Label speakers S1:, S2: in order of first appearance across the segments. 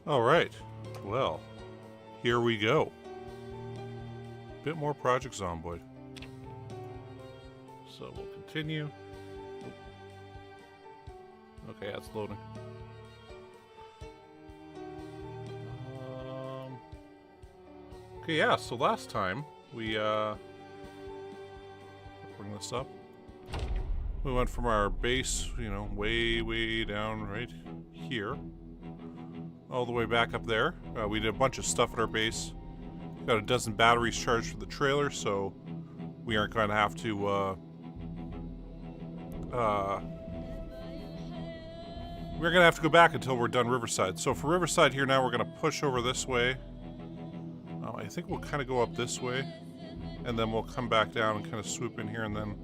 S1: Alright, well, here we go. Bit more Project Zomboid. So we'll continue. Okay, that's loading. Okay, yeah, so last time we, bring this up. We went from our base, you know, way down right here, all the way back up there. We did a bunch of stuff at our base. Got a dozen batteries charged for the trailer, so we aren't going to have to, we're going to have to go back until we're done Riverside. So for Riverside here now, we're going to push over this way. I think we'll kind of go up this way, and then we'll come back down and kind of swoop in here and then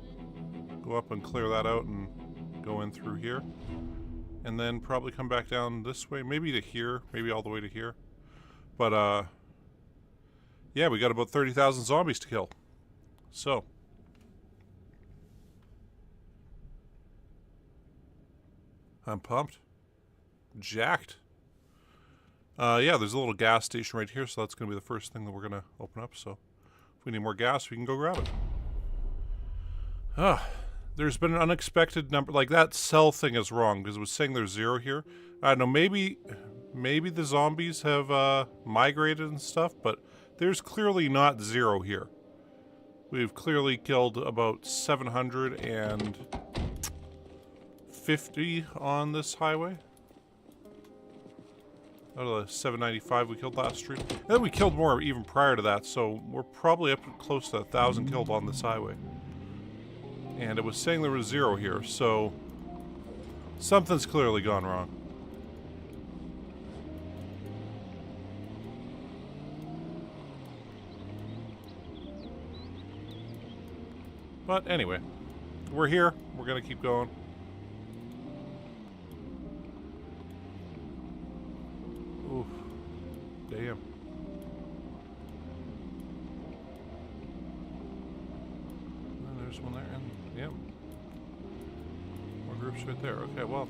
S1: go up and clear that out and go in through here. And then probably come back down this way, maybe to here, maybe all the way to here. But, yeah, we got about 30,000 zombies to kill. So. I'm pumped. Jacked. Yeah, there's a little gas station right here, so that's going to be the first thing that we're going to open up. So if we need more gas, we can go grab it. There's been an unexpected number. Like, that cell thing is wrong, because it was saying there's 0 here. I don't know, maybe the zombies have migrated and stuff, but there's clearly not 0 here. We've clearly killed about 750 on this highway. Out of the 795 we killed last stream. And then we killed more even prior to that, so we're probably up close to 1,000 killed on this highway. And it was saying there was 0 here, so something's clearly gone wrong. But anyway, we're here. We're gonna keep going. Oof. Damn. And there's one there, and yep. More groups right there. Okay, well.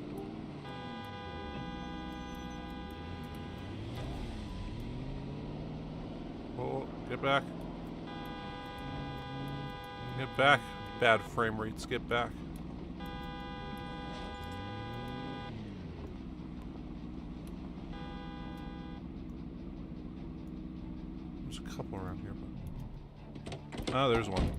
S1: Oh, get back. Get back. Bad frame rates, get back. There's a couple around here, but... Ah, there's one.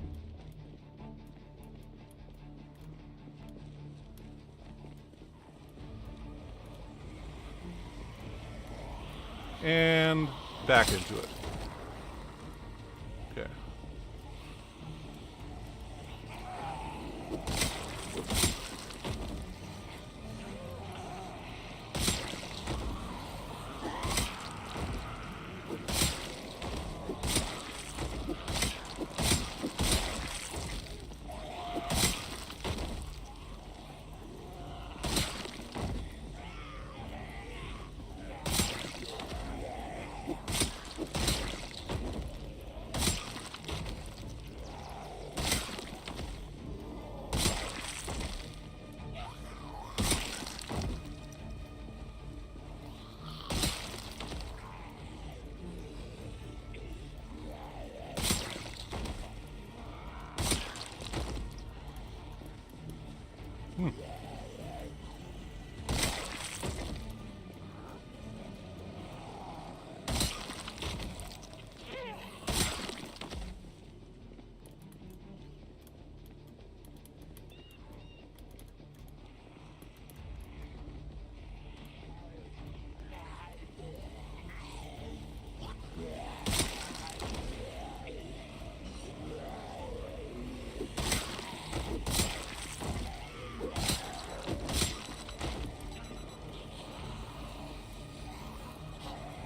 S1: And back into it. Okay.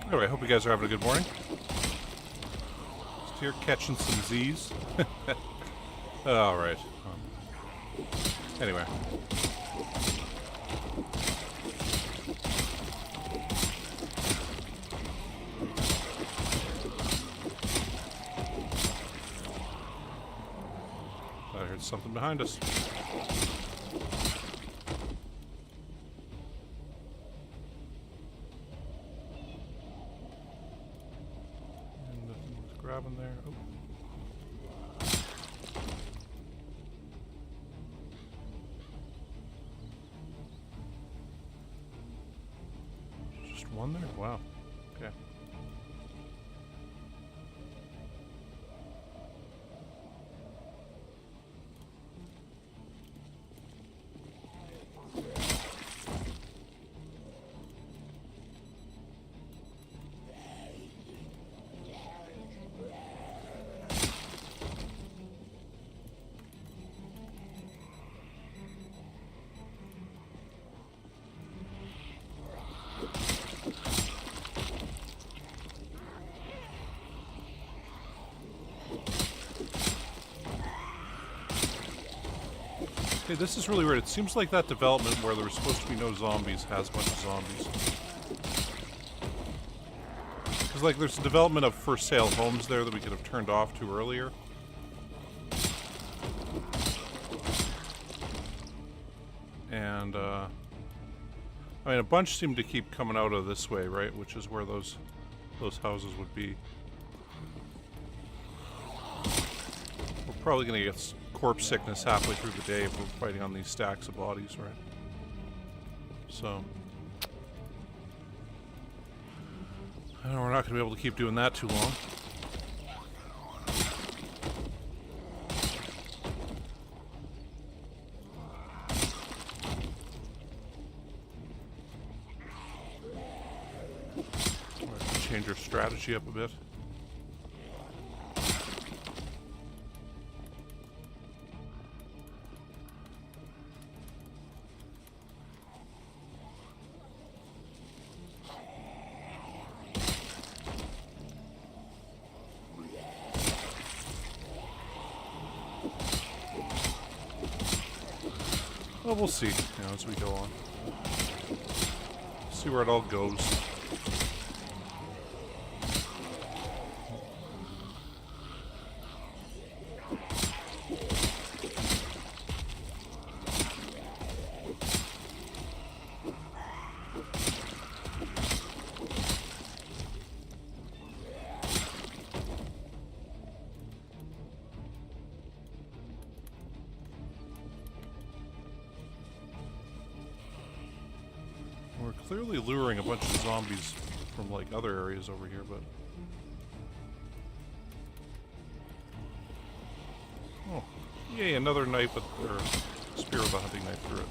S1: Anyway, I hope you guys are having a good morning. Just here catching some Z's. Alright. Anyway. I heard something behind us. grabbing there. Oh. Just one there? Wow. Okay. Okay, this is really weird. It seems like that development where there was supposed to be no zombies has a bunch of zombies. Because, like, there's a development of for sale homes there that we could have turned off to earlier. And, I mean, a bunch seem to keep coming out of this way, right? Which is where those houses would be. We're probably going to get corpse sickness halfway through the day if we're fighting on these stacks of bodies, right? So, I know we're not going to be able to keep doing that too long. We're going to change our strategy up a bit. Well, we'll see, as we go on. See where it all goes. We're clearly luring a bunch of zombies from, like, other areas over here, but... Oh. Yay, another knife with... or spear with a hunting knife through it.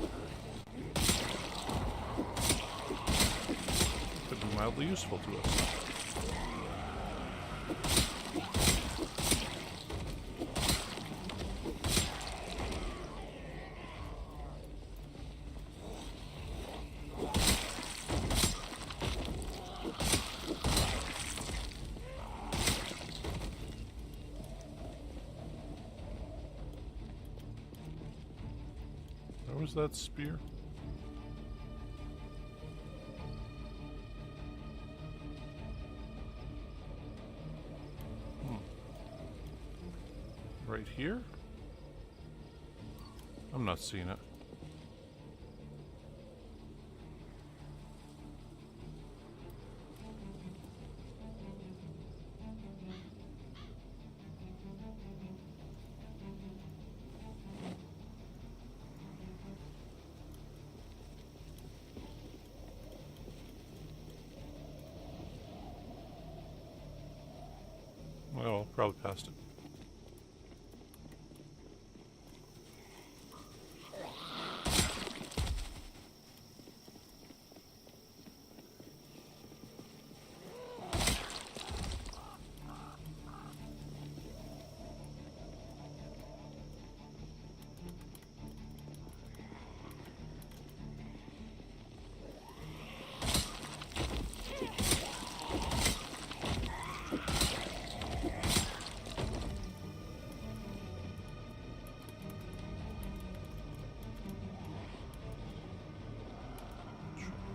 S1: Could be mildly useful to us. Where was that spear? Right here? I'm not seeing it. Well, probably past it.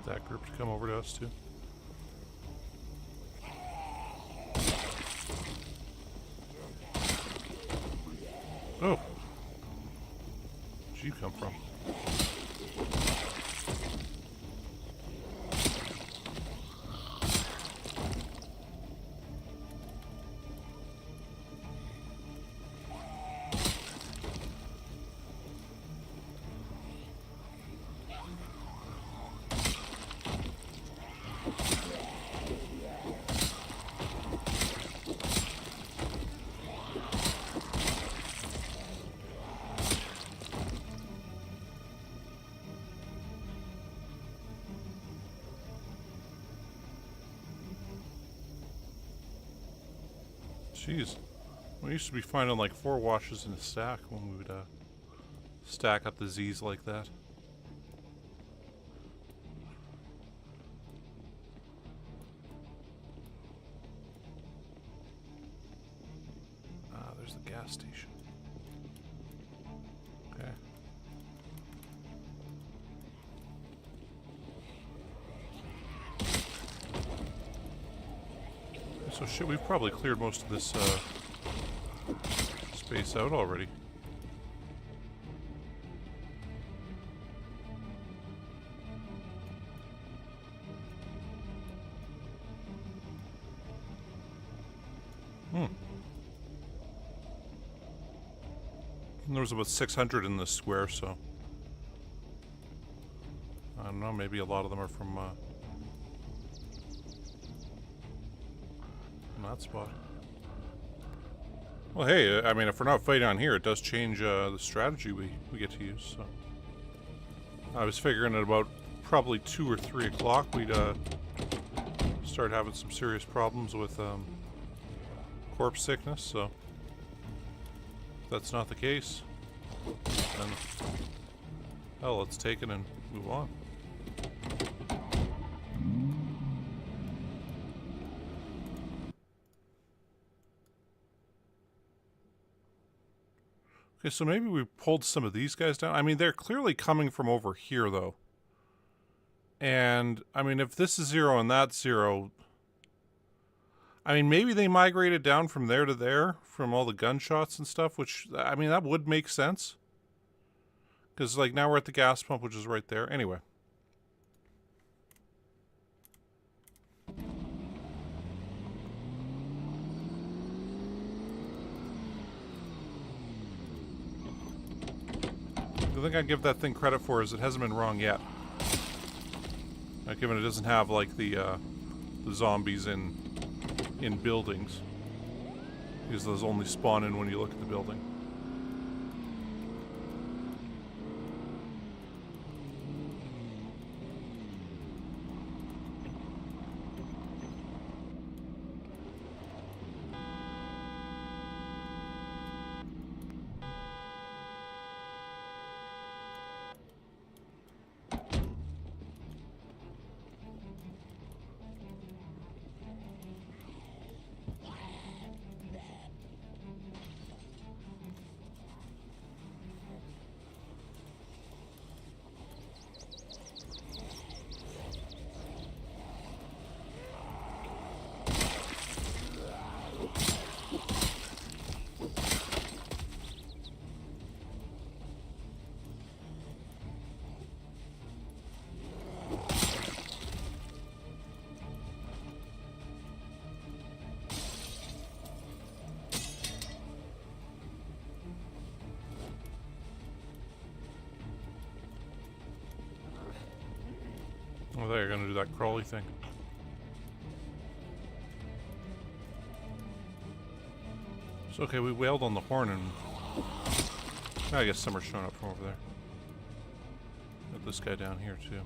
S1: That group to come over to us too. Oh, where'd you come from? Jeez. We used to be finding like 4 washes in a stack when we would stack up the Z's like that. Ah, there's the gas station. Okay. So shit, we've probably cleared most of this space out already. And there was about 600 in this square, so I don't know, maybe a lot of them are from that spot. Well, hey, I mean, if we're not fighting on here, it does change the strategy we get to use, so. I was figuring at about probably 2 or 3 o'clock we'd start having some serious problems with corpse sickness, so if that's not the case, then hell, let's take it and move on. Okay, so maybe we pulled some of these guys down. I mean, they're clearly coming from over here, though. And, I mean, if this is 0 and that's 0... I mean, maybe they migrated down from there to there, from all the gunshots and stuff, which, I mean, that would make sense. Because, like, now we're at the gas pump, which is right there. Anyway. The thing I give that thing credit for is it hasn't been wrong yet. Given it doesn't have like the zombies in buildings, because those only spawn in when you look at the building. Oh, there, you're gonna do that crawly thing. So, okay, we wailed on the horn and... I guess some are showing up from over there. Got this guy down here, too.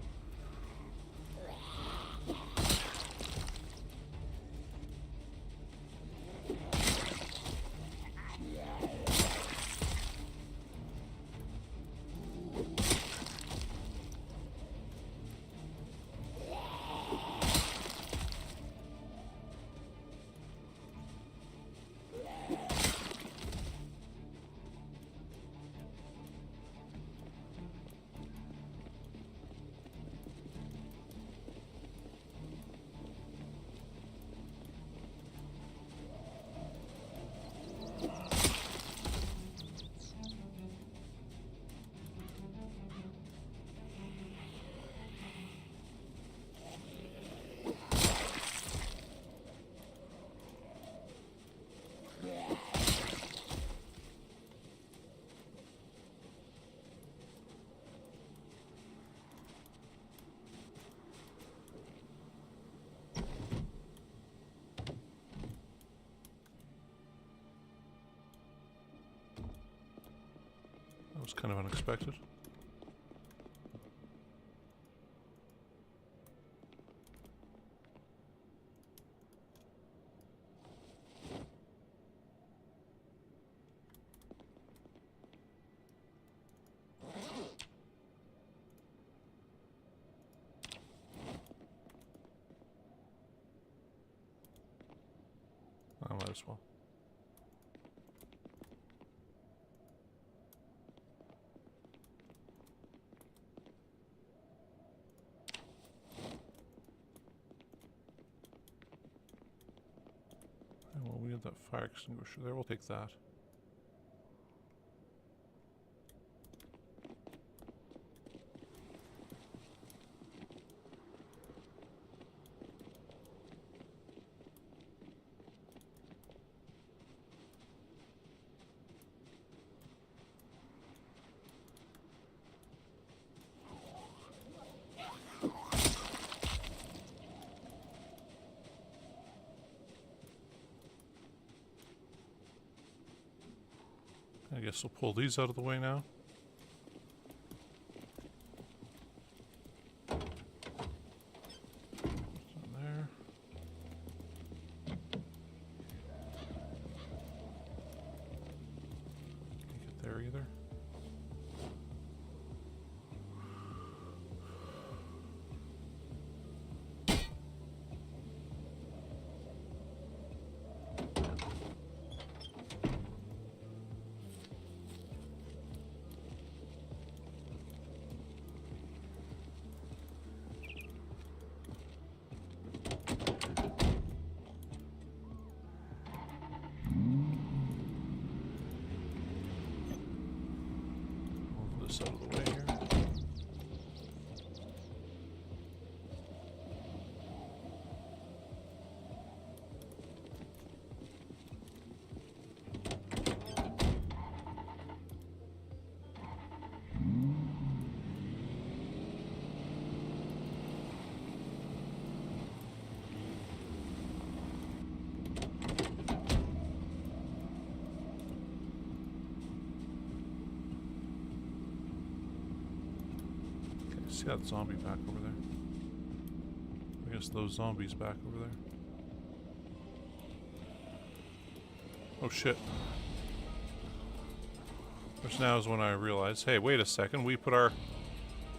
S1: That was kind of unexpected. as well. Well, we have that fire extinguisher there. We'll take that. I guess we'll pull these out of the way now. There. Can't get there either. Out of the way here. See that zombie back over there? I guess those zombies back over there. Oh shit. Which now is when I realize, hey, wait a second, we put our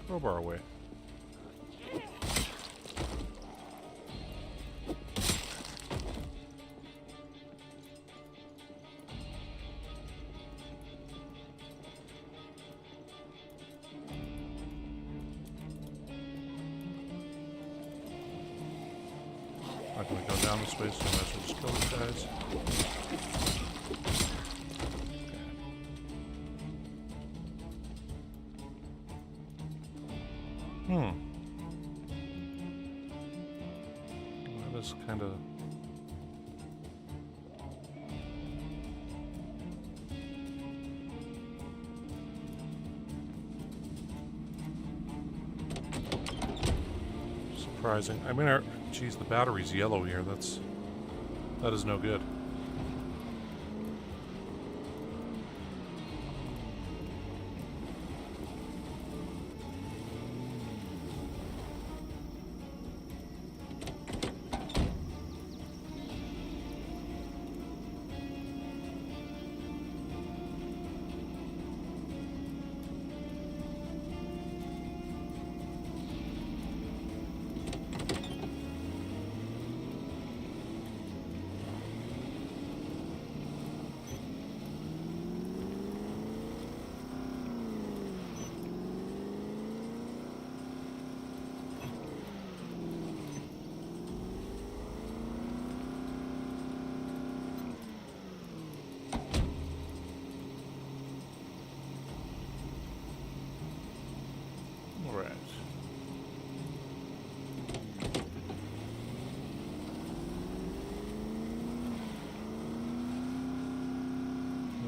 S1: crowbar away. Not gonna go down this way, so I might as well just kill these guys. Okay. That is kind of... surprising. I mean, geez, the battery's yellow here. That is no good.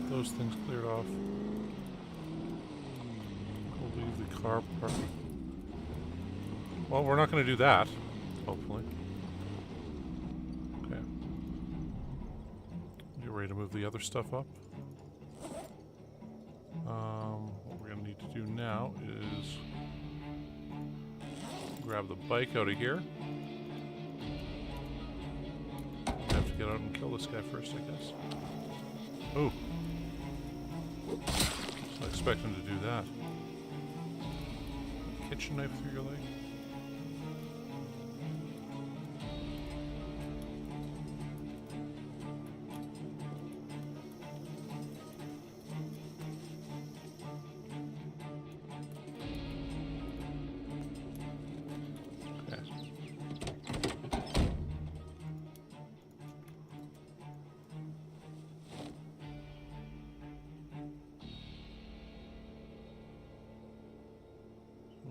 S1: Those things cleared off. We'll leave the car parked. Well, we're not going to do that, hopefully. Okay. Get ready to move the other stuff up. What we're going to need to do now is grab the bike out of here. I have to get out and kill this guy first, I guess. Oh. I expect him to do that. Kitchen knife through your leg.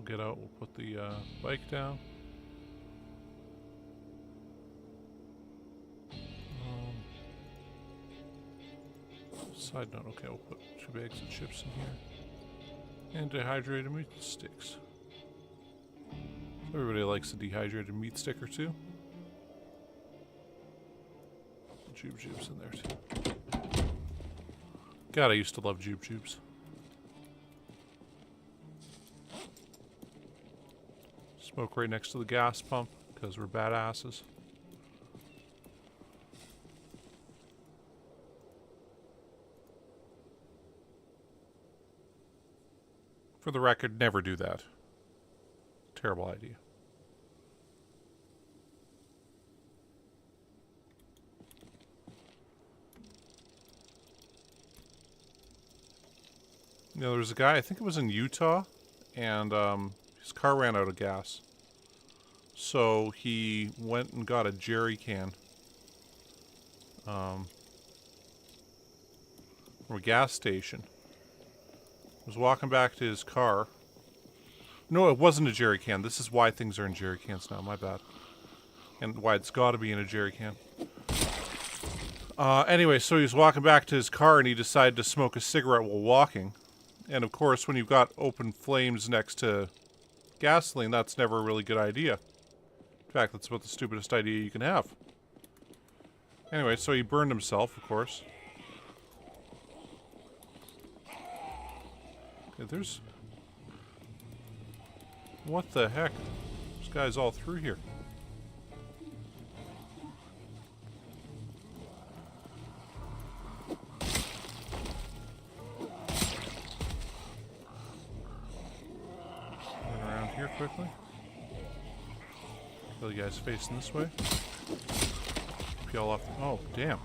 S1: get out, we'll put the bike down. Side note, okay, we'll put 2 bags of chips in here. And dehydrated meat sticks. Everybody likes a dehydrated meat stick or two. Jube Jubes in there too. God, I used to love Jube Jubes. Smoke right next to the gas pump, because we're badasses. For the record, never do that. Terrible idea. You know, there was a guy, I think it was in Utah, and his car ran out of gas. So he went and got a jerry can from a gas station. Was walking back to his car. No, it wasn't a jerry can. This is why things are in jerry cans now, my bad. And why it's got to be in a jerry can. Anyway, so he was walking back to his car and he decided to smoke a cigarette while walking. And of course, when you've got open flames next to gasoline, that's never a really good idea. In fact, that's about the stupidest idea you can have. Anyway, so he burned himself, of course. Okay, there's... What the heck? This guy's all through here. Run around here quickly. Kill the guys facing this way. Peel off. Oh, damn.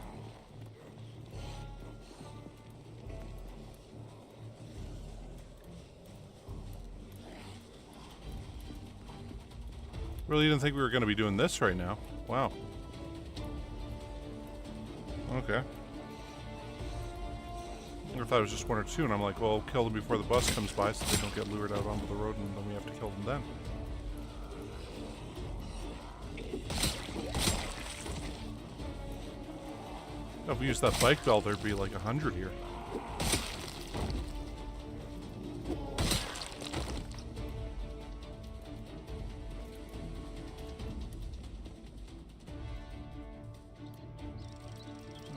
S1: Really didn't think we were going to be doing this right now. Wow. Okay. I thought it was just 1 or 2, and I'm like, well, kill them before the bus comes by so they don't get lured out onto the road, and then we have to kill them then. If we used that bike bell, there'd be like 100 here.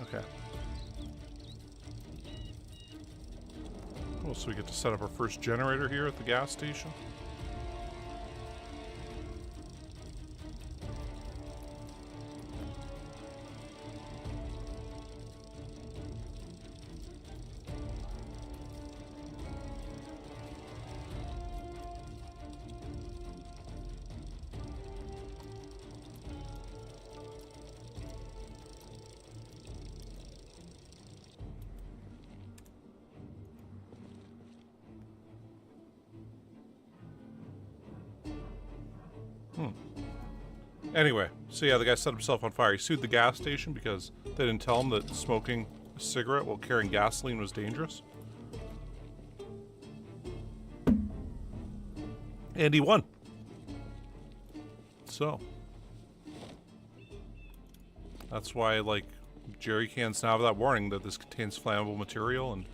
S1: Okay. Cool, so we get to set up our first generator here at the gas station. Anyway, so yeah, the guy set himself on fire. He sued the gas station because they didn't tell him that smoking a cigarette while carrying gasoline was dangerous. And he won. So. That's why, like, jerry cans now have that warning that this contains flammable material and...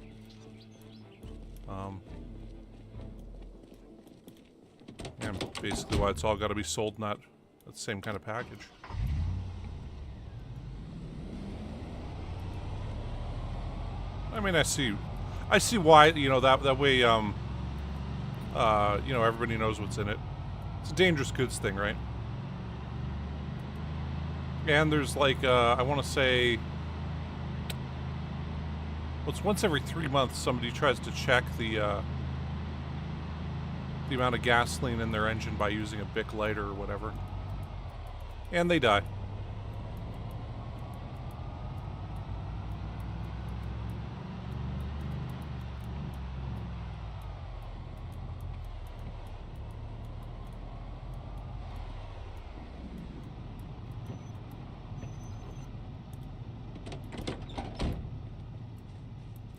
S1: and basically why it's all got to be sold in that same kind of package. I mean, I see why, you know, that way, you know, everybody knows what's in it. It's a dangerous goods thing, right? And there's like, I want to say, well, it's once every 3 months somebody tries to check the amount of gasoline in their engine by using a Bic lighter or whatever. And they die.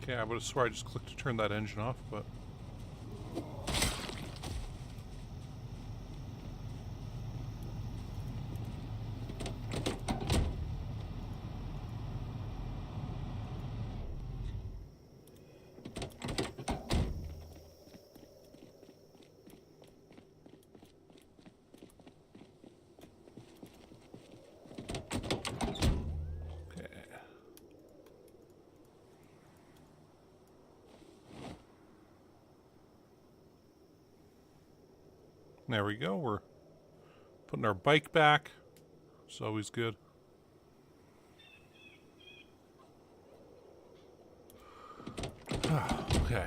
S1: Okay, I would have sworn I just clicked to turn that engine off, but... There we go. We're putting our bike back. It's always good. Okay.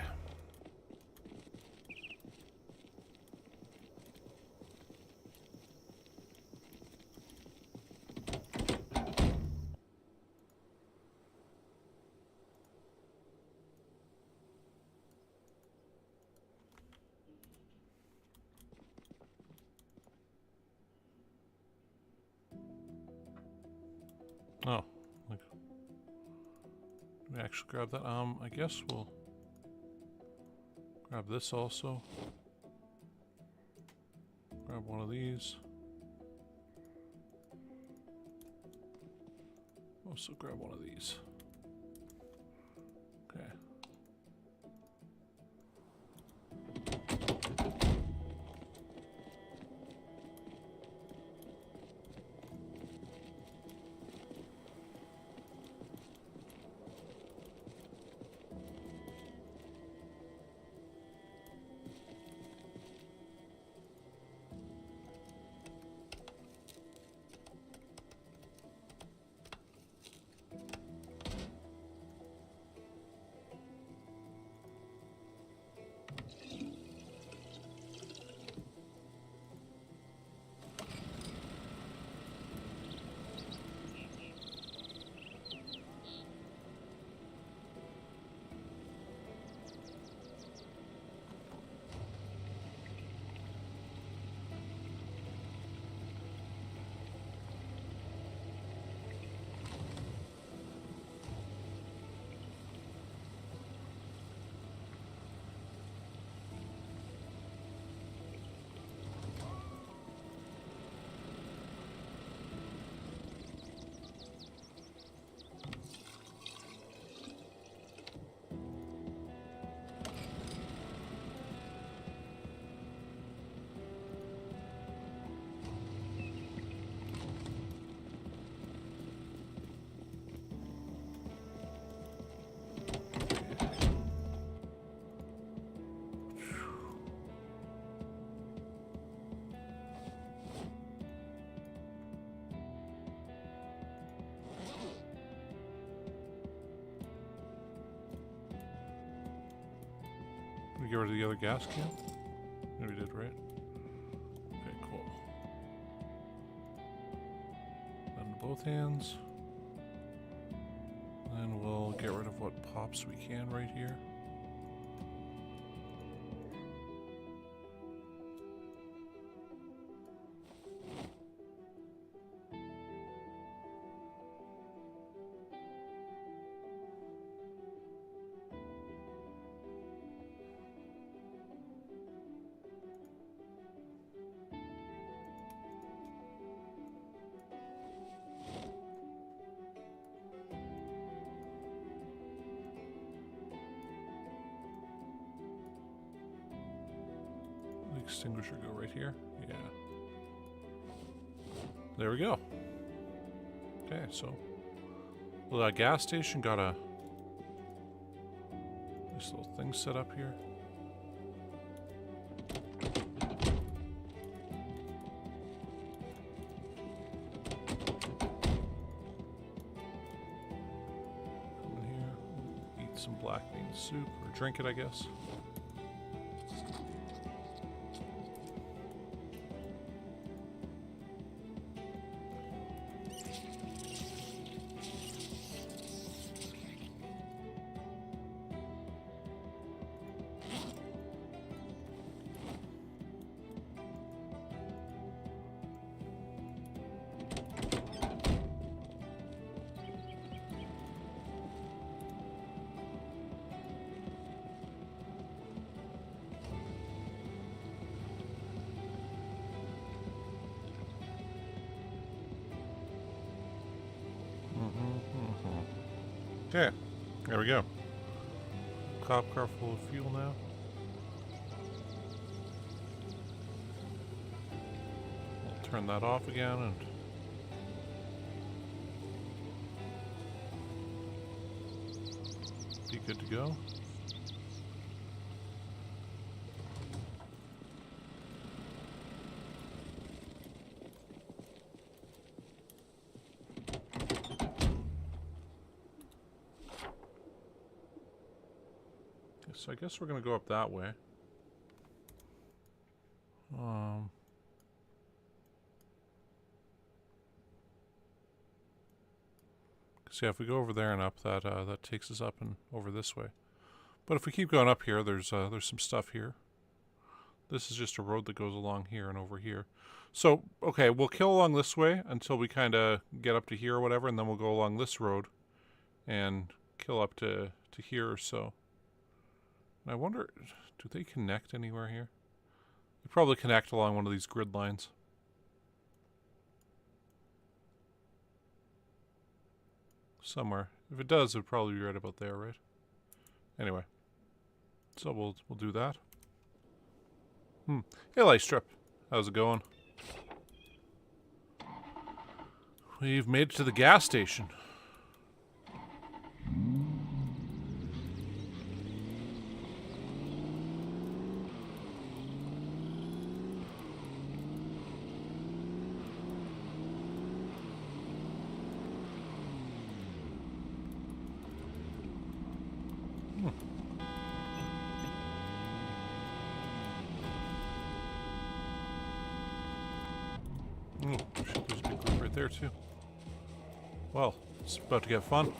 S1: Oh, like, we actually grab that. I guess we'll grab this also. Grab one of these. Also grab one of these. Okay. We get rid of the other gas can? Yeah, we did, right? Okay, cool. Then both hands. And we'll get rid of what pops we can right here. Extinguisher go right here? Yeah. There we go. Okay, so well, that gas station got a this little thing set up here. Come in here, eat some black bean soup, or drink it, I guess. Okay, there we go. Cop car full of fuel now. We'll turn that off again and be good to go. So I guess we're going to go up that way. So yeah, if we go over there and up, that takes us up and over this way. But if we keep going up here, there's some stuff here. This is just a road that goes along here and over here. So, okay, we'll kill along this way until we kind of get up to here or whatever, and then we'll go along this road and kill up to here or so. And I wonder, do they connect anywhere here? They probably connect along one of these grid lines. Somewhere. If it does, it would probably be right about there, right? Anyway. So we'll do that. Hey, Light Strip. How's it going? We've made it to the gas station. Oh, shit, there's a big group right there, too. Well, it's about to get fun.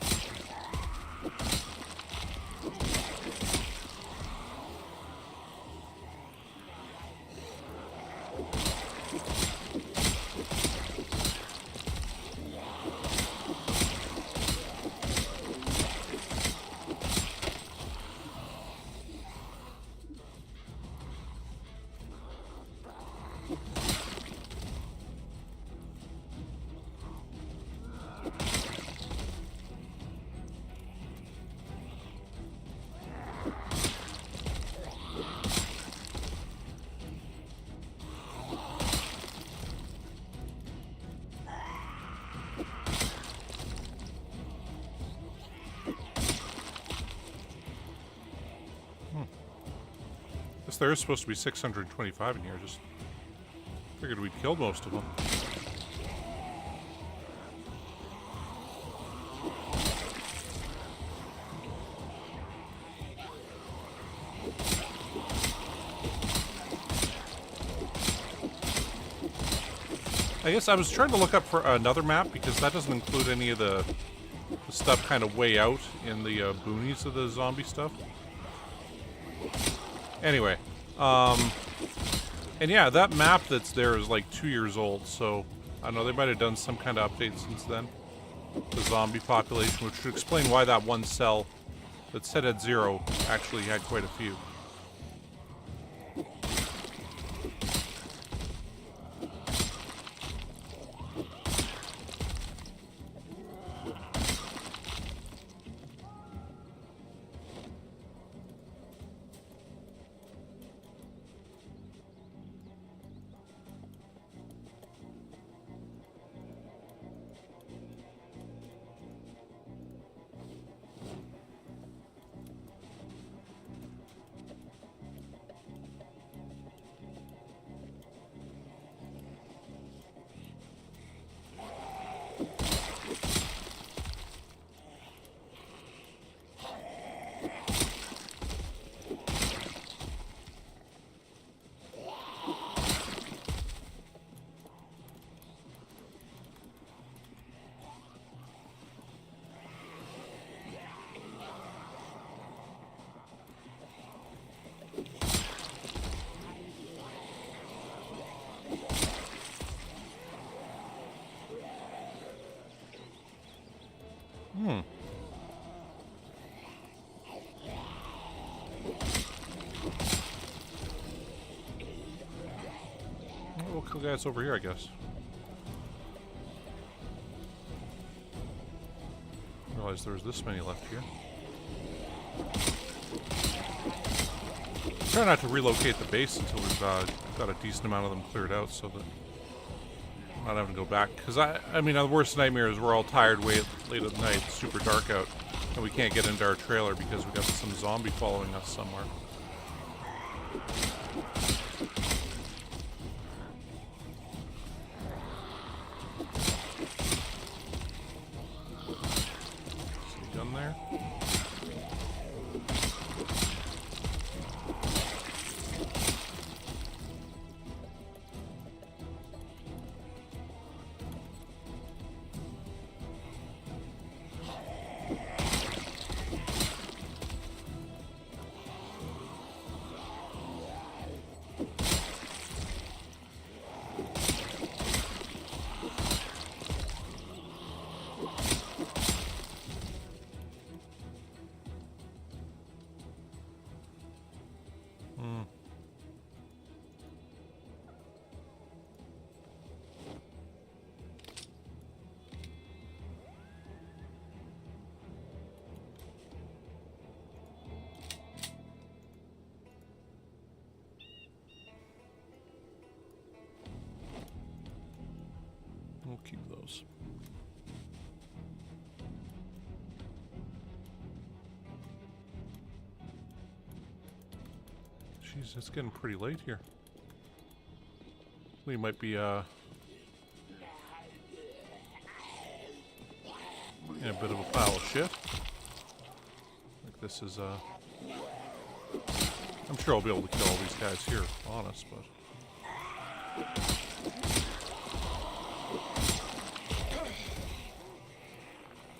S1: There is supposed to be 625 in here. Just figured we'd killed most of them. I guess I was trying to look up for another map because that doesn't include any of the stuff kind of way out in the boonies of the zombie stuff. Anyway, and yeah, that map that's there is like 2 years old, so I don't know, they might have done some kind of update since then. The zombie population, which would explain why that one cell that said at 0 actually had quite a few. We'll kill guys over here, I guess. I realized there was this many left here. Try not to relocate the base until we've got a decent amount of them cleared out, so that I'm not having to go back. Because I mean, the worst nightmare is we're all tired late at night, it's super dark out, and we can't get into our trailer because we got some zombie following us somewhere. Jeez, it's getting pretty late here. We might be, in a bit of a pile of shit. Like this is, I'm sure I'll be able to kill all these guys here, honest, but...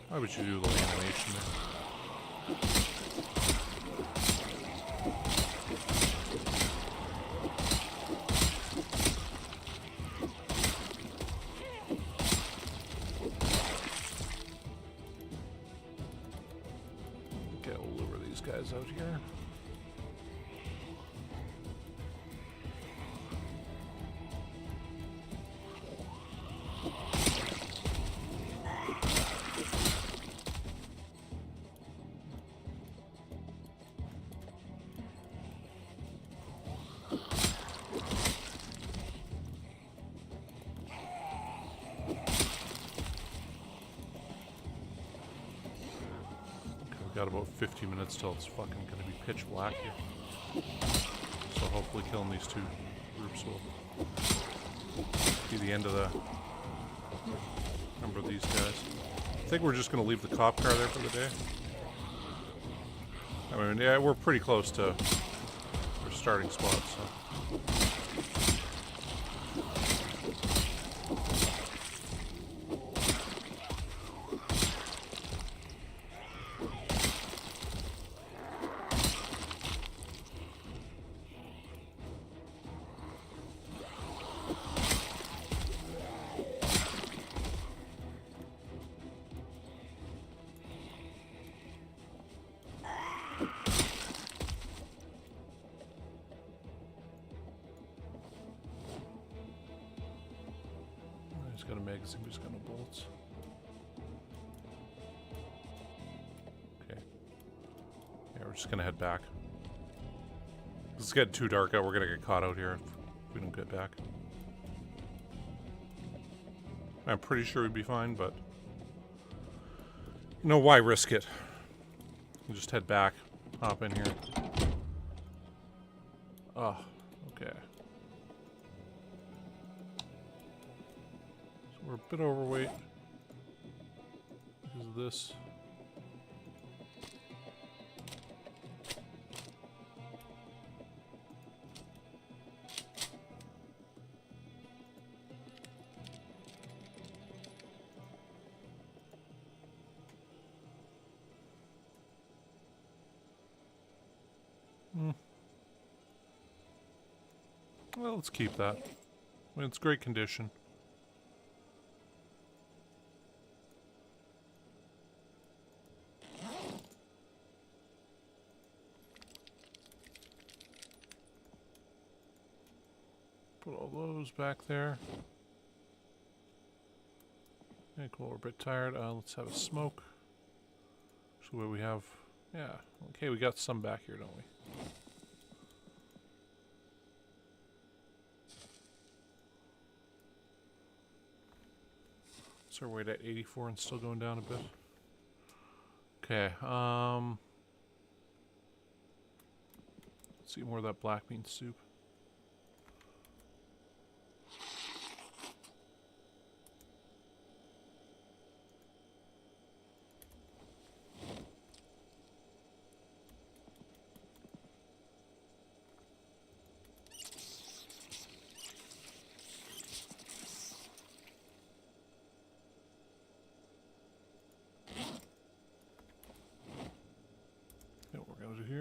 S1: Why would you do the animation there? Okay, we'll lure these guys out here. Got about 50 minutes till it's fucking gonna be pitch black here. So hopefully killing these two groups will be the end of the number of these guys. I think we're just gonna leave the cop car there for the day. I mean, yeah, we're pretty close to our starting spot, so. Got a magazine, but he's got no bullets. Okay. Yeah, we're just gonna head back. It's getting too dark out. We're gonna get caught out here if we don't get back. I'm pretty sure we'd be fine, but you know, why risk it? We'll just head back, hop in here. Oh, okay. We're a bit overweight because of this. Well, let's keep that. I mean, it's great condition. Put all those back there. Okay, cool. We're a bit tired. Let's have a smoke. So what we have... Yeah. Okay, we got some back here, don't we? So we're at 84 and still going down a bit. Okay, let's see more of that black bean soup.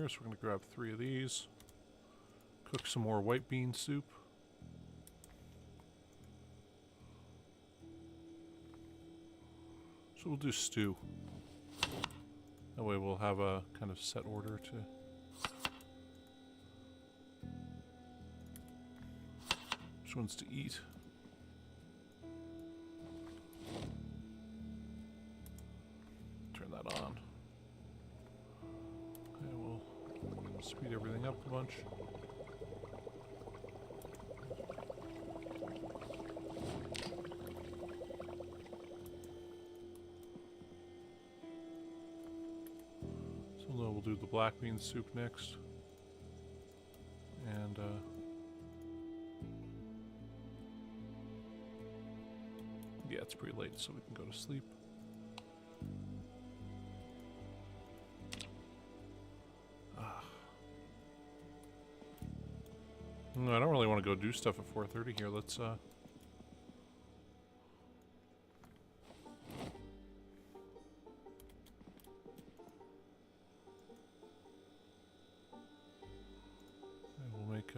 S1: So we're going to grab 3 of these, cook some more white bean soup. So we'll do stew. That way we'll have a kind of set order to... Which ones to eat. Turn that on. Speed everything up a bunch. So now we'll do the black bean soup next. and yeah, it's pretty late, so we can go to sleep. No, I don't really want to go do stuff at 4:30 here. Let's we'll make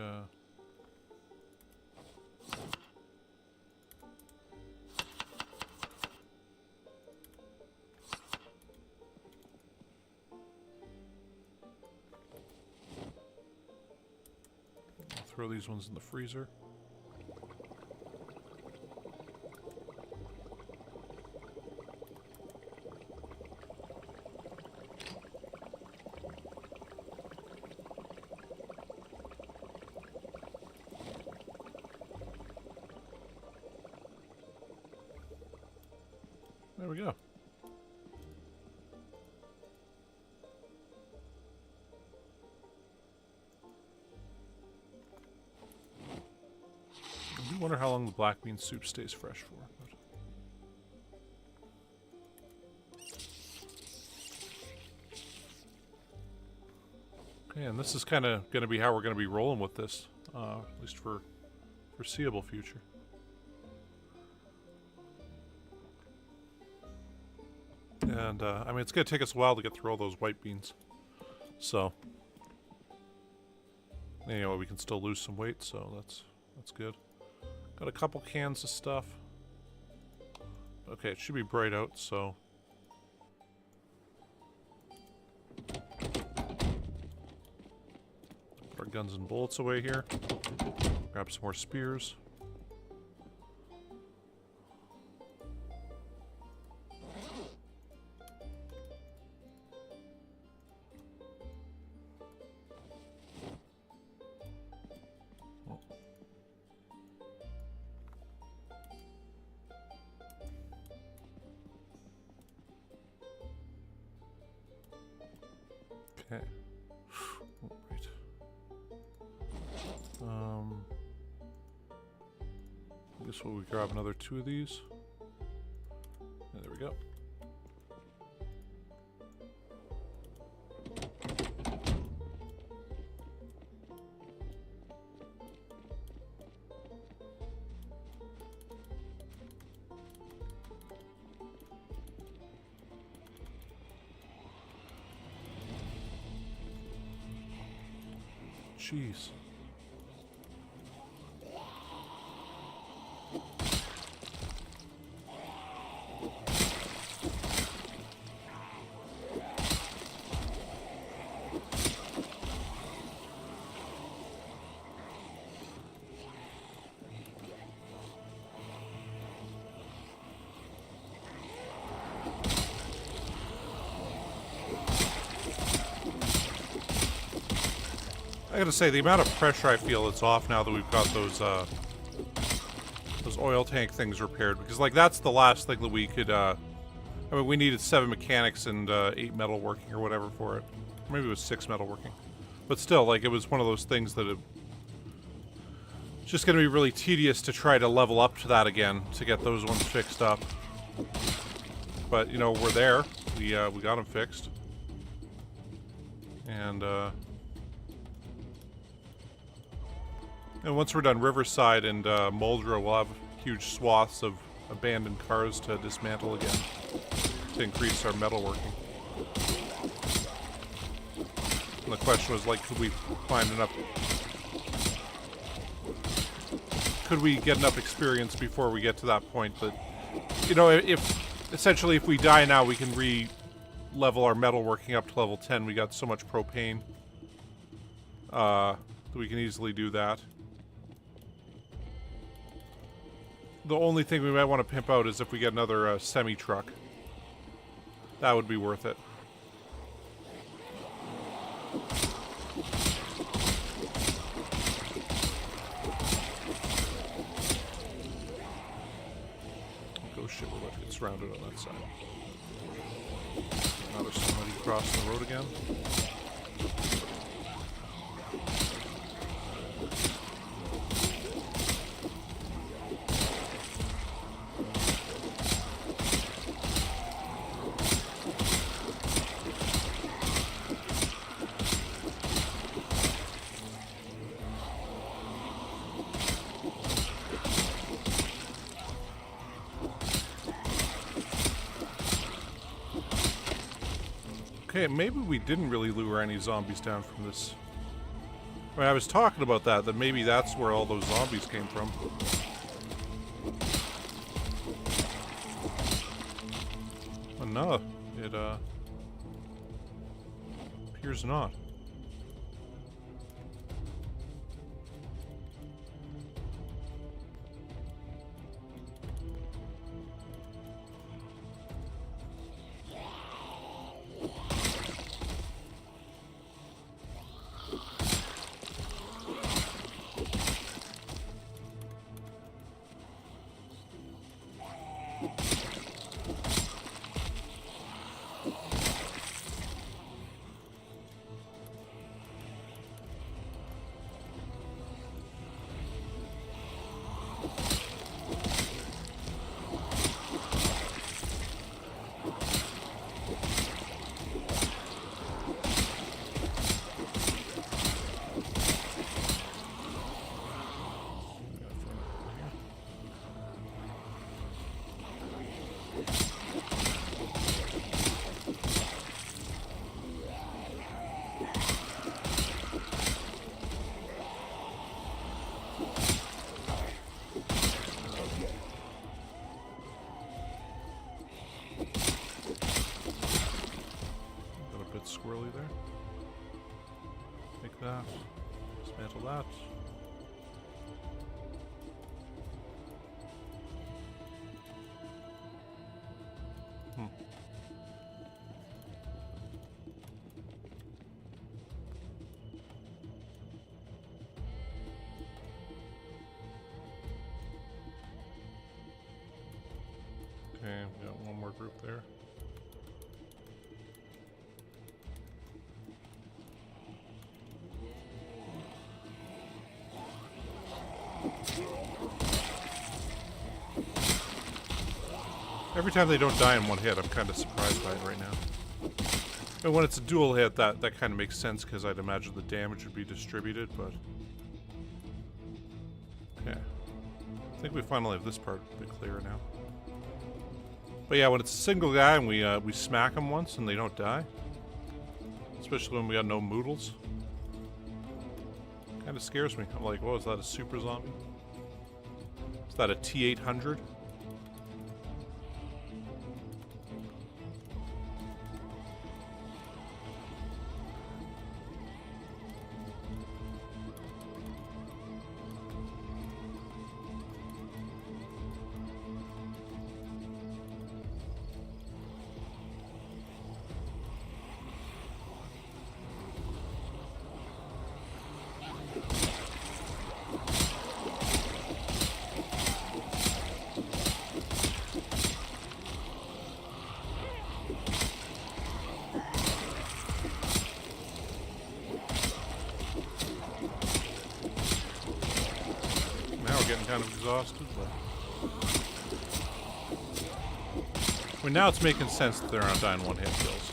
S1: throw these ones in the freezer. There we go. I do wonder how long the black bean soup stays fresh for. Okay, and this is kind of going to be how we're going to be rolling with this, at least for foreseeable future. And, I mean, it's going to take us a while to get through all those white beans. So, anyway, we can still lose some weight, so that's good. Got a couple cans of stuff. Okay, it should be bright out, so... Put our guns and bullets away here. Grab some more spears. Okay. Oh, right. I guess we'll grab another 2 of these. And there we go. Jeez. I gotta say, the amount of pressure I feel it's off now that we've got those oil tank things repaired, because like that's the last thing that we could. I mean, we needed 7 mechanics and 8 metal working or whatever for it. Maybe it was 6 metal working, but still, like it was one of those things that it's just gonna be really tedious to try to level up to that again to get those ones fixed up. But you know, we're there. We got them fixed, and once we're done Riverside and Muldrow, we'll have huge swaths of abandoned cars to dismantle again to increase our metalworking. And the question was, like, could we find enough... Could we get enough experience before we get to that point that... You know, essentially if we die now, we can re-level our metalworking up to level 10. We got so much propane that we can easily do that. The only thing we might want to pimp out is if we get another semi-truck. That would be worth it. Oh shit, we're about to get surrounded on that side. Now there's somebody crossing the road again. Okay, maybe we didn't really lure any zombies down from this. I mean, I was talking about that maybe that's where all those zombies came from. But no, it appears not. Squirrely there. Take that. Dismantle that. Okay, we got one more group there. Every time they don't die in one hit, I'm kind of surprised by it right now. And when it's a dual hit, that kind of makes sense because I'd imagine the damage would be distributed, but... Okay. I think we finally have this part a bit clearer now. But yeah, when it's a single guy and we smack them once and they don't die, especially when we got no moodles, kind of scares me. I'm like, whoa, is that a super zombie? Is that a T-800? Kind of exhausted, but well, now it's making sense that they're not dying one-hit kills.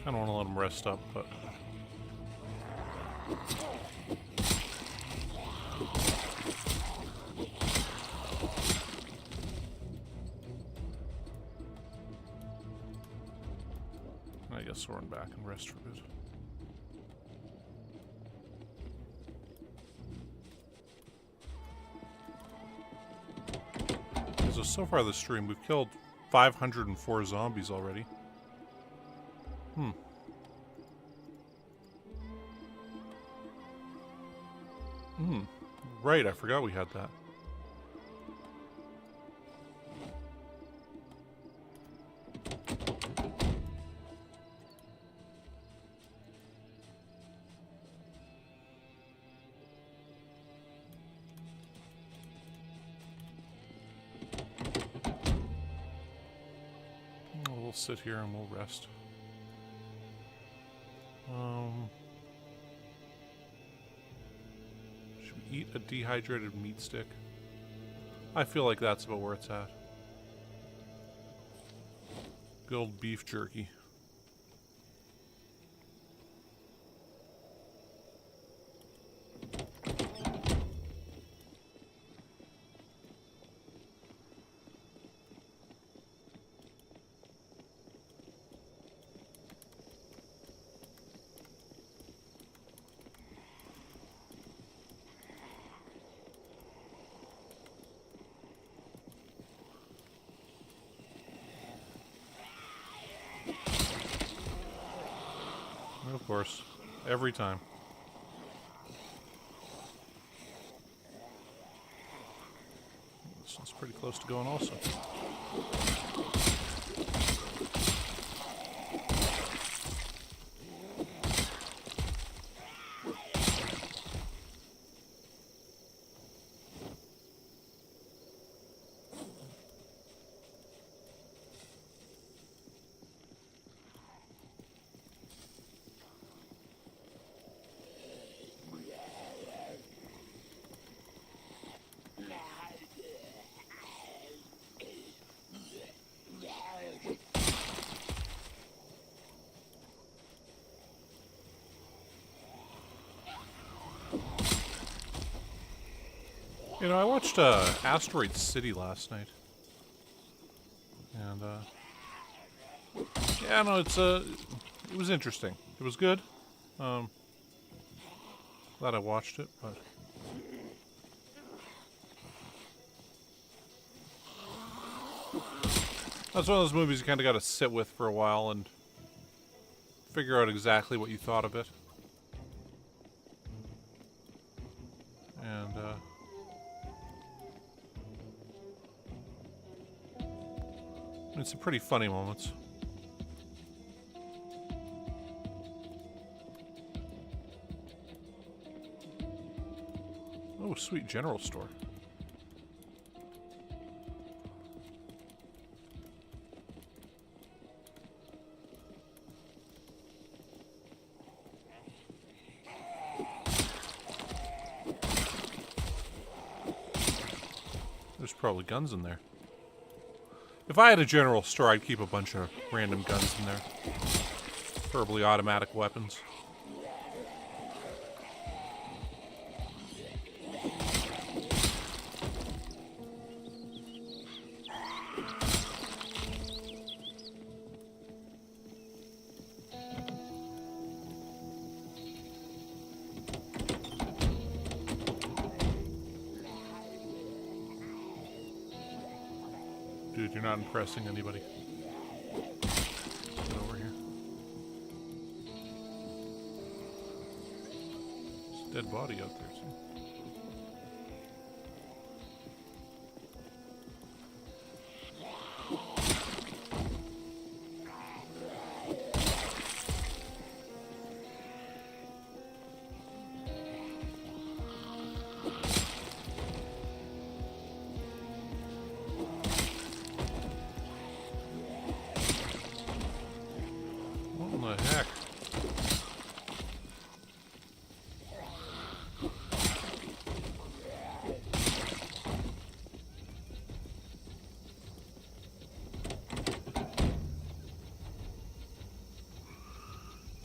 S1: Kind of want to let them rest up, but I guess run back and rest for a bit. So far this stream, we've killed 504 zombies already. Right, I forgot we had that. We'll sit here and we'll rest. Should we eat a dehydrated meat stick? I feel like that's about where it's at. Good old beef jerky. course. Every time. This one's pretty close to going also. You know, I watched Asteroid City last night, and yeah, no, it was interesting. It was good. Glad I watched it, but that's one of those movies you kind of got to sit with for a while and figure out exactly what you thought of it. And it's some pretty funny moments. Oh, sweet general store. There's probably guns in there. If I had a general store, I'd keep a bunch of random guns in there. Preferably automatic weapons. Dude, you're not impressing anybody. Get over here. There's a dead body out there, too. What the heck?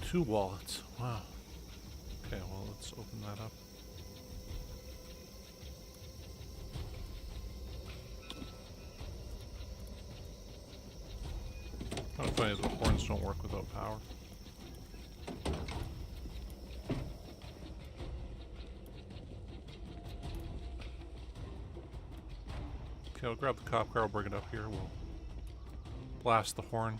S1: Two wallets. Wow. Okay, well, let's open that up. Kind of funny is the horns don't work without power. Okay, I'll grab the cop car, I'll bring it up here, we'll blast the horn.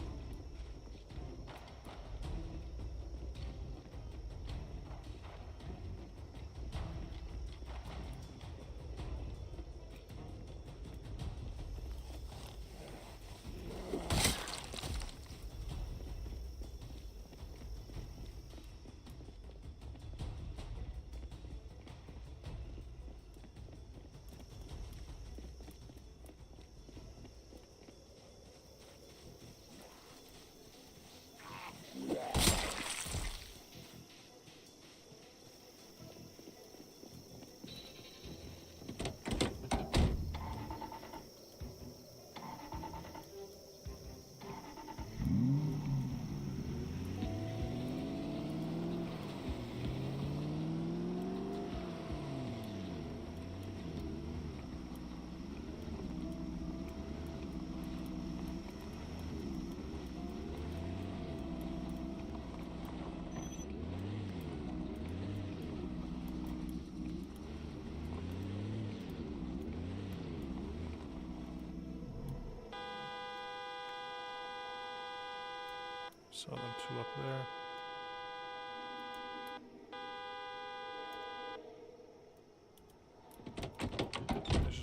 S1: Saw them two up there.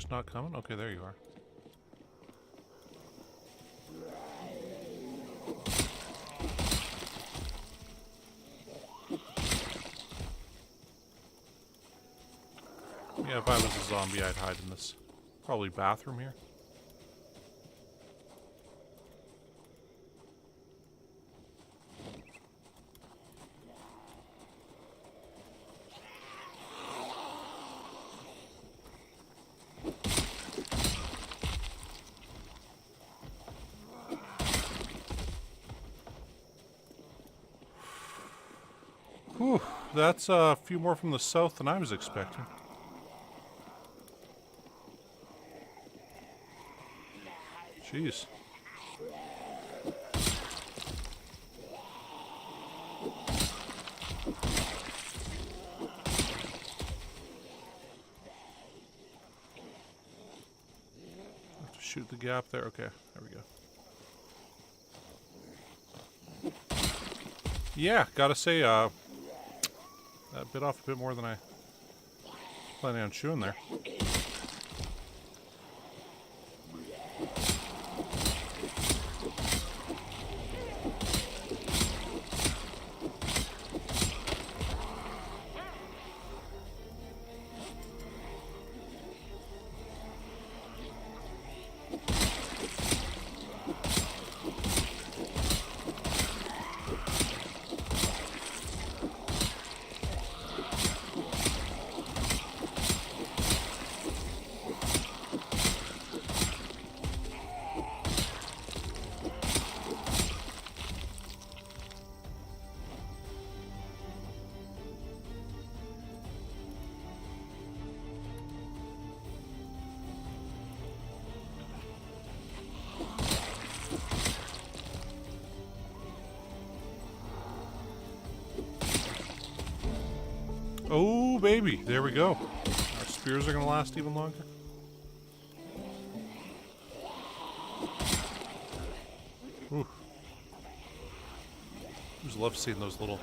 S1: Just not coming? Okay, there you are. Yeah, if I was a zombie, I'd hide in this probably bathroom here. Whew, that's a few more from the south than I was expecting. Jeez. Have to shoot the gap there. Okay, there we go. Yeah, gotta say, that bit off a bit more than I planning on chewing there. Oh, baby. There we go. Our spears are going to last even longer. Ooh. I just love seeing those little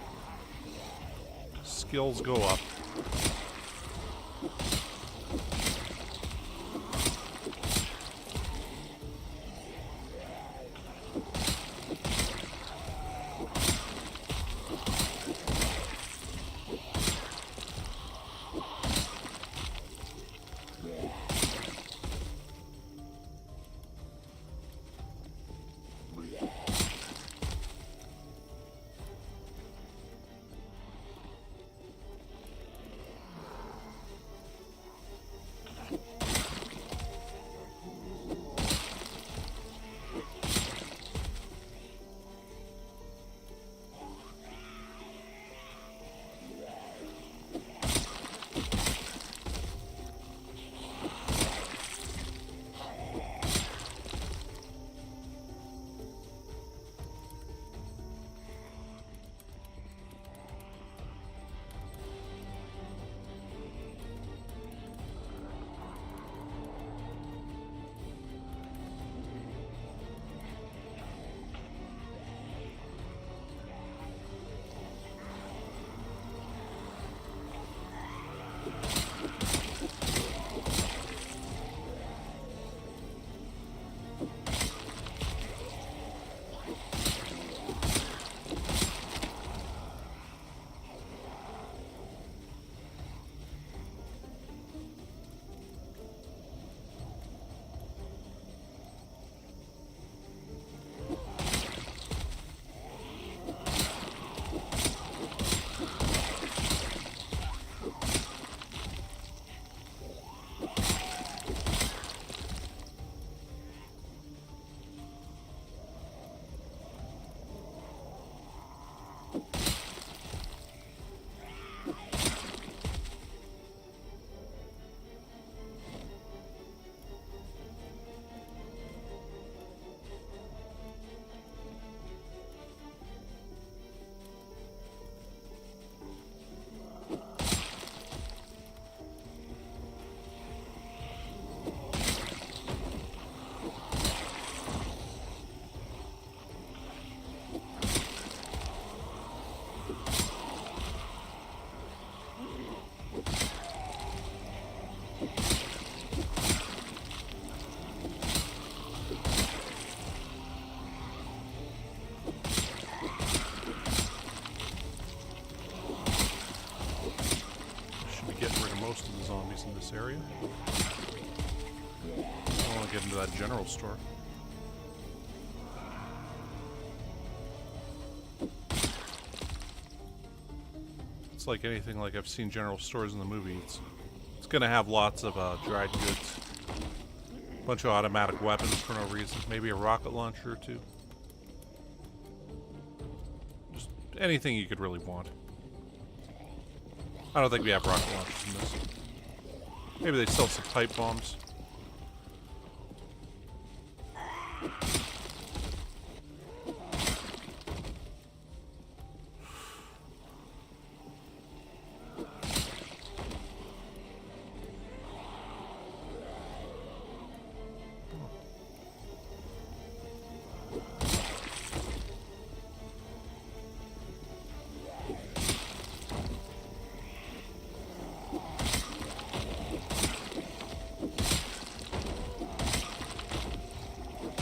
S1: skills go up. most of the zombies in this area. I don't want to get into that general store. It's like anything like I've seen general stores in the movie. It's going to have lots of dried goods. A bunch of automatic weapons for no reason. Maybe a rocket launcher or two. Just anything you could really want. I don't think we have rocket launchers in this. Maybe they sell some pipe bombs.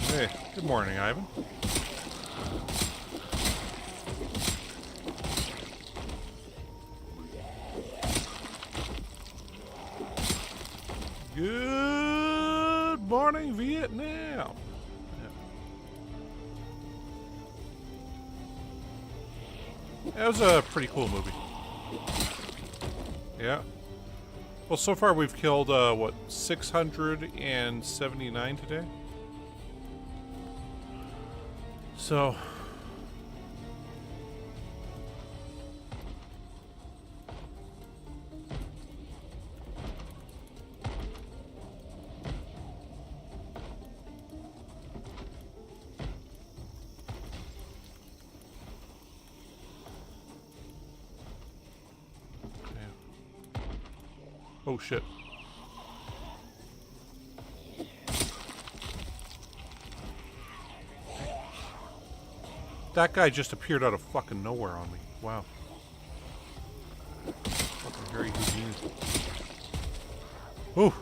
S1: Hey, good morning, Ivan. Good morning, Vietnam. That was a pretty cool movie. Yeah. Well, so far we've killed, what, 679 today? So... Oh shit. That guy just appeared out of fucking nowhere on me. Wow. Fucking Harry Houdini. Ooh.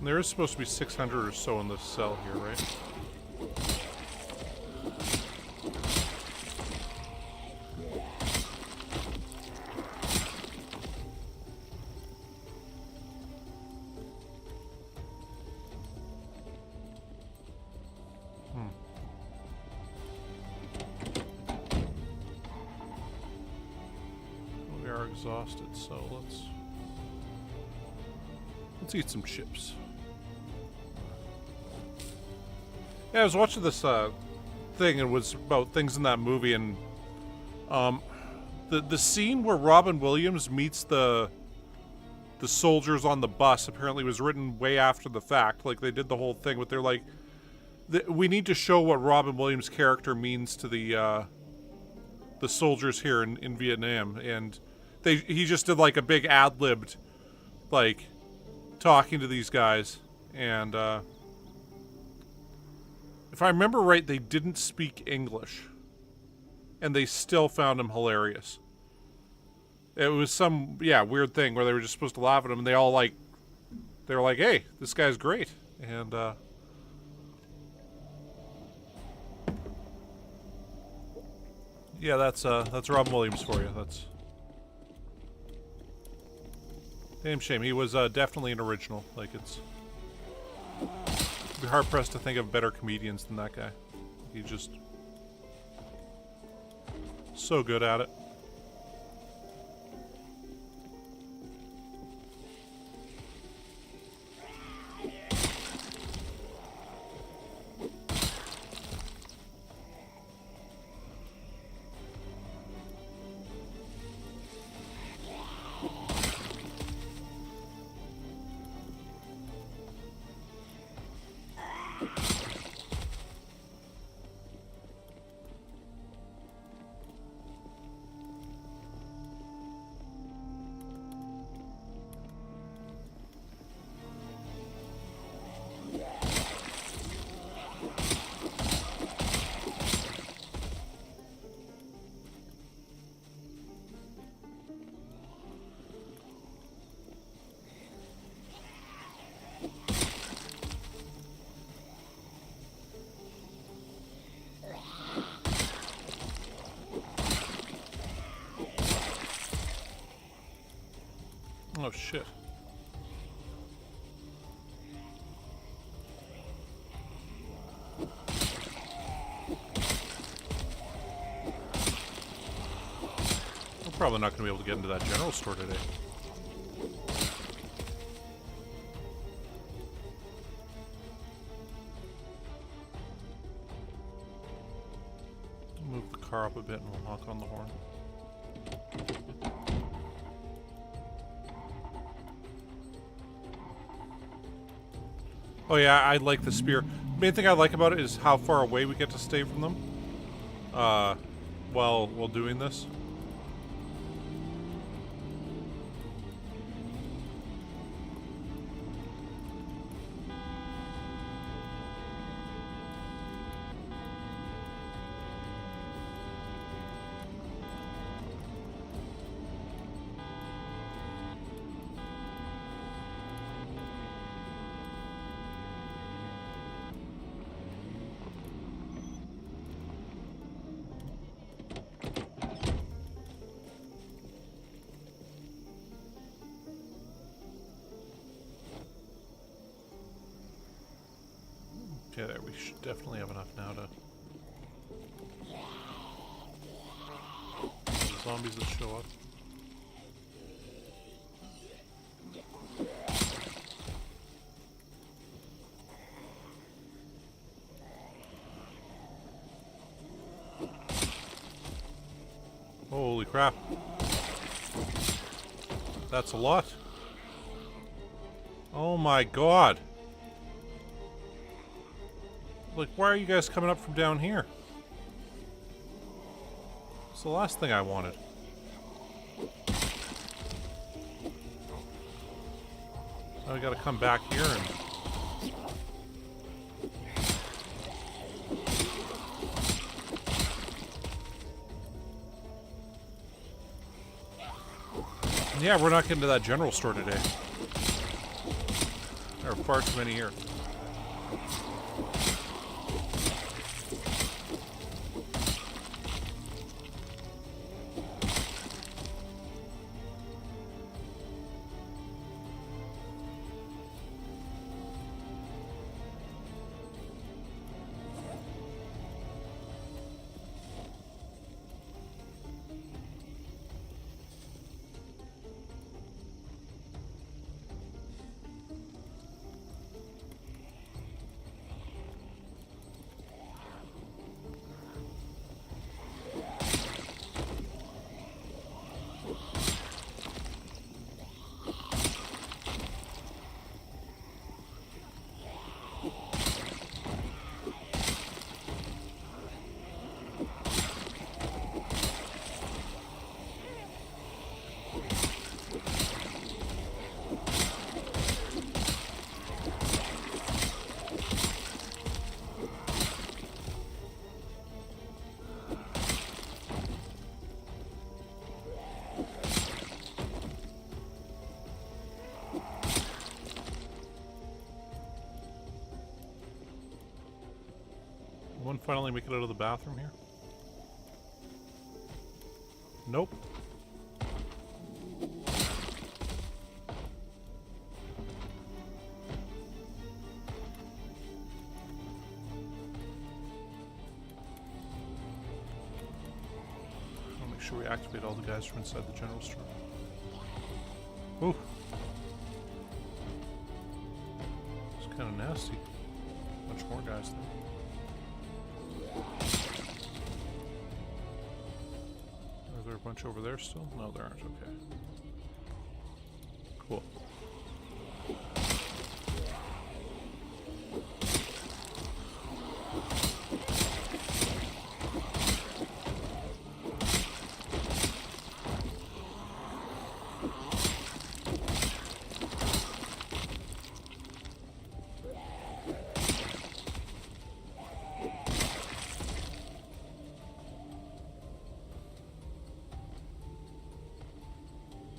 S1: There is supposed to be 600 or so in this cell here, right? We are exhausted, so let's eat some chips. Yeah, I was watching this thing, and it was about things in that movie, and the scene where Robin Williams meets the soldiers on the bus apparently was written way after the fact. Like, they did the whole thing, but they're like, we need to show what Robin Williams' character means to the soldiers here in Vietnam, and he just did like a big ad-libbed, like, talking to these guys, and if I remember right, they didn't speak English. And they still found him hilarious. It was some, weird thing where they were just supposed to laugh at him, and they were like, hey, this guy's great. And, yeah, that's Robin Williams for you. That's damn shame. He was, definitely an original. Like, it's... be hard pressed to think of better comedians than that guy. He's just so good at it. shit. We're probably not going to be able to get into that general store today. Move the car up a bit and we'll honk on the horn. Oh yeah, I like the spear. The main thing I like about it is how far away we get to stay from them while doing this. Okay, there, we should definitely have enough now to... the zombies that show up. Holy crap. That's a lot. Oh my god. Like, why are you guys coming up from down here? It's the last thing I wanted. Now we gotta come back here and... yeah, we're not getting to that general store today. There are far too many here. One finally make it out of the bathroom here? Nope. I'll make sure we activate all the guys from inside the general store. Ooh. It's kind of nasty. Bunch more guys there. Are there a bunch over there still? No, there aren't. Okay. Cool.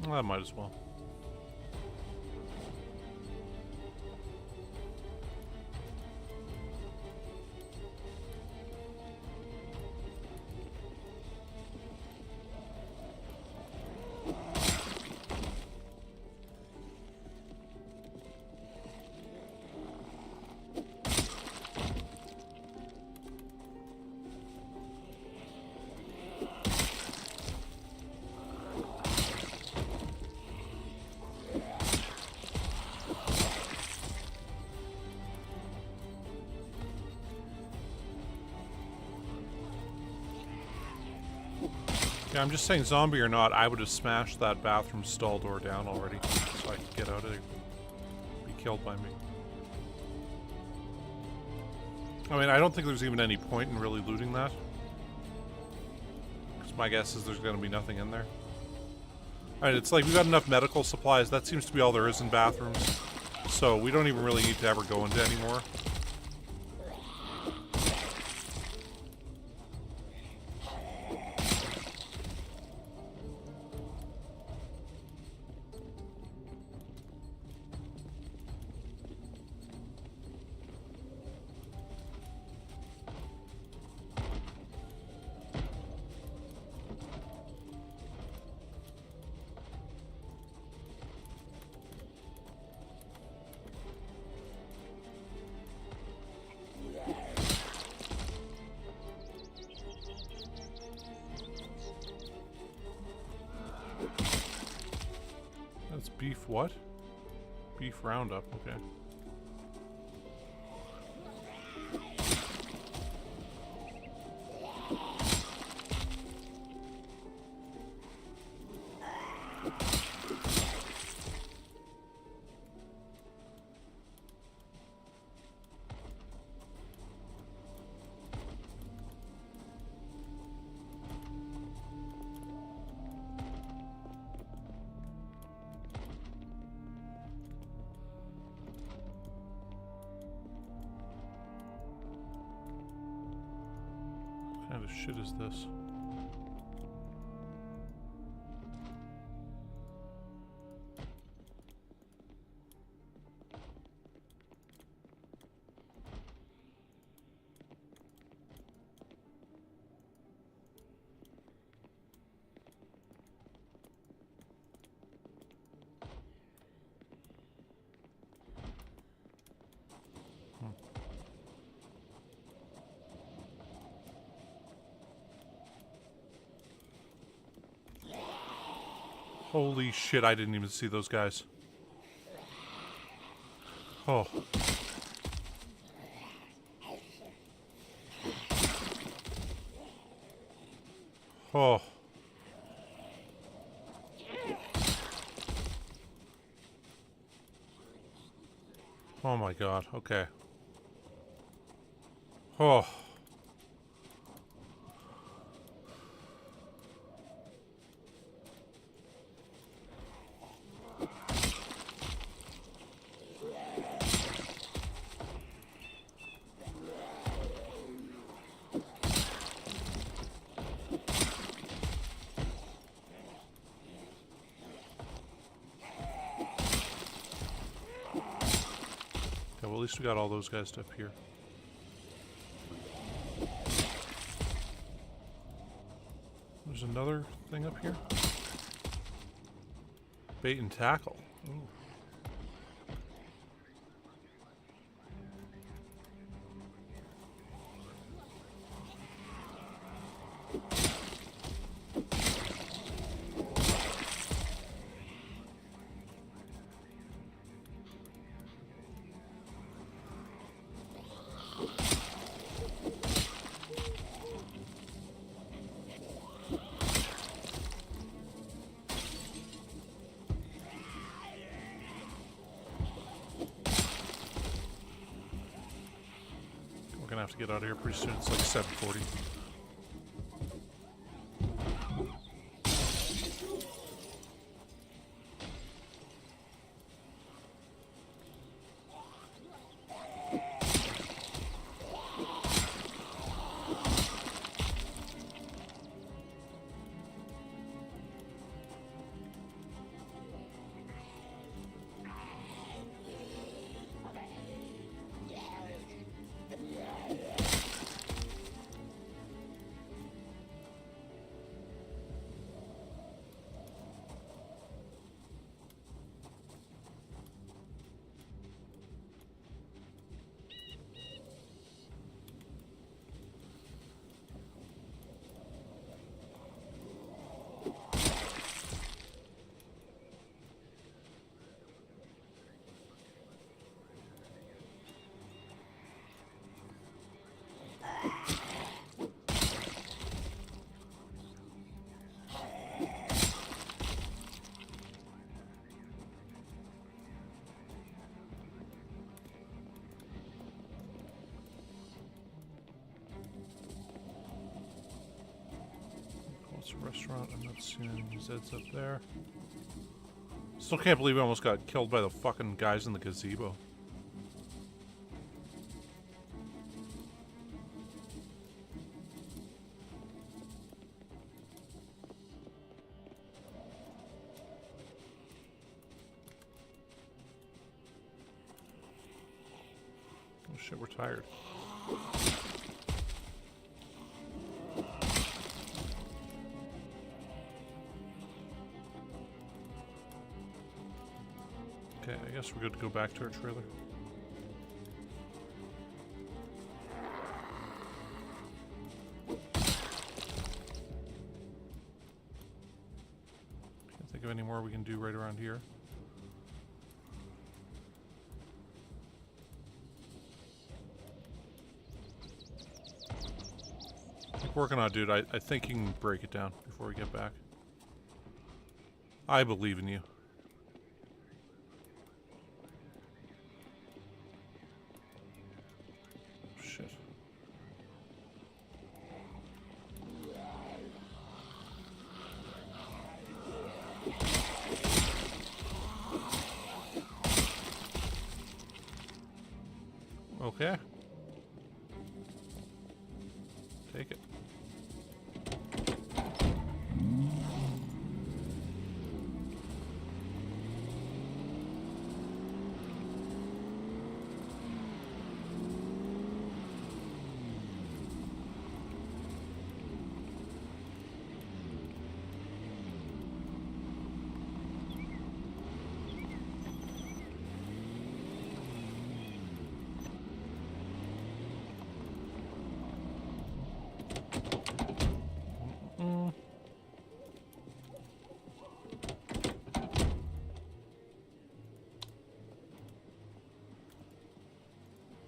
S1: Well, I might as well. Yeah, I'm just saying, zombie or not, I would have smashed that bathroom stall door down already, so I could get out of there. Be killed by me. I mean, I don't think there's even any point in really looting that. Because my guess is there's going to be nothing in there. Alright, it's like we've got enough medical supplies. That seems to be all there is in bathrooms. So we don't even really need to ever go into anymore. Beef what? Beef roundup, okay. What kind of shit is this? Holy shit, I didn't even see those guys. Oh. Oh. Oh my god, okay. Oh. Well, at least we got all those guys up here. There's another thing up here. Bait and tackle. Ooh. Gonna have to get out of here pretty soon. It's like 7:40. It's a restaurant. I'm not seeing any Zeds up there. Still can't believe I almost got killed by the fucking guys in the gazebo. Oh shit, we're tired. Okay, I guess we're good to go back to our trailer. Can't think of any more we can do right around here. Keep working on it, dude. I think you can break it down before we get back. I believe in you. Shit. Okay. Take it.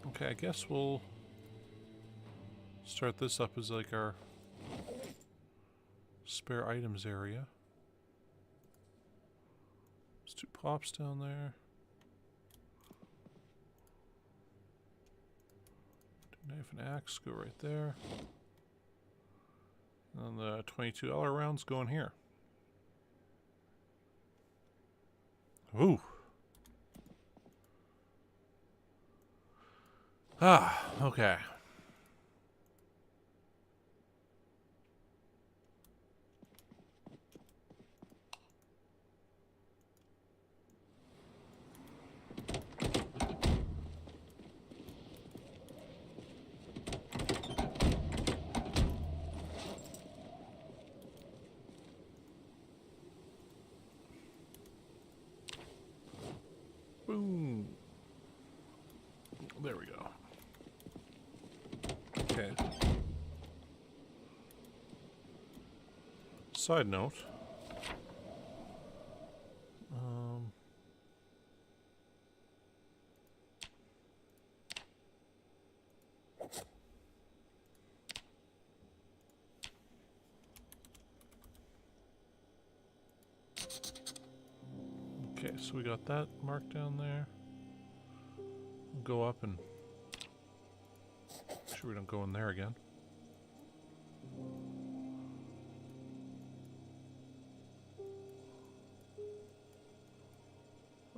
S1: Okay, I guess we'll start this up as like our spare items area. There's 2 pops down there. Knife and axe go right there. And the $22 rounds go in here. Ooh. Ah, okay. Boom. There we go. Okay. Side note. Okay, so we got that marked down there. We'll go up and make sure we don't go in there again.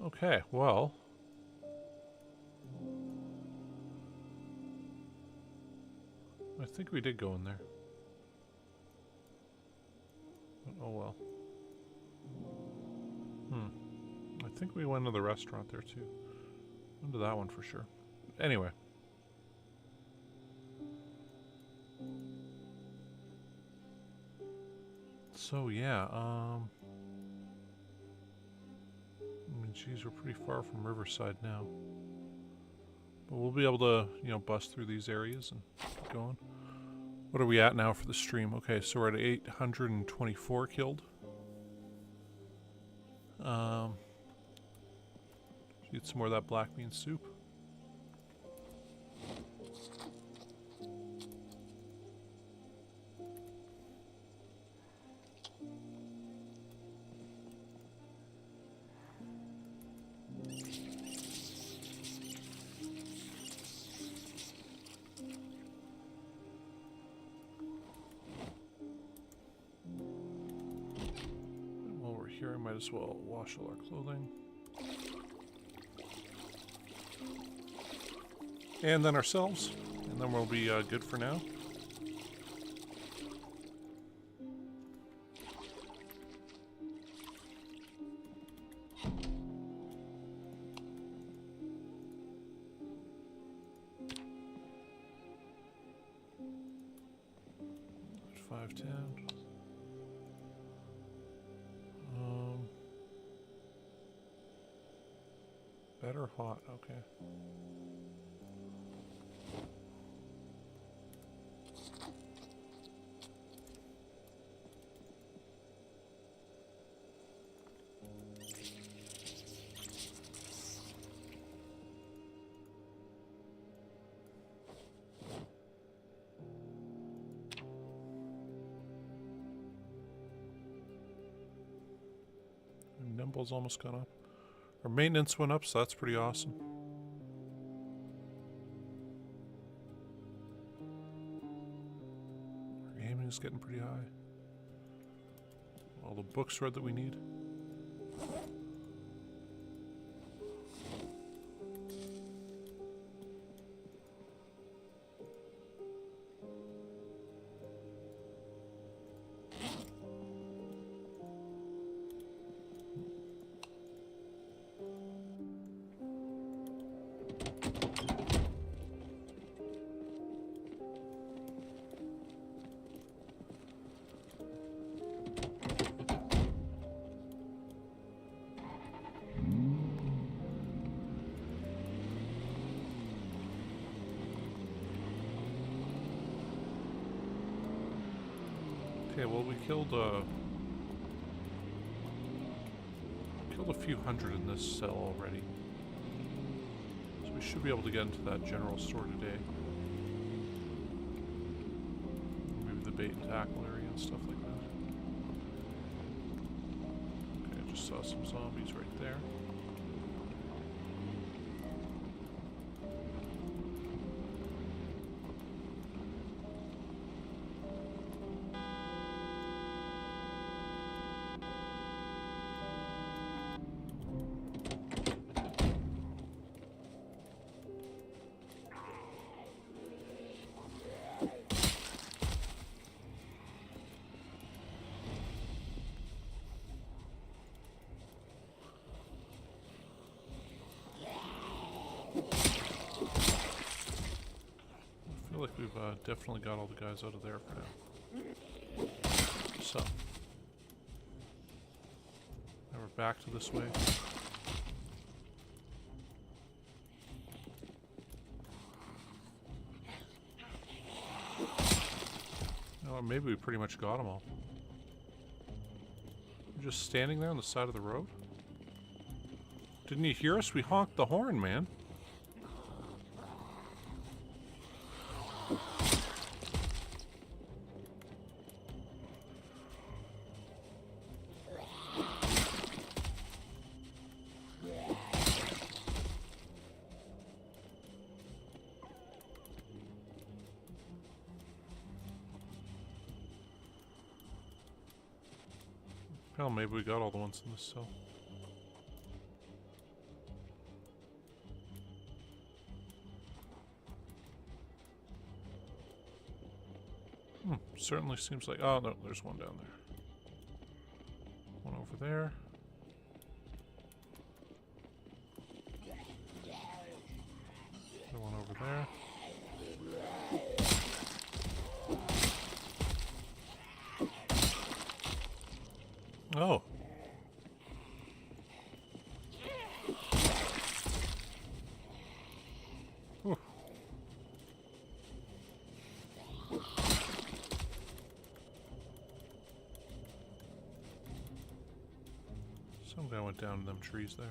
S1: Okay, well. I think we did go in there. But oh well. I think we went to the restaurant there too. Went to that one for sure. Anyway. So yeah, I mean, geez, we're pretty far from Riverside now. But we'll be able to, you know, bust through these areas and keep going. What are we at now for the stream? Okay, so we're at 824 killed. Eat some more of that black bean soup. here, I might as well wash all our clothing. And then ourselves. And then we'll be good for now. Better hot, okay. Nimble's almost gone up. Our maintenance went up, so that's pretty awesome. Our gaming is getting pretty high. All the books read that we need. Okay, well, we killed a few hundred in this cell already. So we should be able to get into that general store today. Maybe the bait and tackle area and stuff like that. Okay, I just saw some zombies right there. I feel like we've definitely got all the guys out of there for now. So, now we're back to this way. Oh, maybe we pretty much got them all. You're just standing there on the side of the road? Didn't you hear us? We honked the horn, man. Hell, maybe we got all the ones in this cell. Certainly seems like... Oh, no, there's one down there. One over there. Another one over there. Oh. Whew. Some guy went down in them trees there.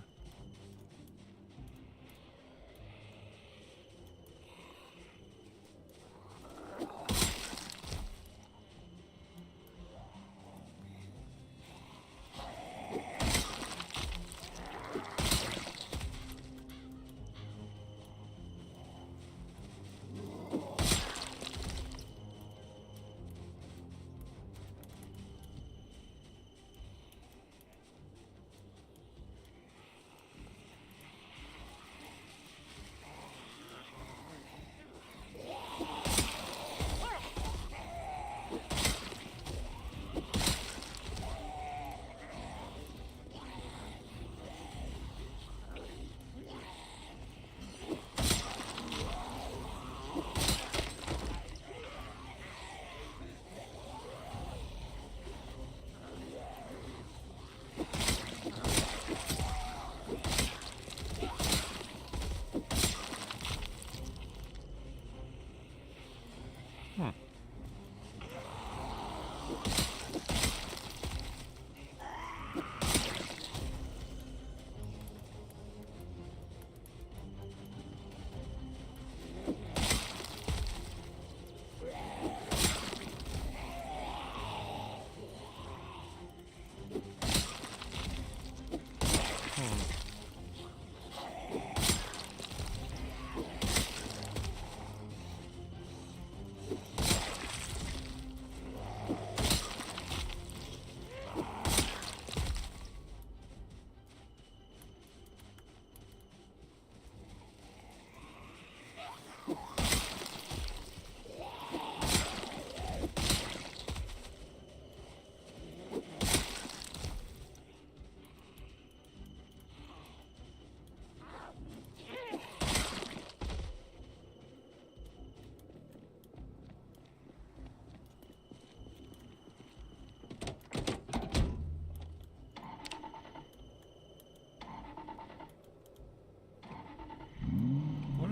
S1: Hmm.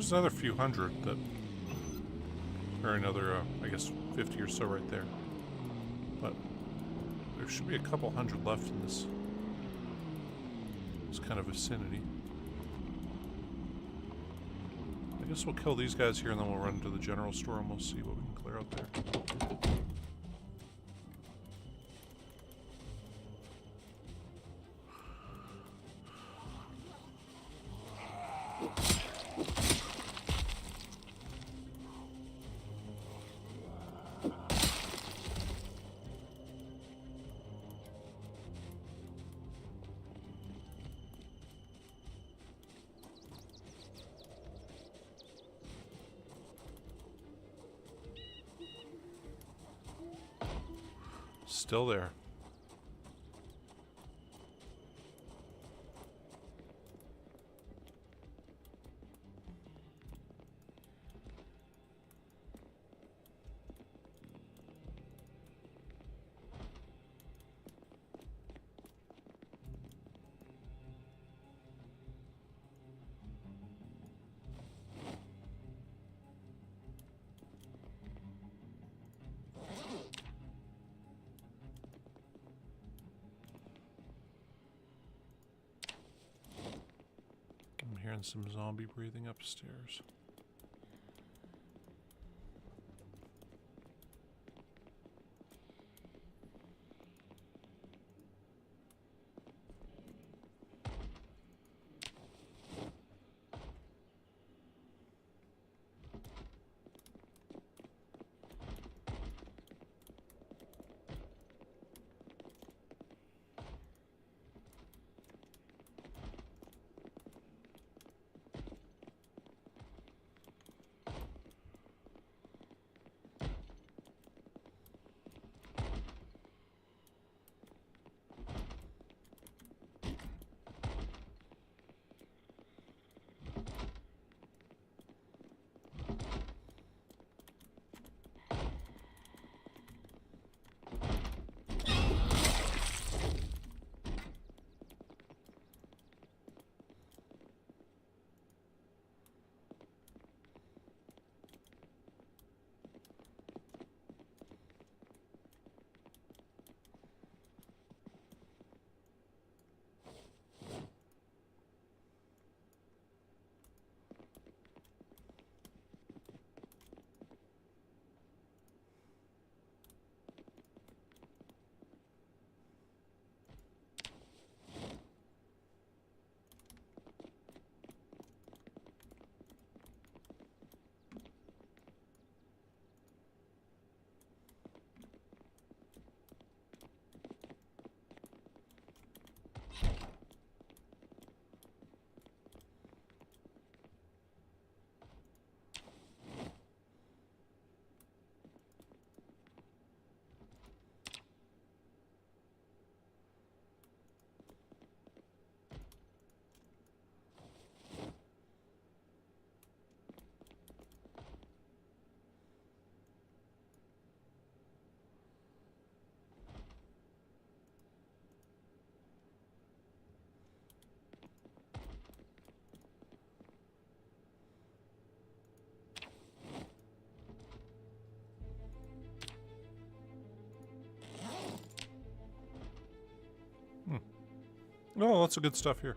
S1: There's another few hundred that, or another, I guess, 50 or so right there. But there should be a couple hundred left in this kind of vicinity. I guess we'll kill these guys here and then we'll run to the general store and we'll see what we can clear out there. Still there. I'm hearing some zombie breathing upstairs. Oh, lots of good stuff here.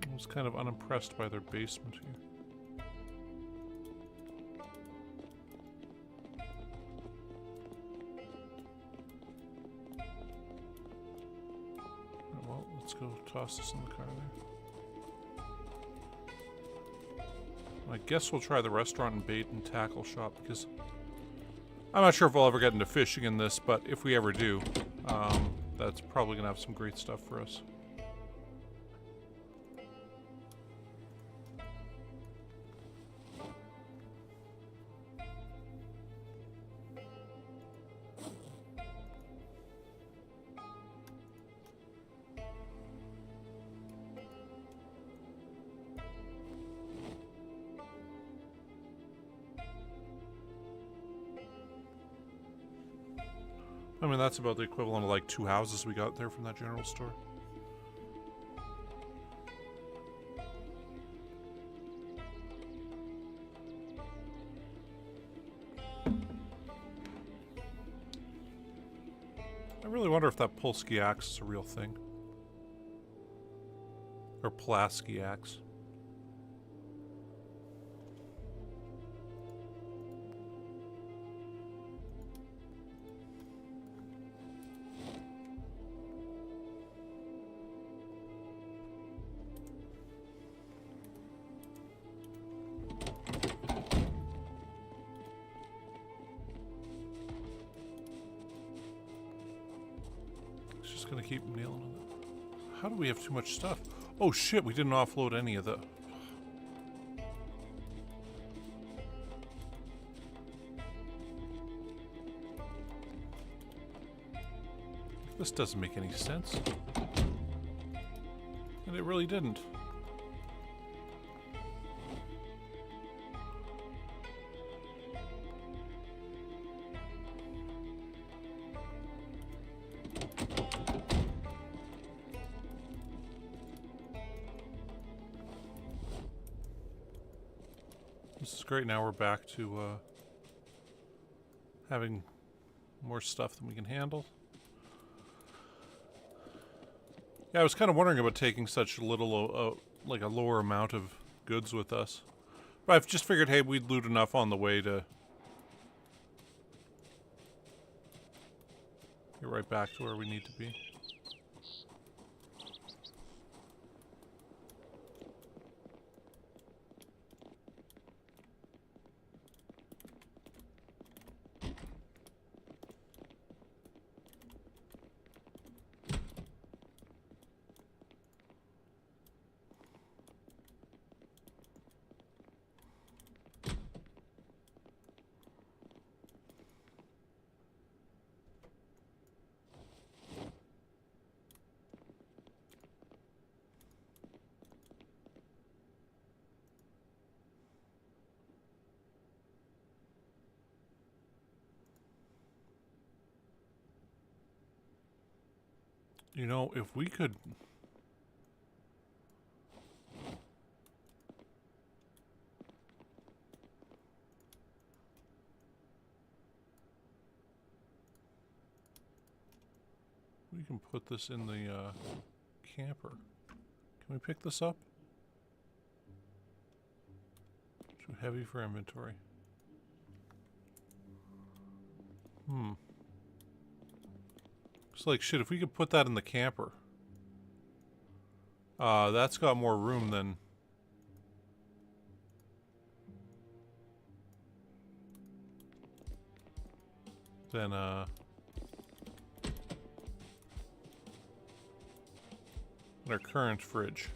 S1: I was kind of unimpressed by their basement here. Well, let's go toss this in the car there. I guess we'll try the restaurant and bait and tackle shop because I'm not sure if we'll ever get into fishing in this, but if we ever do, that's probably going to have some great stuff for us. I mean, that's about the equivalent of like 2 houses we got there from that general store. I really wonder if that Polsky axe is a real thing. Or Pulaski axe. Gonna keep nailing it. How do we have too much stuff? Oh shit, we didn't offload any of the... This doesn't make any sense. And it really didn't. This is great. Now we're back to having more stuff than we can handle. Yeah, I was kind of wondering about taking such little, like a lower amount of goods with us. But I've just figured, hey, we'd loot enough on the way to get right back to where we need to be. You know, if we could... We can put this in the camper. Can we pick this up? Too heavy for inventory. Looks like shit. If we could put that in the camper. That's got more room than... our current fridge.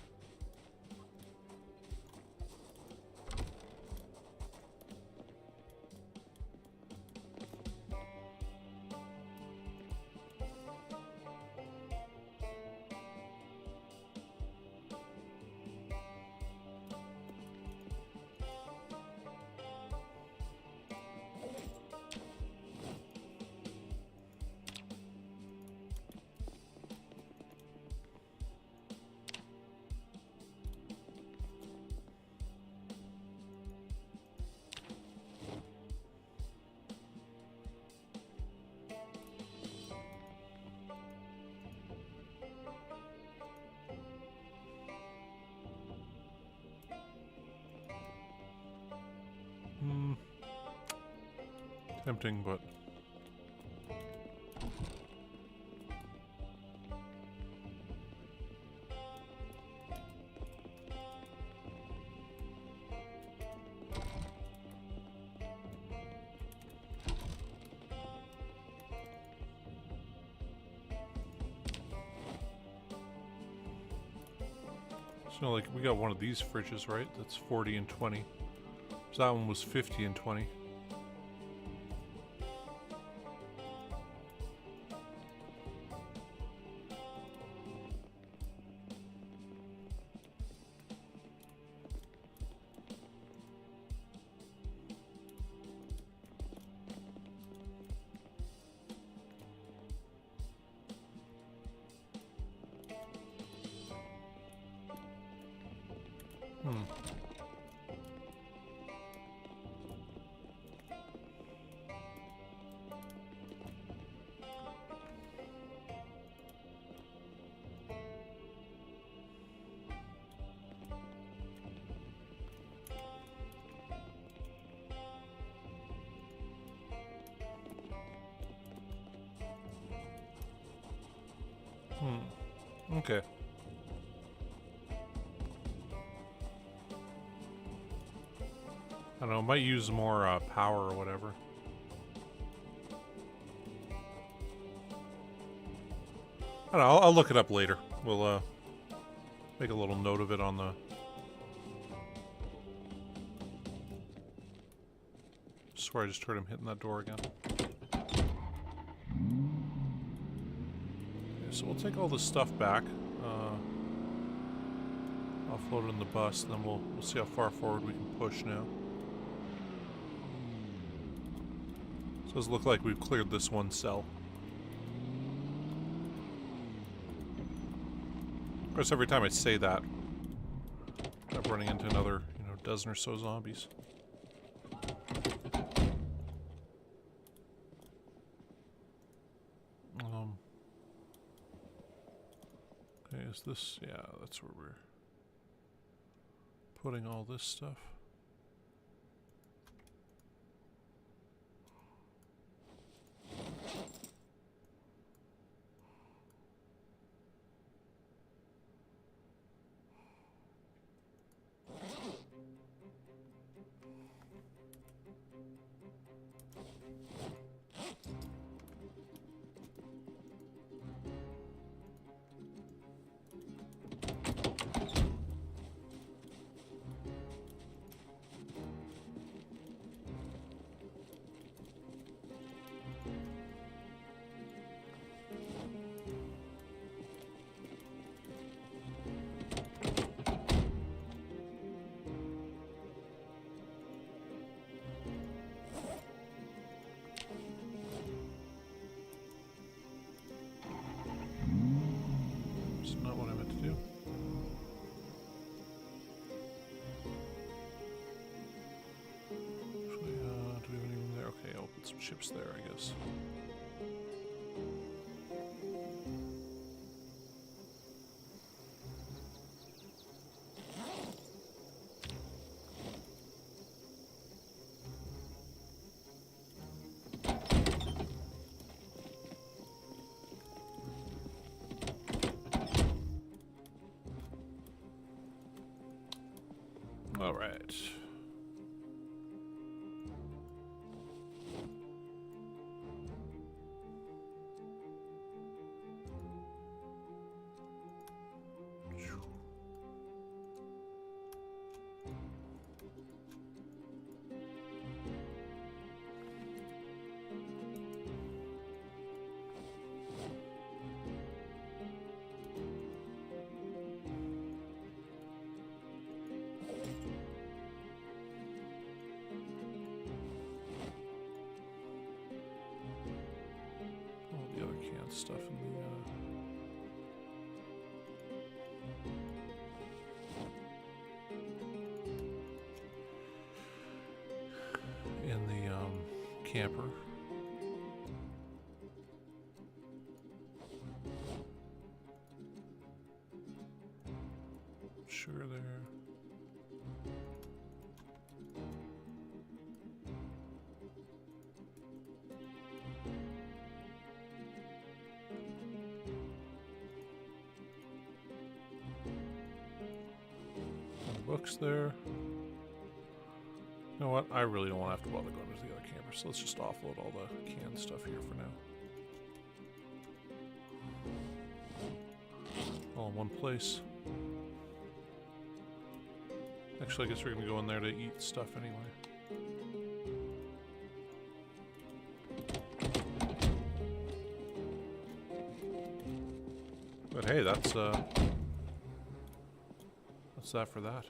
S1: Tempting, but... So, like, we got one of these fridges, right? That's 40 and 20. So that one was 50 and 20. Okay. I don't know, might use more power or whatever. I don't know, I'll look it up later. We'll make a little note of it on the... I swear I just heard him hitting that door again. Okay, so we'll take all this stuff back. Offload it in the bus, and then we'll see how far forward we can push now. So it does look like we've cleared this one cell. Of course, every time I say that, I'm running into another, dozen or so zombies. Okay, is this... yeah, that's where we're putting all this stuff. Some ships there, I guess. All right. Stuff in the camper. Sure there. books there. You know what? I really don't want to have to bother going to the other camper, so let's just offload all the canned stuff here for now. All in one place. Actually, I guess we're going to go in there to eat stuff anyway. But hey, that's that for that.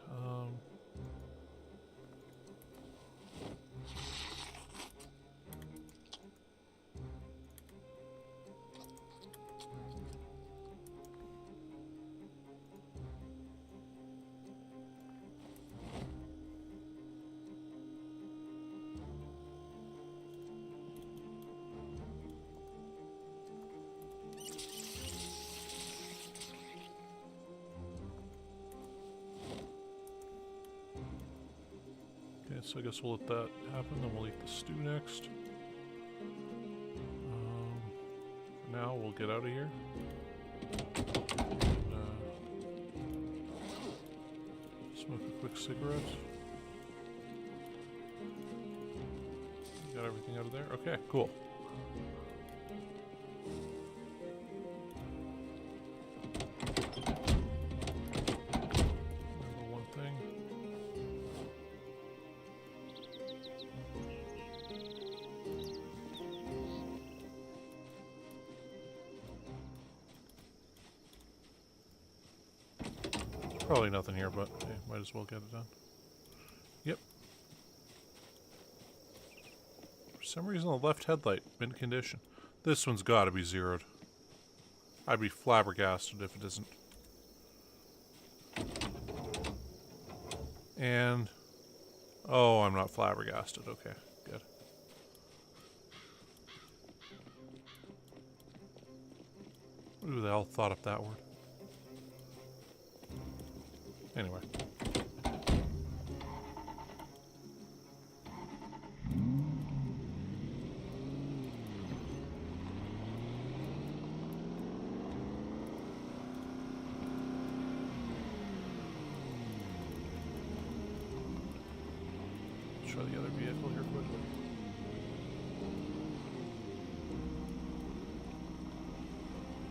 S1: So I guess we'll let that happen, then we'll eat the stew next. For now, we'll get out of here. And, smoke a quick cigarette. Got everything out of there? Okay, cool. Probably nothing here, but hey, might as well get it done. Yep. For some reason, the left headlight, mint condition. This one's got to be zeroed. I'd be flabbergasted if it isn't. And... oh, I'm not flabbergasted. Okay, good. Who the hell thought up that word? Anyway. Let's try the other vehicle here quickly.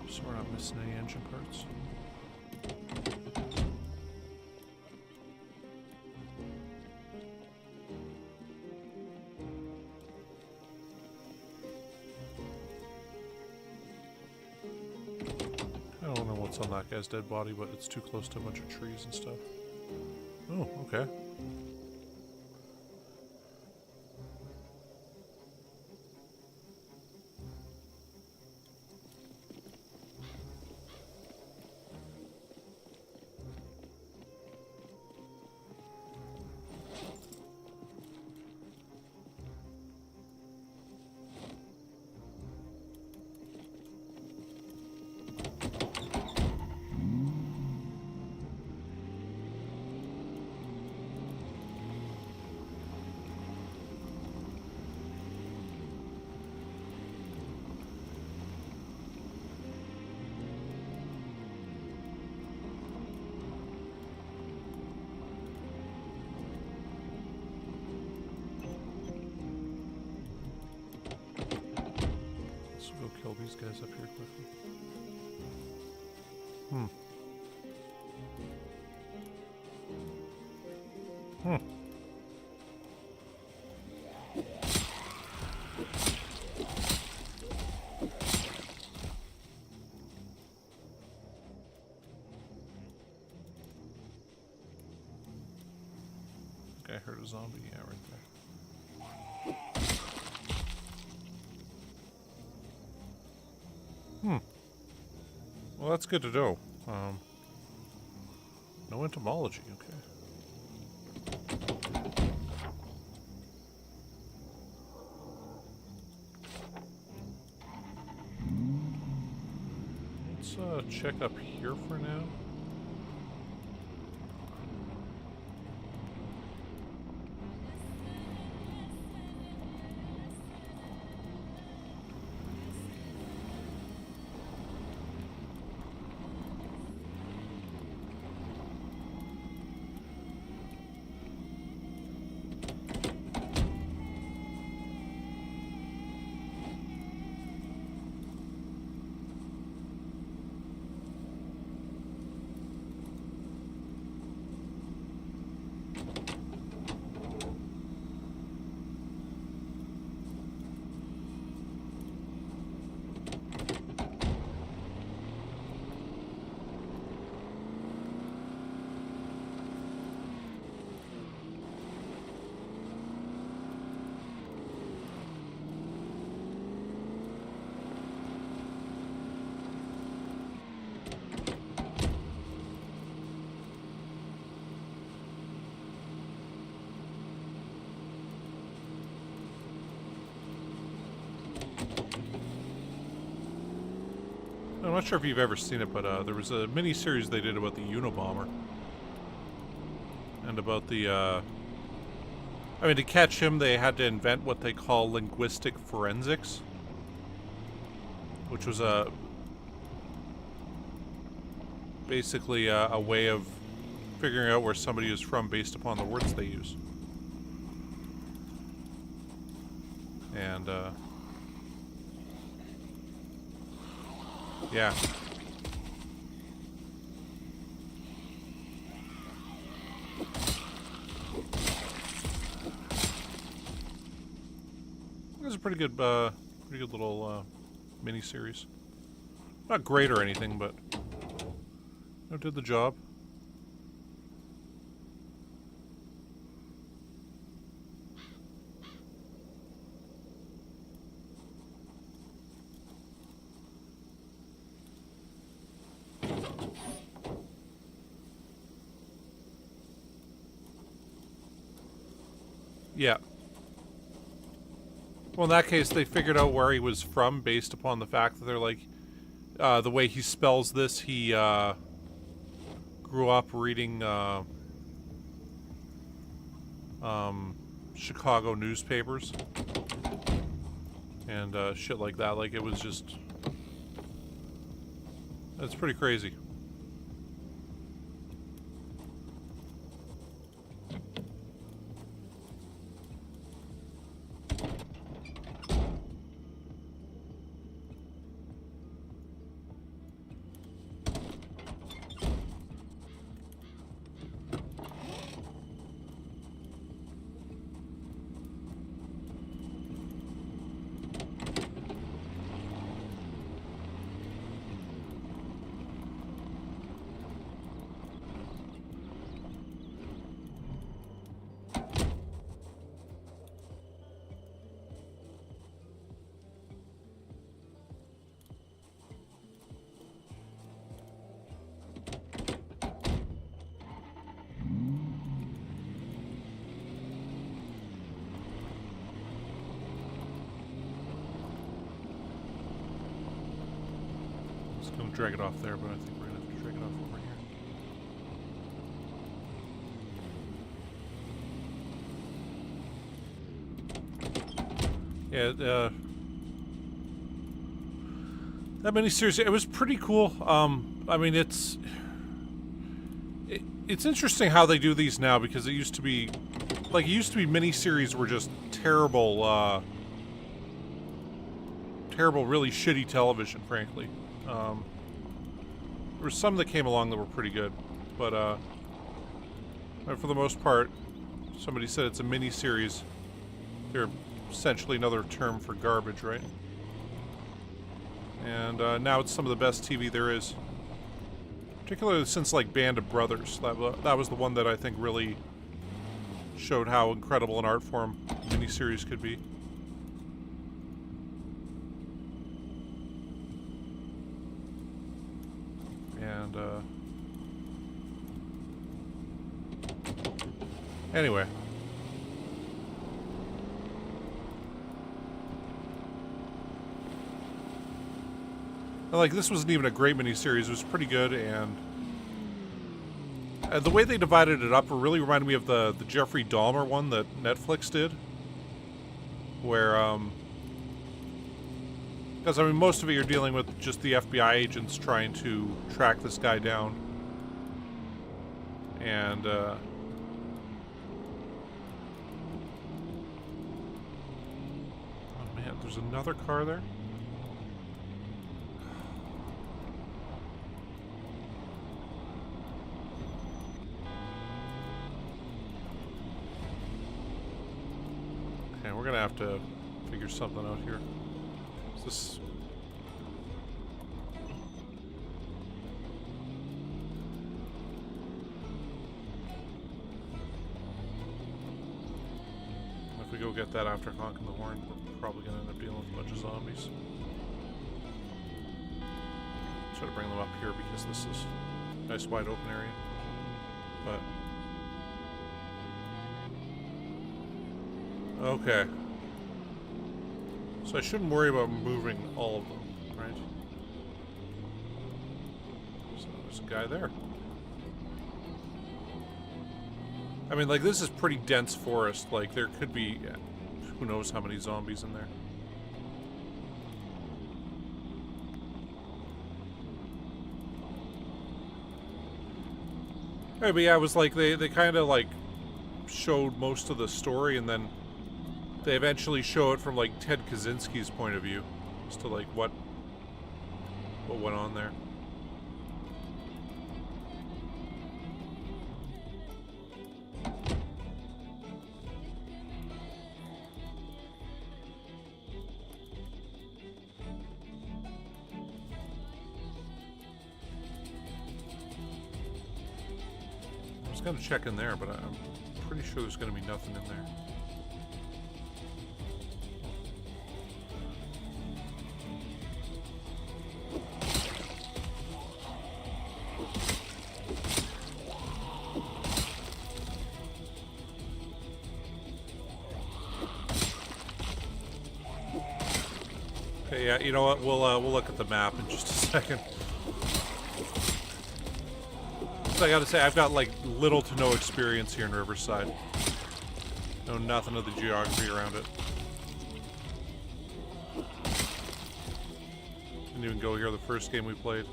S1: So we're not missing any engine parts. On that guy's dead body, but it's too close to a bunch of trees and stuff. Oh, okay. Kill these guys up here quickly. Okay, I heard a zombie. Yeah, right there. Well, that's good to know. No entomology, okay. Let's check up here for now. not sure if you've ever seen it, but there was a mini-series they did about the Unabomber. And about the, I mean, to catch him, they had to invent what they call linguistic forensics. Which was basically a way of figuring out where somebody is from based upon the words they use. And, yeah. It was a pretty good little mini-series. Not great or anything, but it did the job. Yeah. Well, in that case, they figured out where he was from based upon the fact that they're like, the way he spells this, he grew up reading Chicago newspapers and shit like that. Like, it was just, it's pretty crazy. Gonna drag it off there, but I think we're gonna have to drag it off over here. Yeah, that miniseries, it was pretty cool. I mean, it's interesting how they do these now, because it used to be, like, miniseries were just terrible, really shitty television, frankly. There were some that came along that were pretty good, but for the most part, somebody said it's a mini-series. They're essentially another term for garbage, right? And now it's some of the best TV there is. Particularly since, like, Band of Brothers. That was the one that I think really showed how incredible an art form mini-series could be. And, anyway. Like, this wasn't even a great miniseries. It was pretty good, and the way they divided it up really reminded me of the Jeffrey Dahmer one that Netflix did. Where, because, I mean, most of it you're dealing with just the FBI agents trying to track this guy down. And, oh man, there's another car there? Okay, we're gonna have to figure something out here. Is this... If we go get that after honking the horn, we're probably gonna end up dealing with a bunch of zombies. Try to bring them up here because this is a nice wide open area. But... okay. So I shouldn't worry about moving all of them, right? guy there. I mean, like, this is pretty dense forest. Like, there could be who knows how many zombies in there. Right, but yeah, it was like they kind of like showed most of the story, and then they eventually show it from like Ted Kaczynski's point of view as to like what went on there. I was gonna check in there, but I'm pretty sure there's gonna be nothing in there. Okay, yeah, you know what? We'll look at the map in just a second. I gotta say, I've got like little to no experience here in Riverside. Know nothing of the geography around it. Didn't even go here the first game we played.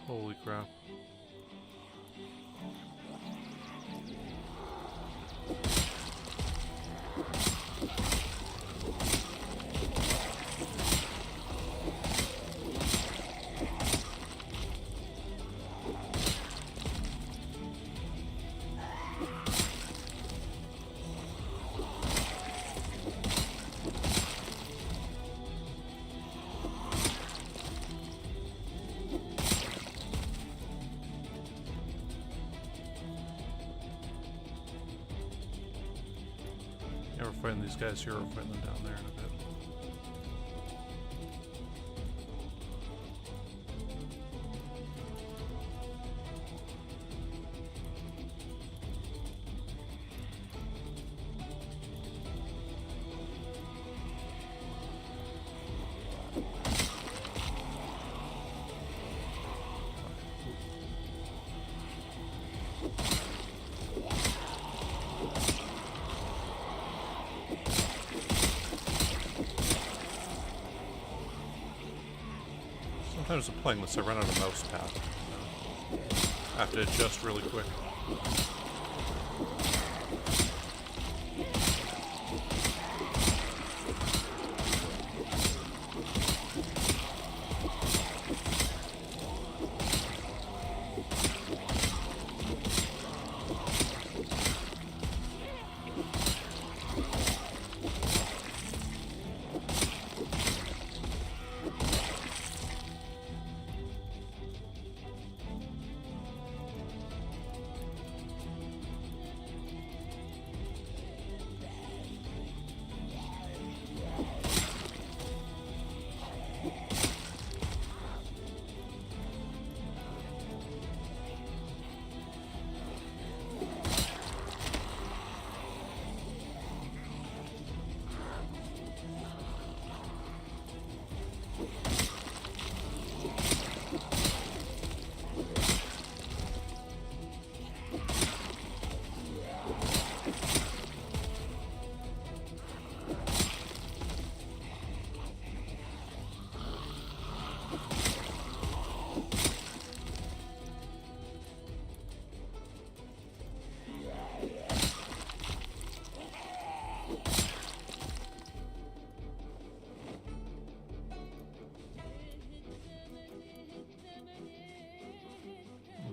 S1: Holy crap. Yeah, we're fighting these guys here, we're fighting them down there in a bit. Sometimes I'm playing this, I run out of mouse pad. I have to adjust really quick.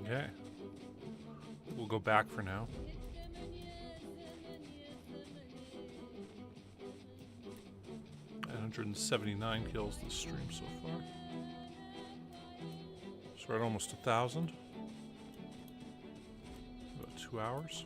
S1: Okay. We'll go back for now. And 179 kills this stream so far. So we're at almost 1,000. About 2 hours.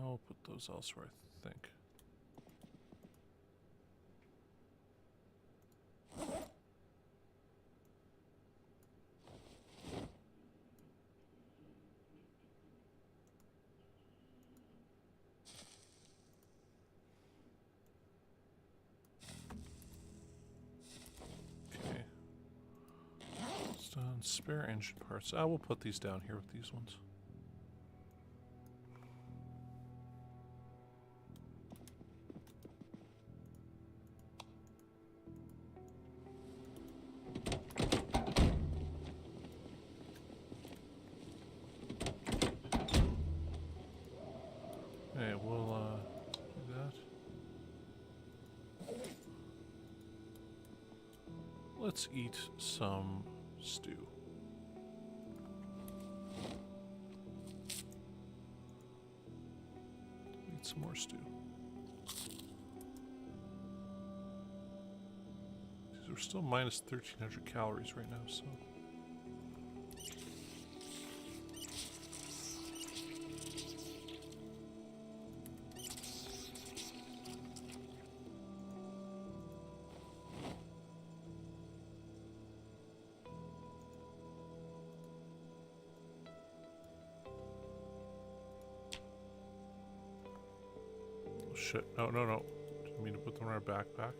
S1: I'll put those elsewhere, I think. Okay. It's done. Spare engine parts. I will put these down here with these ones. Okay, we'll do that. Let's eat some stew. Eat some more stew. We're still minus 1,300 calories right now, so. Oh, shit. No, no, no. Didn't mean to put them in our backpack.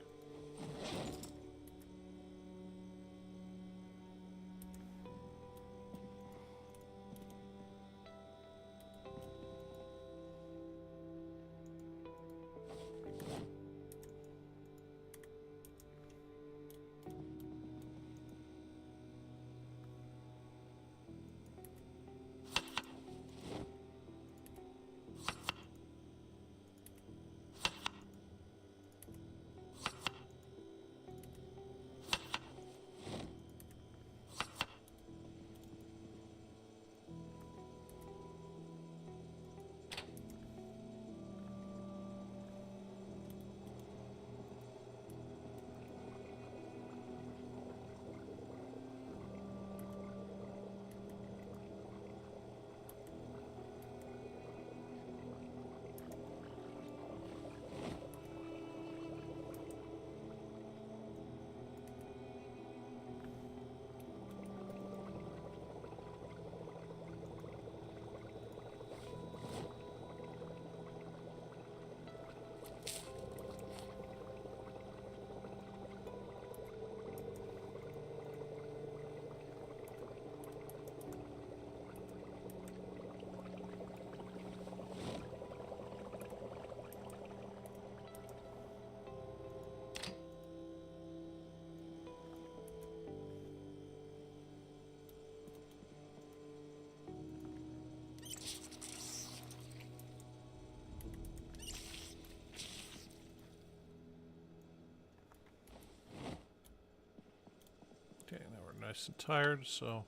S1: Okay, now we're nice and tired, so.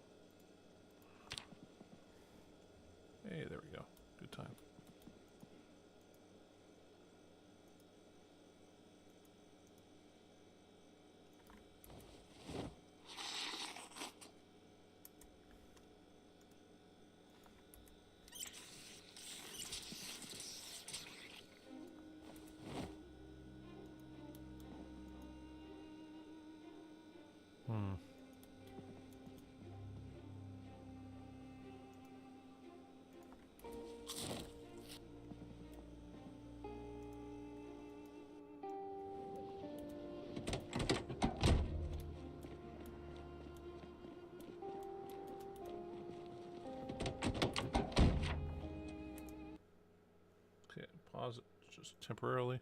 S1: Hey, there we go. Good time. Okay, pause it just temporarily.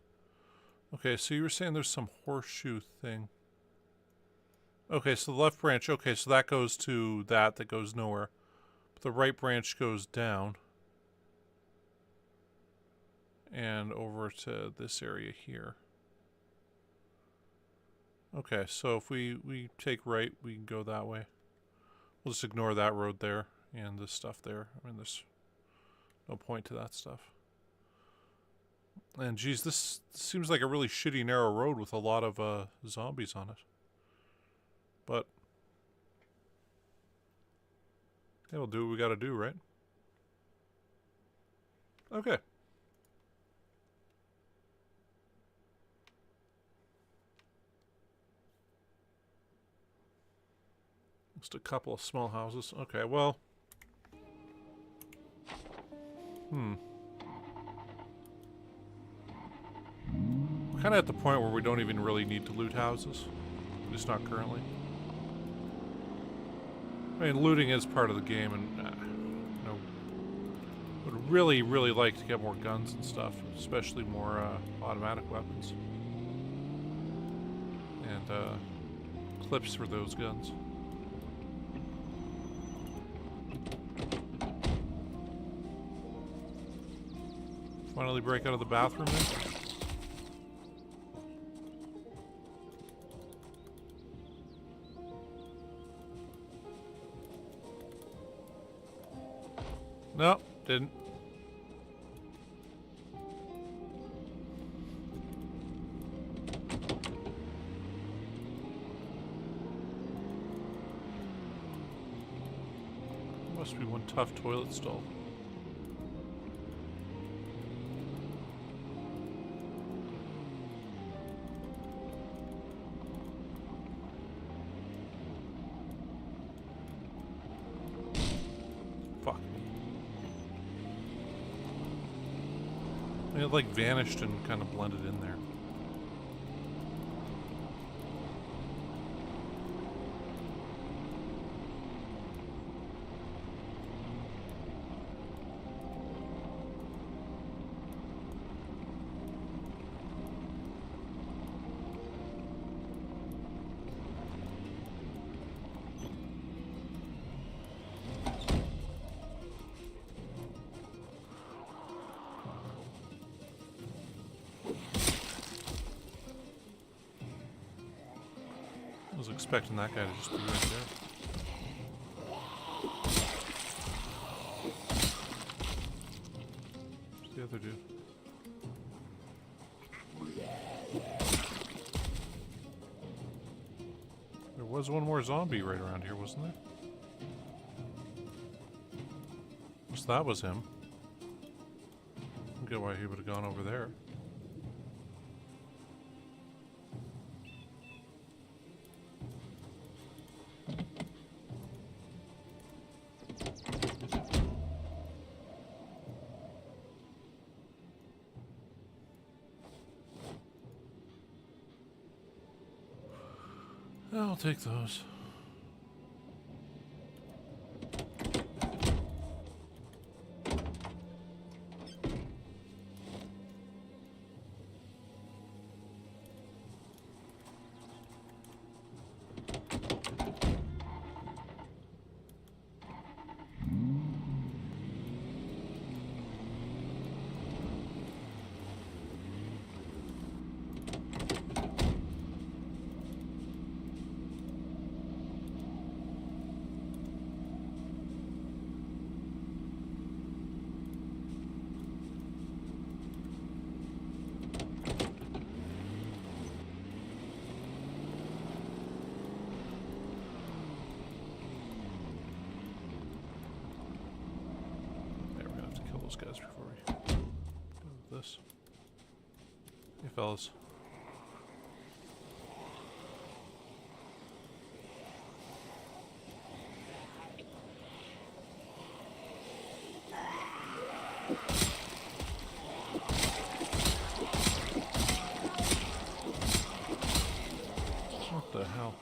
S1: Okay, so you were saying there's some horseshoe thing. Okay, so the left branch, okay, so that goes to that goes nowhere. But the right branch goes down. And over to this area here. Okay, so if we take right, we can go that way. We'll just ignore that road there and this stuff there. I mean, there's no point to that stuff. And geez, this seems like a really shitty narrow road with a lot of zombies on it. But yeah, we'll do what we gotta do, right? Okay. Just a couple of small houses. Okay, well. We're kind of at the point where we don't even really need to loot houses. At least not currently. I mean, looting is part of the game, and you know, would really, really like to get more guns and stuff, especially more automatic weapons and clips for those guns. Finally break out of the bathroom then. No, didn't. Must be one tough toilet stall. Fuck. It like vanished and kind of blended in there. I was expecting that guy to just be right there. Where's the other dude? There was one more zombie right around here, wasn't there? So that was him. I don't get why he would have gone over there. I'll take those. Guys before we do this. Hey fellas. What the hell?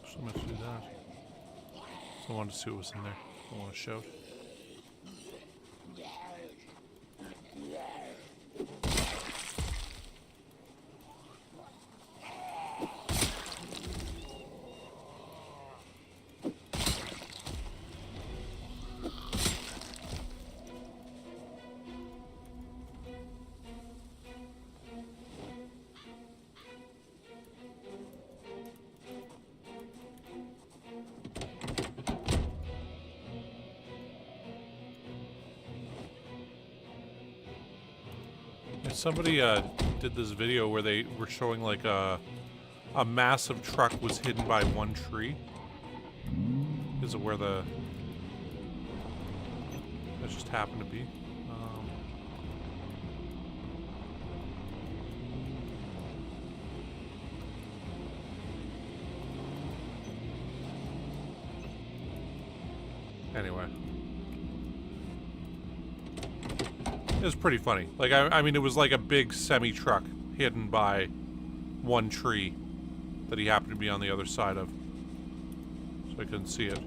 S1: So much to do that. So I wanted to see what was in there. I want to shout. Somebody did this video where they were showing like a massive truck was hidden by one tree. Is it where the... That just happened to be. Anyway. It was pretty funny. Like, I mean, it was like a big semi-truck hidden by one tree that he happened to be on the other side of. So I couldn't see it.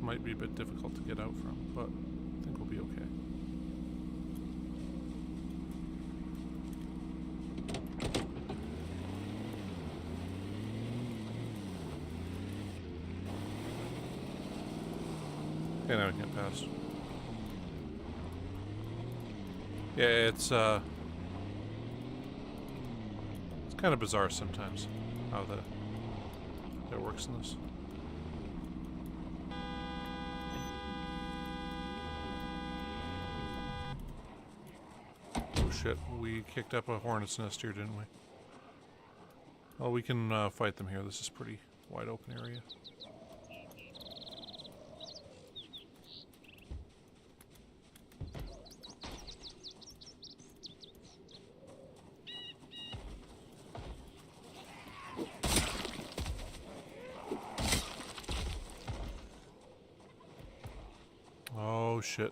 S1: Might be a bit difficult to get out from, but I think we'll be okay. Okay, now we can pass. Yeah, it's kind of bizarre sometimes how that works in this. Shit, we kicked up a hornet's nest here, didn't we? Well, we can fight them here. This is pretty wide open area. Oh, shit.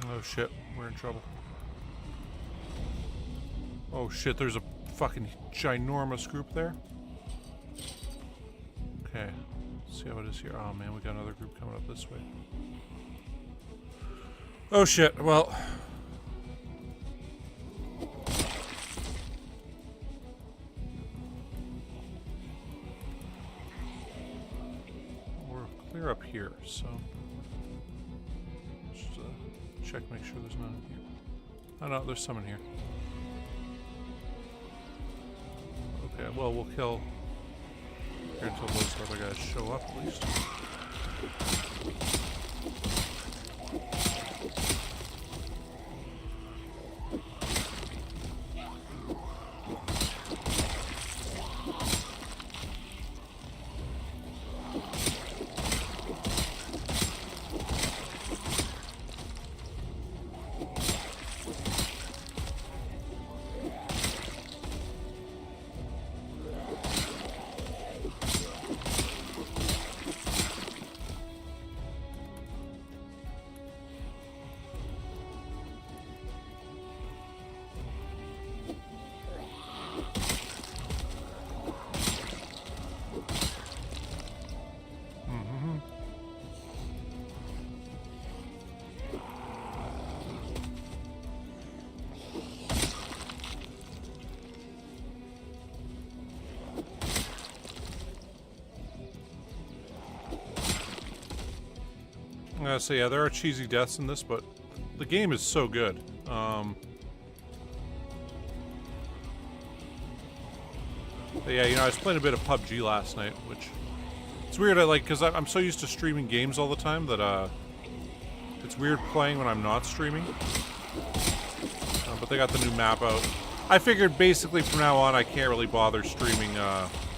S1: Oh shit, we're in trouble. Oh shit, there's a fucking ginormous group there. Okay, let's see how it is here. Oh man, we got another group coming up this way. Oh shit, well. We're clear up here, so. Check, make sure there's none in here. Oh no, there's some in here. Okay, well, we'll kill here until those other guys show up, at least. So yeah, there are cheesy deaths in this, but the game is so good. But yeah, you know, I was playing a bit of PUBG last night, which it's weird. Because I'm so used to streaming games all the time that it's weird playing when I'm not streaming. But they got the new map out. I figured basically from now on I can't really bother streaming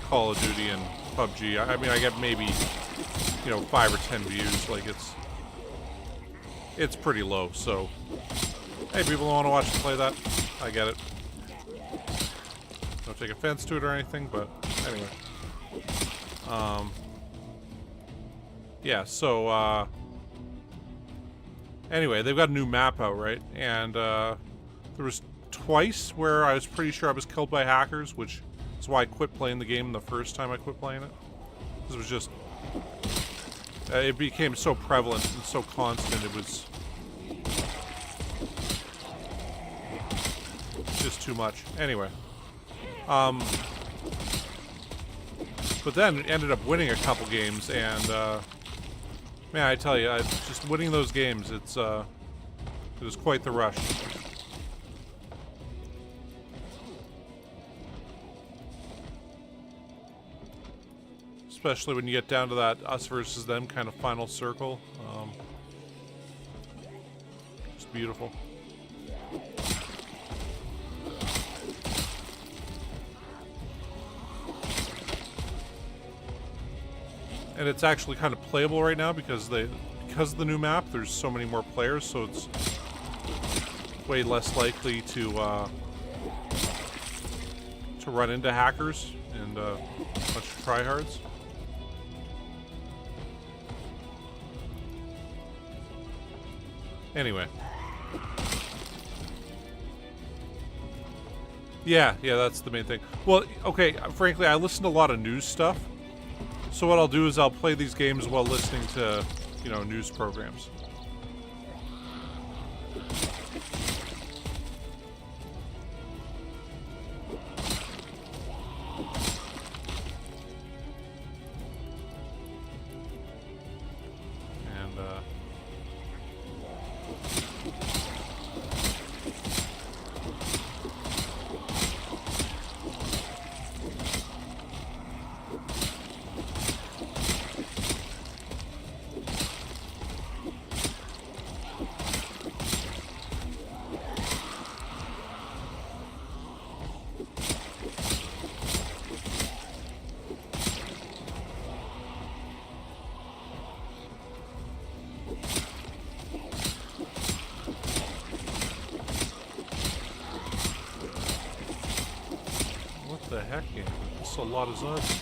S1: Call of Duty and PUBG. I mean, I get maybe, you know, 5 or 10 views. Like it's pretty low. So hey, people don't want to watch me play that. I get it. Don't take offense to it or anything, but anyway. Yeah, so anyway, they've got a new map out, right? And there was twice where I was pretty sure I was killed by hackers, which is why I quit playing the game the first time I quit playing it. This was just it became so prevalent and so constant, it was just too much. Anyway. But then ended up winning a couple games, and man, I tell you, just winning those games, it was quite the rush. Especially when you get down to that us versus them kind of final circle. Just beautiful. And it's actually kind of playable right now because of the new map, there's so many more players, so it's way less likely to run into hackers and a bunch of tryhards. Anyway. Yeah, that's the main thing. Well, okay, frankly, I listen to a lot of news stuff. So what I'll do is I'll play these games while listening to, you know, news programs. The heck, yeah. That's a lot of zombies.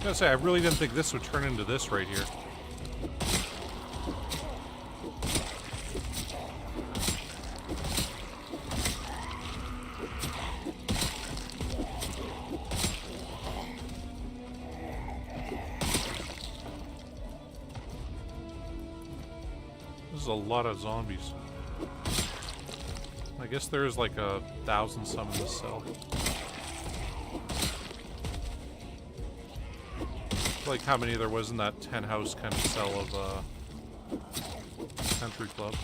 S1: I was gonna say, I really didn't think this would turn into this right here. This is a lot of zombies. I guess there's like 1,000 some in this cell. Like how many there was in that 10-house kind of cell of Country Club.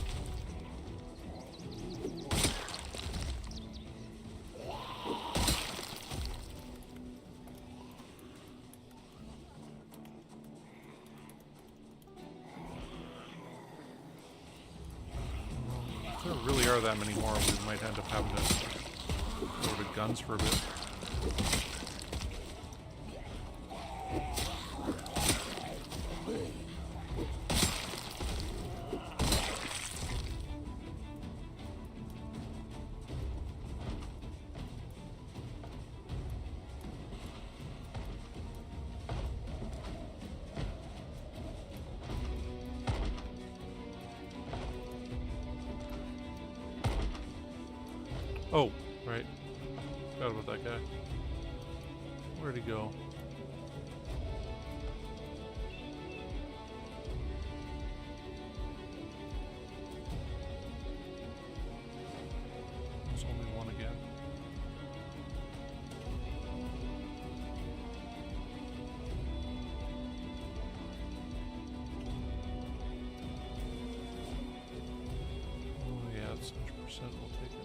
S1: If there really are that many more, we might end up having to go to guns for a bit. Oh, right. Forgot about that guy. Where'd he go? There's only one again. we'll take it.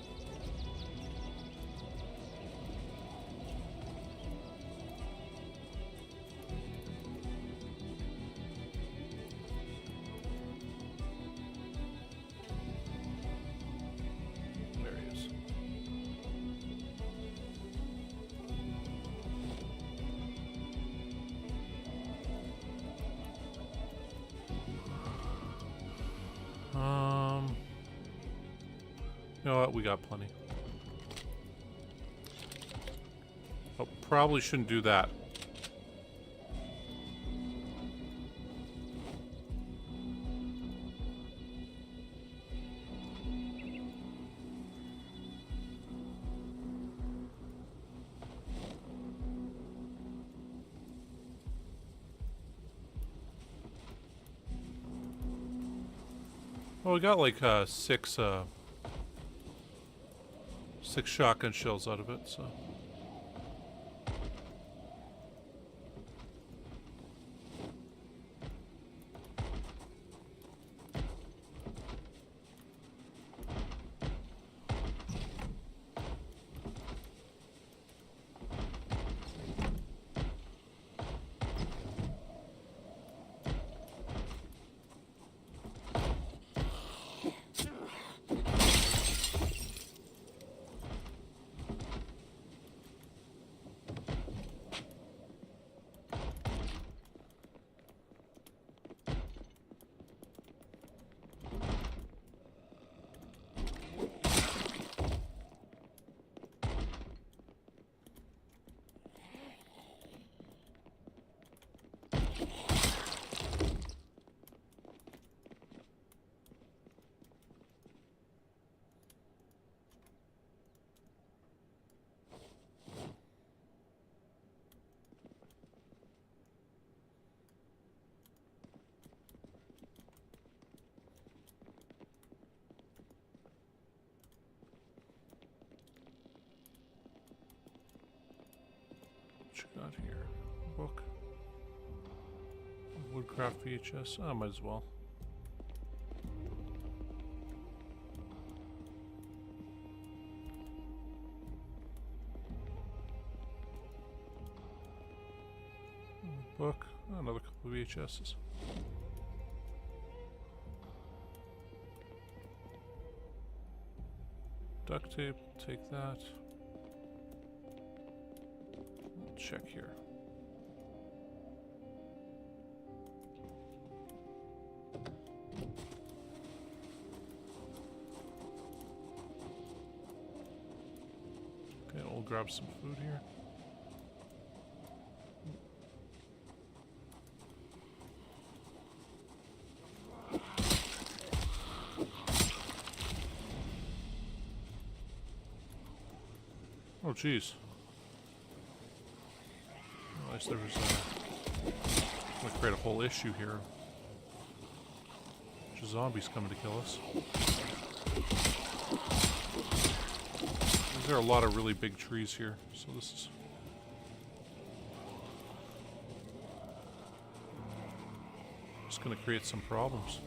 S1: There he is. You know what? We got plenty. Oh, probably shouldn't do that. Well, we got like six shotgun shells out of it, so. What you got here? Book. Woodcraft VHS. I might as well. Book. Another couple of VHSs. Duct tape. Take that. Check here. Okay, we'll grab some food here. Oh, jeez. There was going to create a whole issue here. Bunch of zombies coming to kill us. There are a lot of really big trees here, so this is just going to create some problems.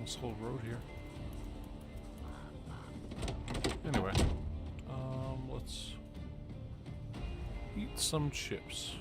S1: This whole road here. Anyway, let's eat some chips.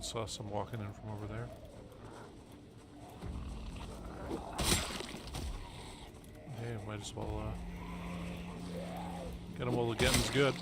S1: Saw some walking in from over there. Hey, might as well get them while the getting's good.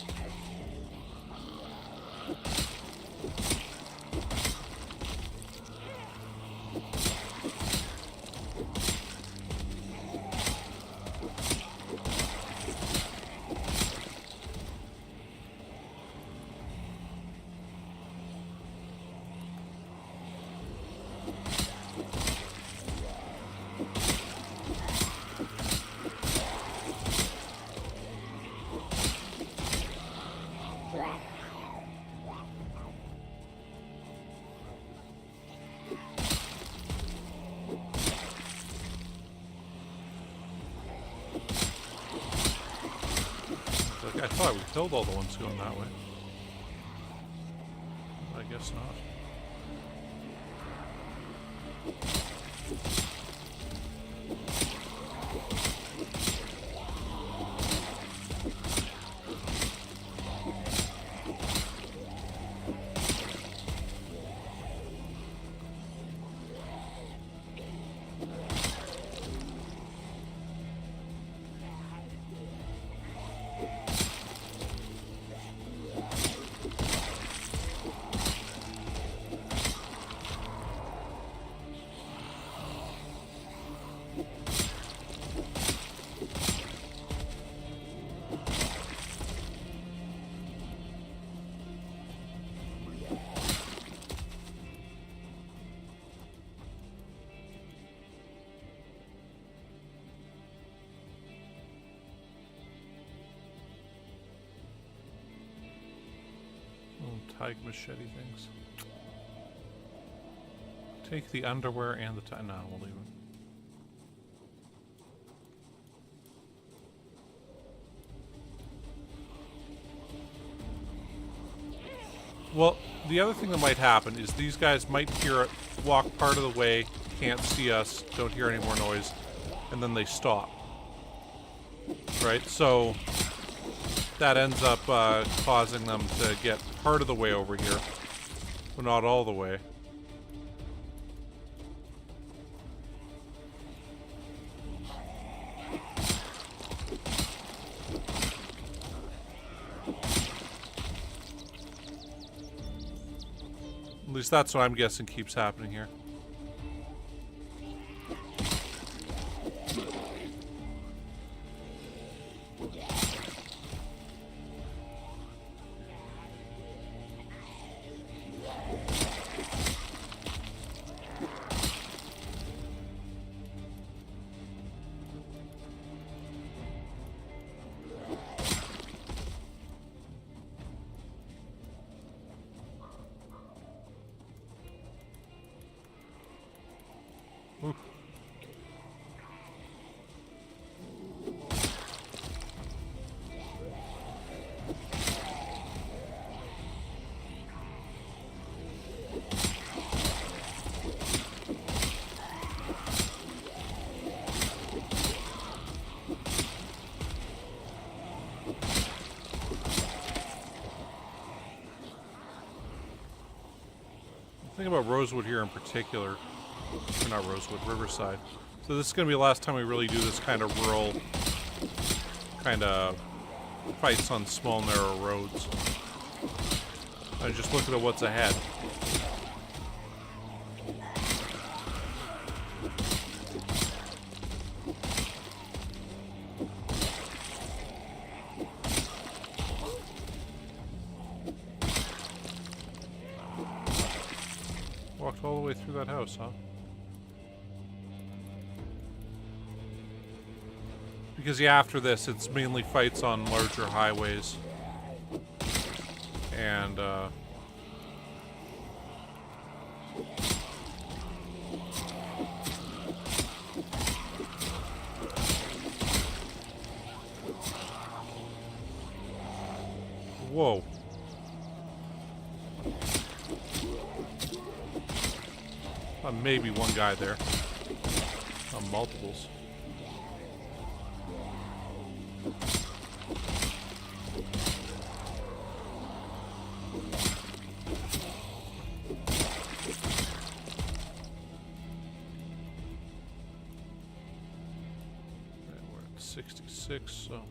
S1: thought we killed all the ones going that way. I guess not. Tyke machete things. Take the underwear and the tie. No, we'll leave it. Well, the other thing that might happen is these guys might hear it, walk part of the way, can't see us, don't hear any more noise, and then they stop. Right? So that ends up causing them to get part of the way over here, but not all the way. At least that's what I'm guessing keeps happening here. The thing about Rosewood here in particular, or not Rosewood, Riverside. So this is going to be the last time we really do this kind of rural kind of fights on small, narrow roads. I just look at what's ahead. Walked all the way through that house, huh? Because yeah, after this, it's mainly fights on larger highways. And, whoa. Maybe one guy there. Multiples. We're at 66, so...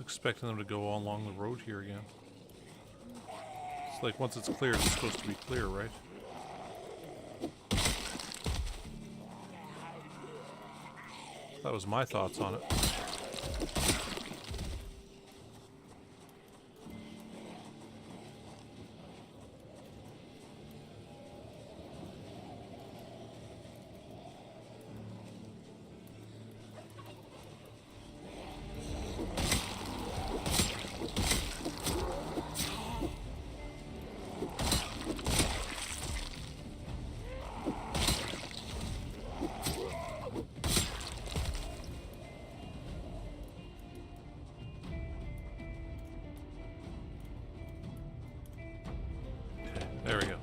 S1: Just expecting them to go all along the road here again. It's like once it's clear, it's supposed to be clear, right? That was my thoughts on it. There we go.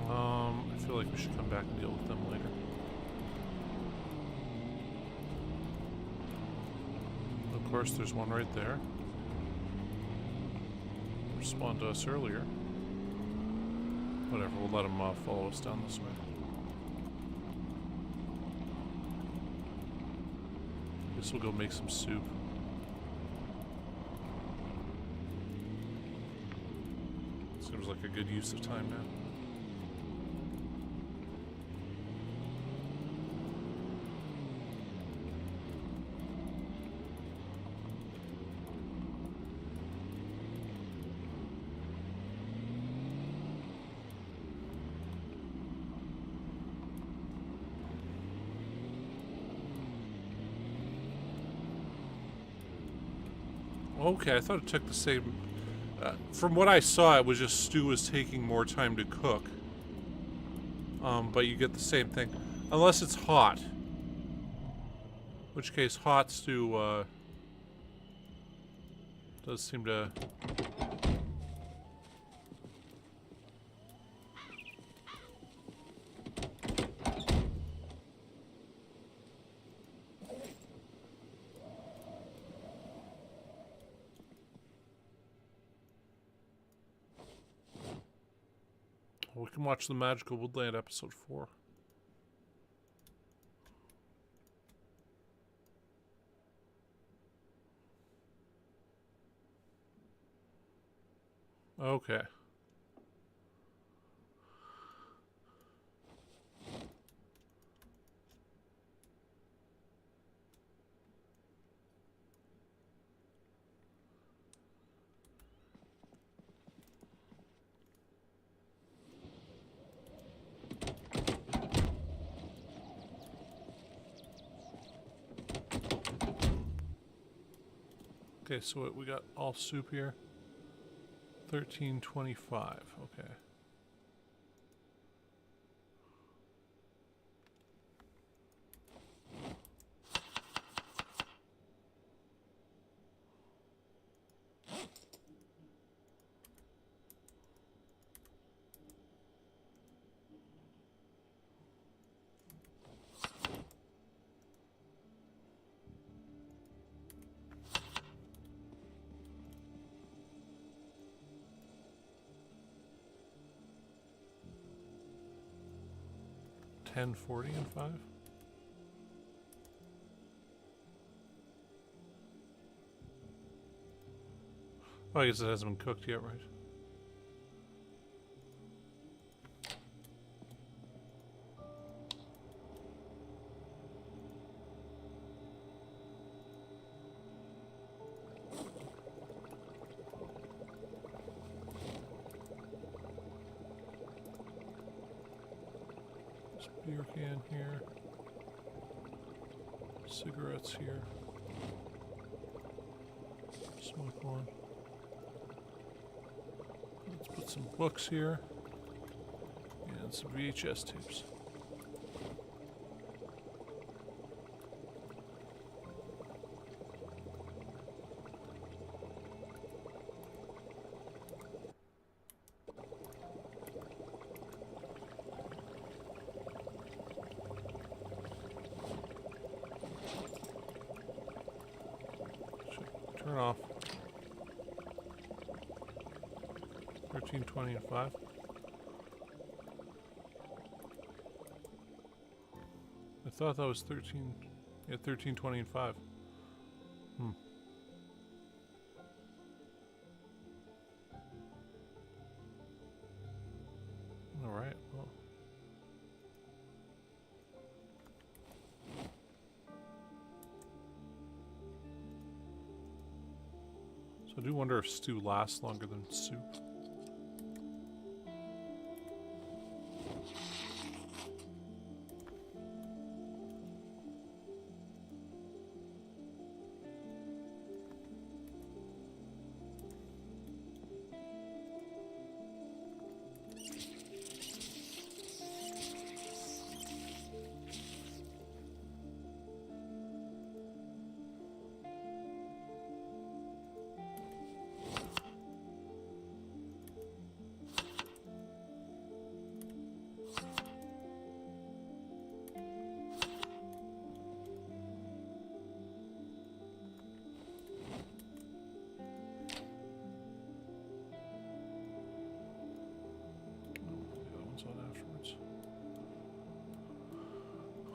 S1: I feel like we should come back and deal with them later. Of course, there's one right there. Respond to us earlier. Whatever, we'll let them follow us down this way. Guess we'll go make some soup. Seems like a good use of time now. Okay, I thought it took the same... from what I saw, it was just stew was taking more time to cook. But you get the same thing. Unless it's hot. In which case, hot stew, does seem to... We can watch the Magical Woodland episode 4. Okay. Okay, so what, we got all soup here. 1325. Okay. $10.40 and 5. Oh, I guess it hasn't been cooked yet, right? Beer can here. Cigarettes here. Smoke one. Let's put some books here. And some VHS tapes. Turn off. 13, 20, and 5. I thought that was 13. Yeah, 13, 20, and 5. Alright, well. So I do wonder if stew lasts longer than soup.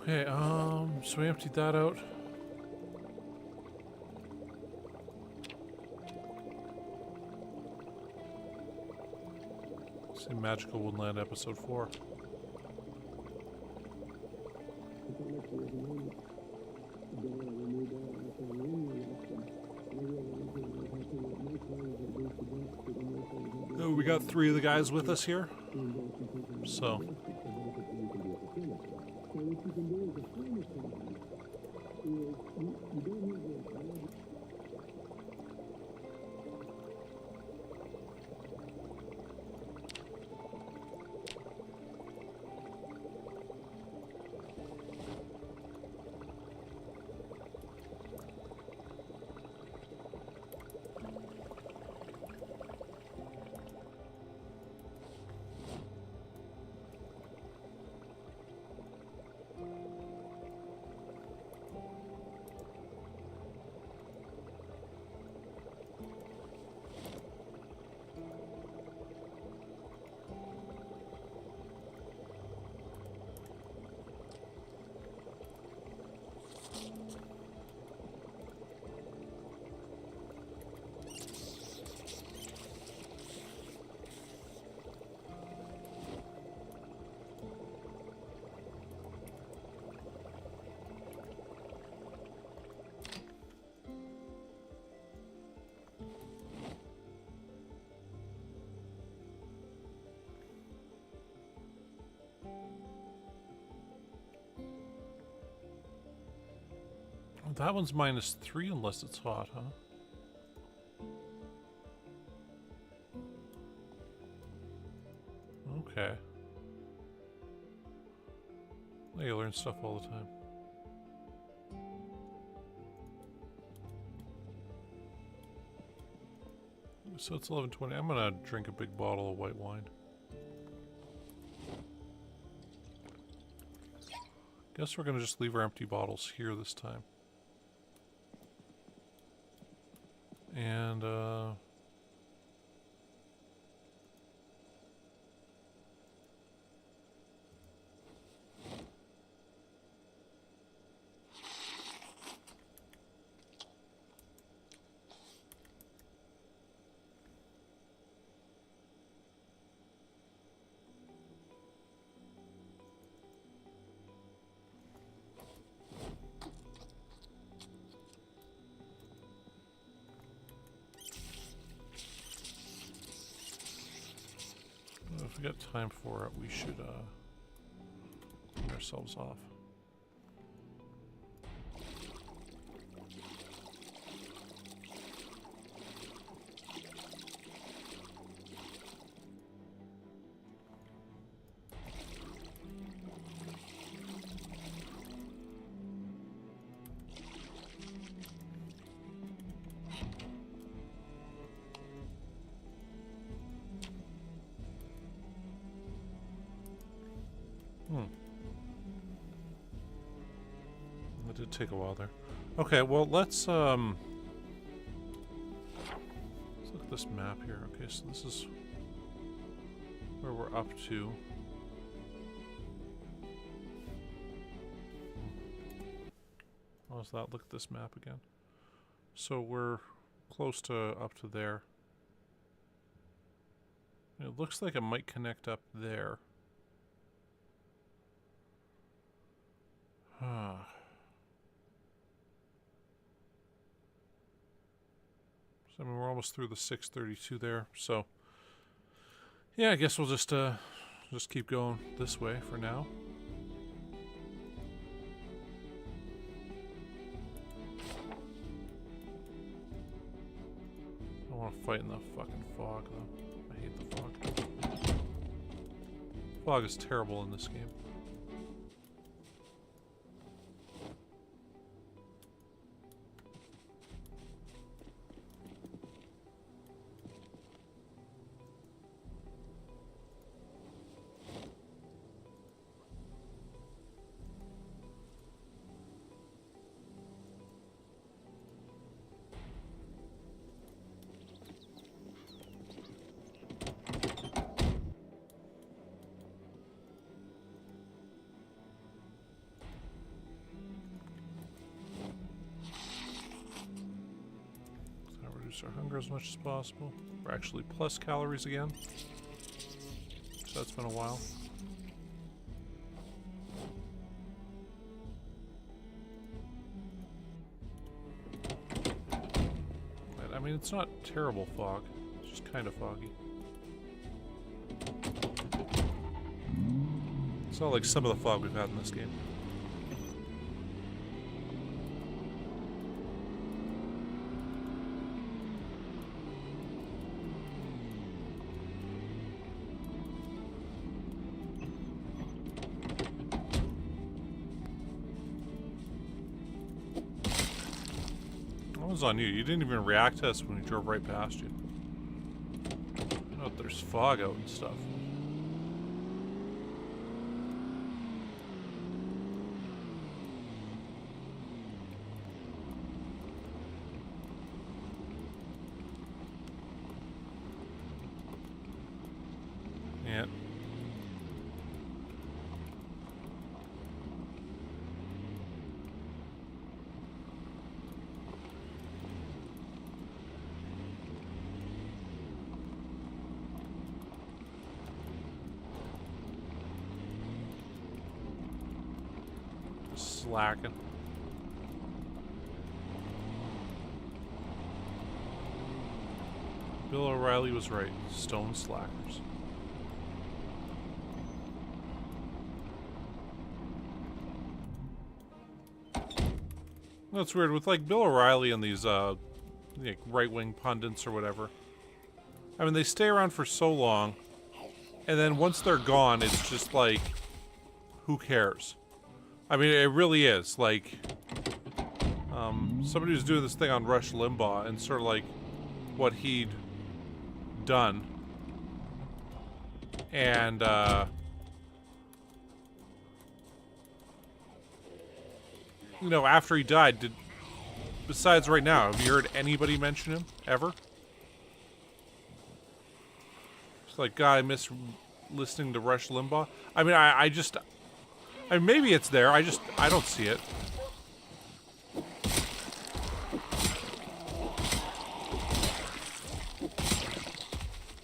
S1: Okay, so we emptied that out. See Magical Woodland episode 4. Oh, we got 3 of the guys with us here. So that one's -3 unless it's hot, huh? Okay. Well, you learn stuff all the time. So it's 11:20. I'm gonna drink a big bottle of white wine. Guess we're gonna just leave our empty bottles here this time. And, if we got time for it, we should, bring ourselves off. It did take a while there. Okay, well, let's at this map here. Okay, so this is where we're up to. How's that? Look at this map again. So we're close to up to there. It looks like it might connect up there. I mean, we're almost through the 632 there, so yeah, I guess we'll just keep going this way for now. I don't want to fight in the fucking fog, though. I hate the fog. Fog is terrible in this game. Our hunger as much as possible. We're actually plus calories again. So that's been a while. But, I mean, it's not terrible fog. It's just kind of foggy. It's not like some of the fog we've had in this game. On you. You didn't even react to us when we drove right past you. Oh, there's fog out and stuff. Yeah. Slacking. Bill O'Reilly was right. Stone slackers. That's weird with like Bill O'Reilly and these like right-wing pundits or whatever. I mean, they stay around for so long, and then once they're gone, it's just like, who cares? I mean, it really is. Like, somebody was doing this thing on Rush Limbaugh and sort of like what he'd done. And, you know, after he died, besides right now, have you heard anybody mention him, ever? It's like, God, I miss listening to Rush Limbaugh. I mean, I mean, maybe it's there. I don't see it.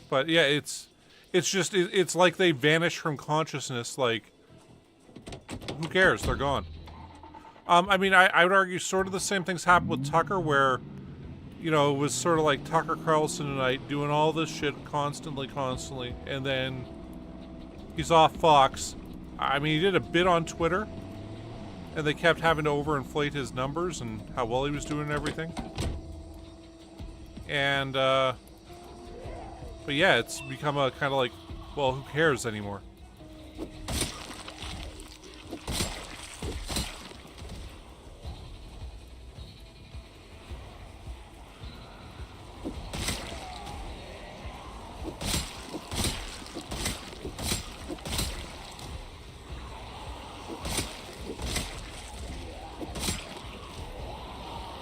S1: But yeah, it's like they vanish from consciousness. Like, who cares? They're gone. I mean, I would argue sort of the same things happened with Tucker, where, you know, it was sort of like Tucker Carlson tonight doing all this shit constantly, and then he's off Fox. I mean, he did a bit on Twitter, and they kept having to overinflate his numbers and how well he was doing and everything. And, but yeah, it's become a kind of like, well, who cares anymore?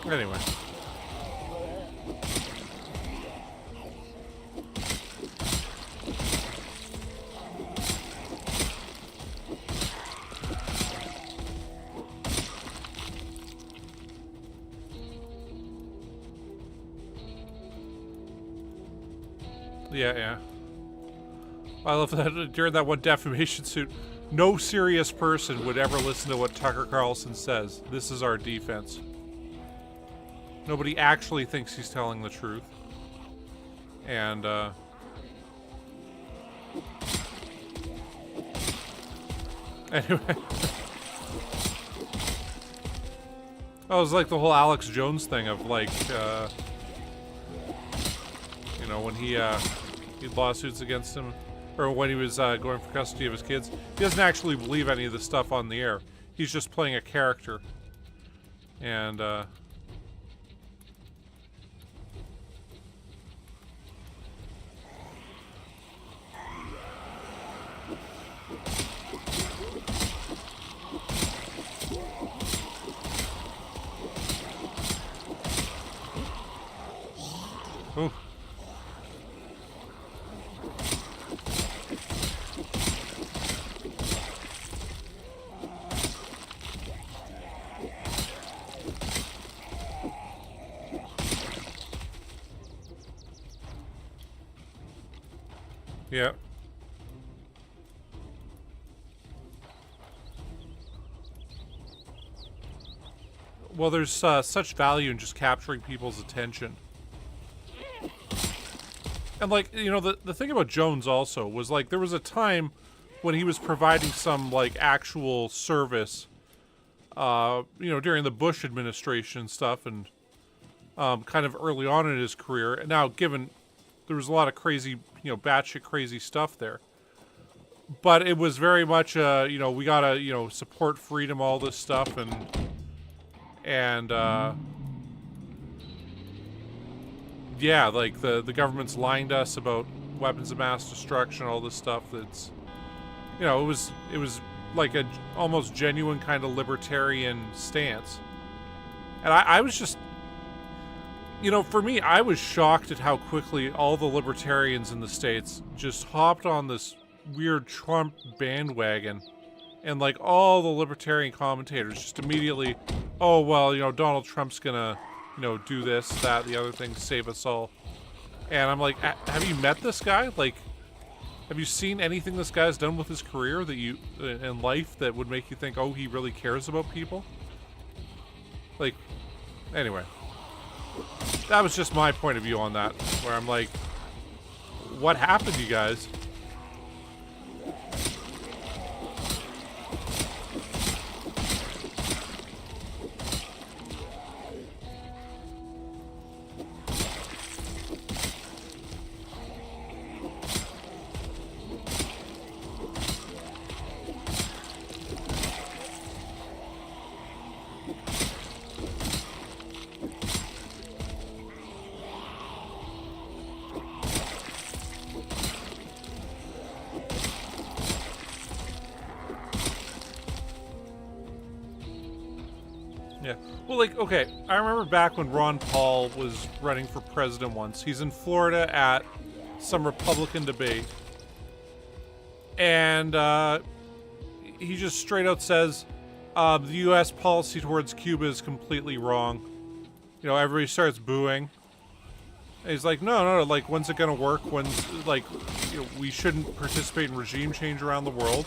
S1: Anyway. Yeah, yeah. I love that during that one defamation suit, no serious person would ever listen to what Tucker Carlson says. This is our defense. Nobody actually thinks he's telling the truth. And, anyway. Oh, it was like the whole Alex Jones thing of like, you know, when he had lawsuits against him, or when he was going for custody of his kids. He doesn't actually believe any of the stuff on the air. He's just playing a character. And, ooh. Yeah. Well, there's such value in just capturing people's attention. And, like, you know, the thing about Jones also was, like, there was a time when he was providing some, like, actual service, you know, during the Bush administration and stuff, and kind of early on in his career. And now, given there was a lot of crazy, you know, batshit crazy stuff there. But it was very much, you know, we gotta, you know, support freedom, all this stuff, and yeah, like the government's lying to us about weapons of mass destruction, all this stuff. That's, you know, it was like a almost genuine kind of libertarian stance. And I was just, you know, for me, I was shocked at how quickly all the libertarians in the States just hopped on this weird Trump bandwagon. And, like, all the libertarian commentators just immediately, oh, well, you know, Donald Trump's gonna, you know, do this, that, the other thing, save us all. And I'm like, have you met this guy? Like, have you seen anything this guy's done with his career that you, in life, that would make you think, oh, he really cares about people? Like, anyway. That was just my point of view on that, where I'm like, what happened, you guys? Yeah. Well, like, okay, I remember back when Ron Paul was running for president once. He's in Florida at some Republican debate. And he just straight out says, the U.S. policy towards Cuba is completely wrong. You know, everybody starts booing. And he's like, no, like, when's it gonna work? When's, like, you know, we shouldn't participate in regime change around the world.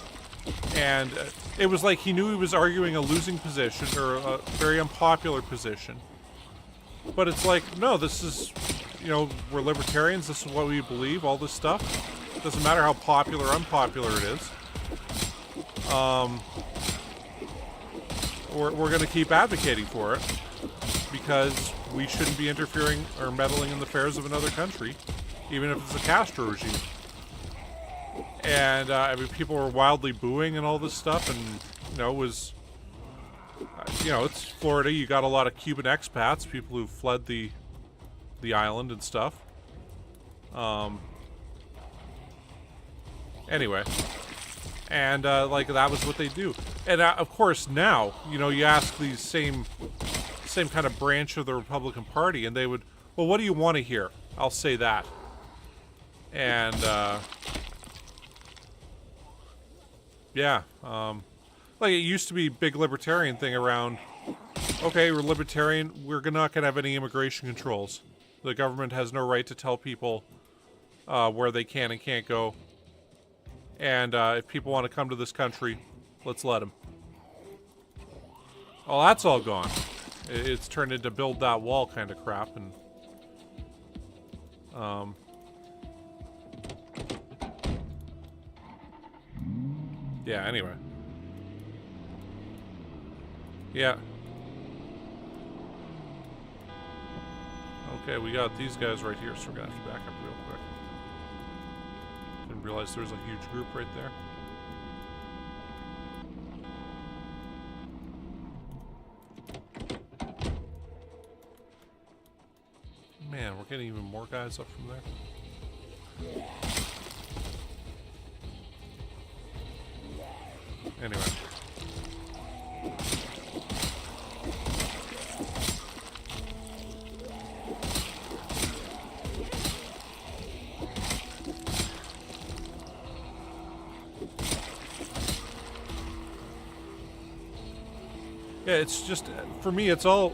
S1: And it was like he knew he was arguing a losing position, or a very unpopular position. But it's like, no, this is, you know, we're libertarians, this is what we believe, all this stuff. Doesn't matter how popular or unpopular it is. We're going to keep advocating for it, because we shouldn't be interfering or meddling in the affairs of another country, even if it's a Castro regime. And, I mean, people were wildly booing and all this stuff, and, you know, it was, you know, it's Florida, you got a lot of Cuban expats, people who fled the island and stuff. Anyway. And, like, that was what they do. And, of course, now, you know, you ask these same kind of branch of the Republican Party, and they would, well, what do you want to hear? I'll say that. And, yeah, like it used to be big libertarian thing around, okay, we're libertarian, we're not going to have any immigration controls. The government has no right to tell people where they can and can't go. And if people want to come to this country, let's let them. Oh, that's all gone. It's turned into build that wall kind of crap, and yeah, anyway. Yeah. Okay, we got these guys right here, so we're gonna have to back up real quick. Didn't realize there was a huge group right there. Man, we're getting even more guys up from there. Anyway. Yeah, it's just, for me, it's all,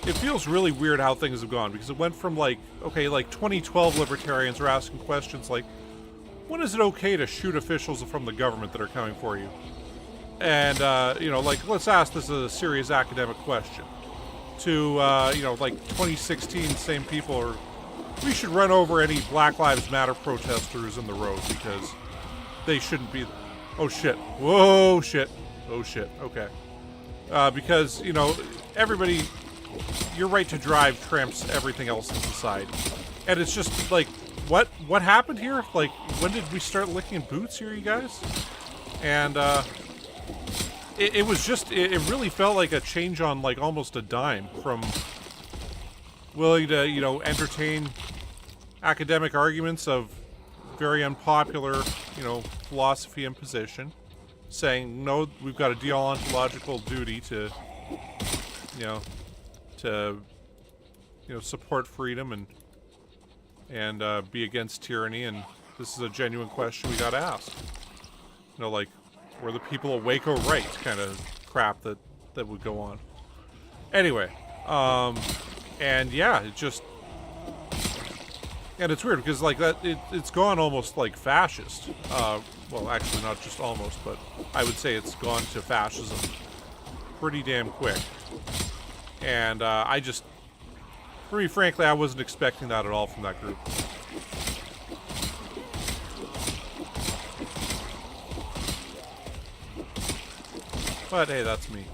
S1: it feels really weird how things have gone, because it went from like, okay, like 2012 libertarians are asking questions like, when is it okay to shoot officials from the government that are coming for you? And, you know, like, let's ask this as a serious academic question. To, you know, like 2016, same people are, we should run over any Black Lives Matter protesters in the road because they shouldn't be, oh shit, whoa shit, oh shit, okay. Because, you know, everybody, your right to drive trumps everything else in society. And it's just like, what happened here? Like, when did we start licking boots here, you guys? And, it was just, it really felt like a change on, like, almost a dime from willing to, you know, entertain academic arguments of very unpopular, you know, philosophy and position, saying, no, we've got a deontological duty to, you know, support freedom and be against tyranny, and this is a genuine question we gotta ask. You know, like, were the people awake or right kind of crap that would go on. Anyway, and yeah, it just, and it's weird because like that, it's gone almost like fascist. Well, actually not just almost, but I would say it's gone to fascism pretty damn quick. And I just, for me, frankly, I wasn't expecting that at all from that group. But hey, that's me.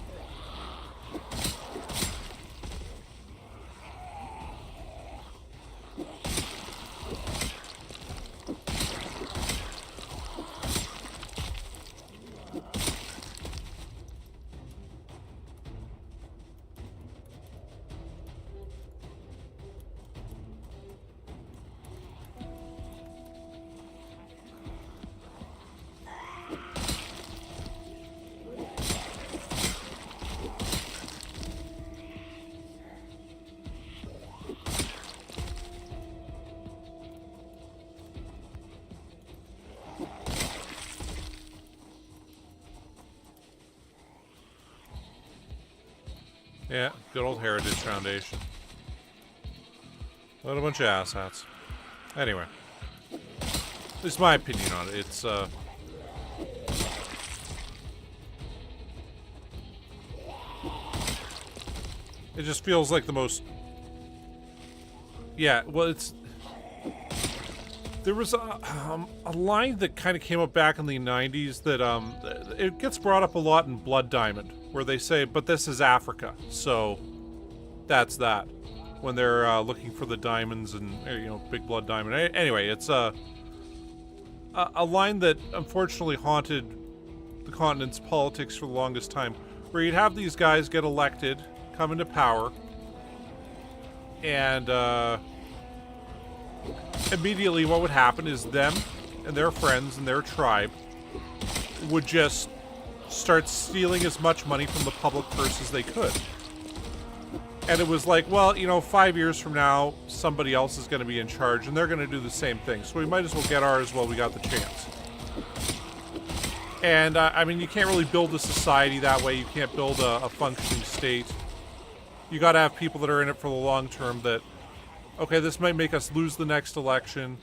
S1: Yeah, good old Heritage Foundation. What a bunch of asshats. Anyway. At least my opinion on it. It's, it just feels like the most... Yeah, well, it's... There was a line that kind of came up back in the 90s that, it gets brought up a lot in Blood Diamond, where they say, but this is Africa, so that's that. When they're looking for the diamonds and, you know, Big Blood Diamond. Anyway, it's a line that unfortunately haunted the continent's politics for the longest time, where you'd have these guys get elected, come into power, and immediately what would happen is them and their friends and their tribe would just start stealing as much money from the public purse as they could. And it was like, well, you know, 5 years from now, somebody else is going to be in charge, and they're going to do the same thing. So we might as well get ours while we got the chance. And, I mean, you can't really build a society that way. You can't build a functioning state. You got to have people that are in it for the long term that, okay, this might make us lose the next election,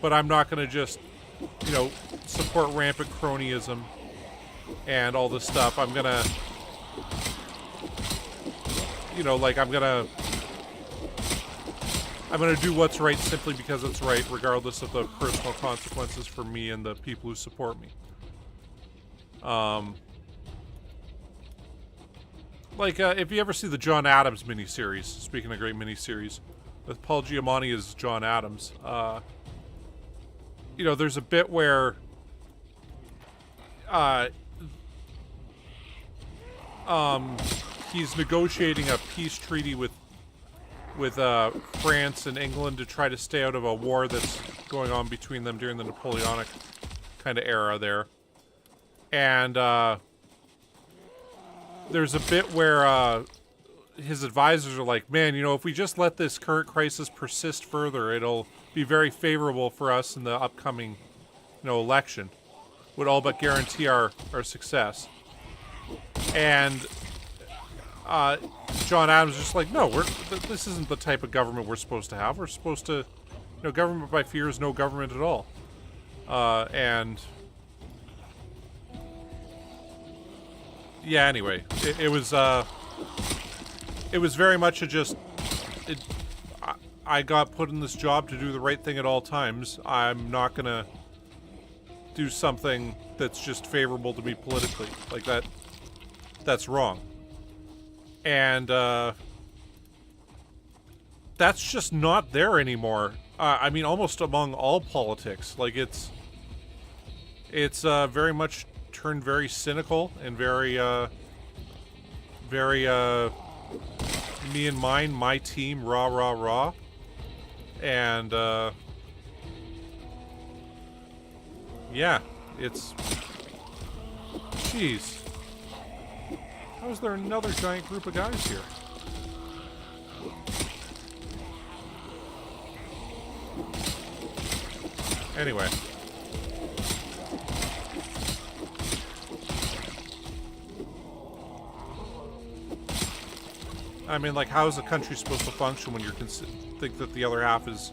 S1: but I'm not going to just, you know, support rampant cronyism and all this stuff. I'm going to, you know, like, I'm going to do what's right simply because it's right, regardless of the personal consequences for me and the people who support me. Like, if you ever see the John Adams miniseries, speaking of great miniseries, with Paul Giamatti as John Adams, you know, there's a bit where he's negotiating a peace treaty with France and England to try to stay out of a war that's going on between them during the Napoleonic kind of era there. And there's a bit where his advisors are like, man, you know, if we just let this current crisis persist further, it'll be very favorable for us in the upcoming, you know, election. Would all but guarantee our success. And John Adams is just like, no, this isn't the type of government we're supposed to have. We're supposed to, you know, government by fear is no government at all. And yeah, anyway, it was very much a just, I got put in this job to do the right thing at all times. I'm not gonna do something that's just favorable to me politically. Like, that's wrong. And that's just not there anymore. I mean, almost among all politics. Like, it's very much turned very cynical and very me and mine, my team, rah, rah, rah. And, yeah, it's... Jeez. How is there another giant group of guys here? Anyway. I mean, like, how is a country supposed to function when you think that the other half is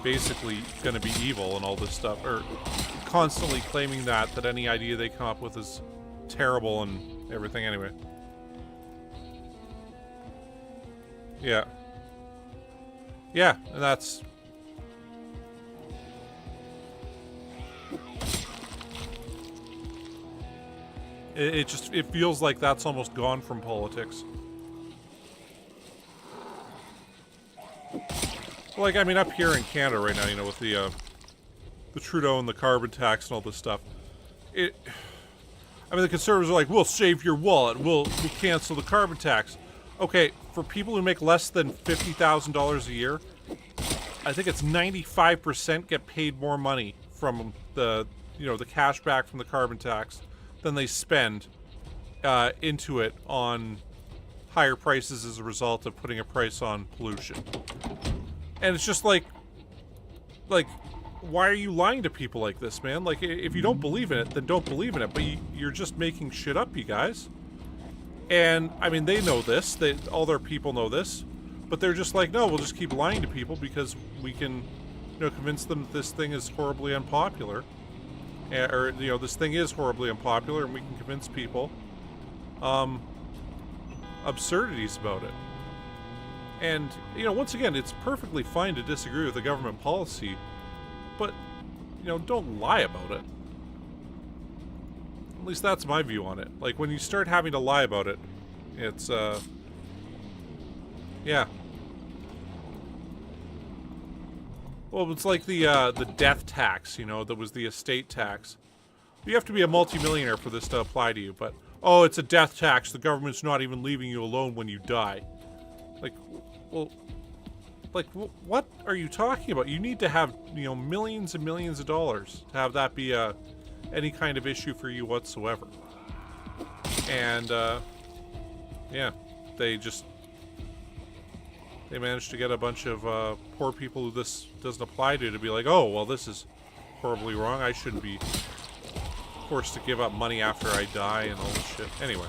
S1: basically going to be evil and all this stuff, or constantly claiming that any idea they come up with is terrible and everything anyway. Yeah. Yeah, and that's... It feels like that's almost gone from politics. Like, I mean, up here in Canada right now, you know, with the Trudeau and the carbon tax and all this stuff, I mean, the Conservatives are like, we'll save your wallet, we'll cancel the carbon tax. Okay, for people who make less than $50,000 a year, I think it's 95% get paid more money from the, you know, the cash back from the carbon tax than they spend into it on higher prices as a result of putting a price on pollution. And it's just like, why are you lying to people like this, man? Like, if you don't believe in it, then don't believe in it. But you're just making shit up, you guys. And, I mean, they know this. All their people know this. But they're just like, no, we'll just keep lying to people because we can, you know, convince them that this thing is horribly unpopular. Or, you know, this thing is horribly unpopular, and we can convince people absurdities about it. And, you know, once again, it's perfectly fine to disagree with the government policy, but, you know, don't lie about it. At least that's my view on it. Like, when you start having to lie about it, it's, yeah. Well, it's like the death tax, you know, that was the estate tax. You have to be a multimillionaire for this to apply to you, but, oh, it's a death tax, the government's not even leaving you alone when you die. Like, well, like, what are you talking about? You need to have, you know, millions and millions of dollars to have that be any kind of issue for you whatsoever. And, yeah, they managed to get a bunch of poor people who this doesn't apply to be like, oh, well, this is horribly wrong. I shouldn't be forced to give up money after I die and all this shit. Anyway.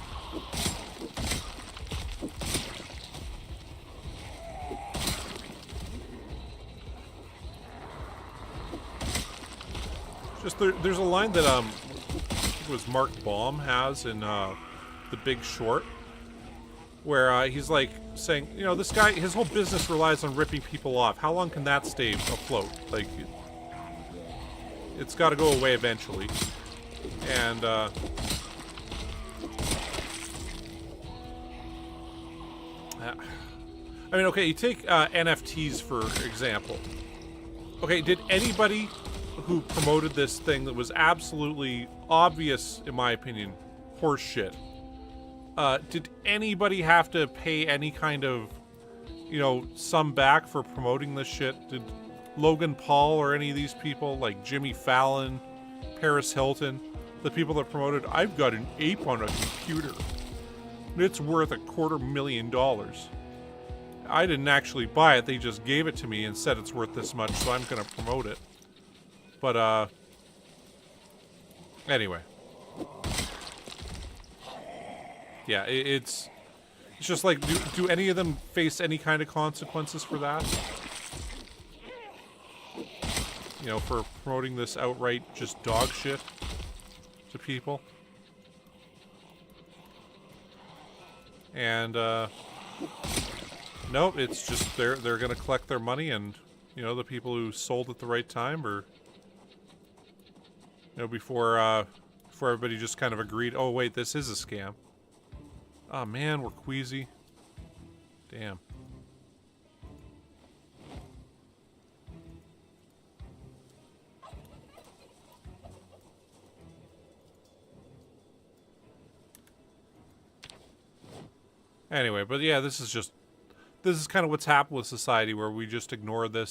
S1: Just there's a line that I think it was Mark Baum has in The Big Short, where he's like saying, you know, this guy, his whole business relies on ripping people off. How long can that stay afloat? Like, it's got to go away eventually. And I mean, okay, you take NFTs for example. Okay, did anybody who promoted this thing that was absolutely obvious, in my opinion, horse shit, did anybody have to pay any kind of, you know, sum back for promoting this shit? Did Logan Paul or any of these people, like Jimmy Fallon, Paris Hilton, the people that promoted, I've got an ape on a computer, it's worth $250,000. I didn't actually buy it, they just gave it to me and said it's worth this much, so I'm gonna promote it. But, anyway. Yeah, it's just like, do any of them face any kind of consequences for that? You know, for promoting this outright just dog shit to people? And, nope, it's just they're gonna collect their money, and, you know, the people who sold at the right time, or, you know, before everybody just kind of agreed, oh wait, this is a scam. Oh man, we're queasy. Damn. Anyway, but yeah, this is kind of what's happened with society, where we just ignore the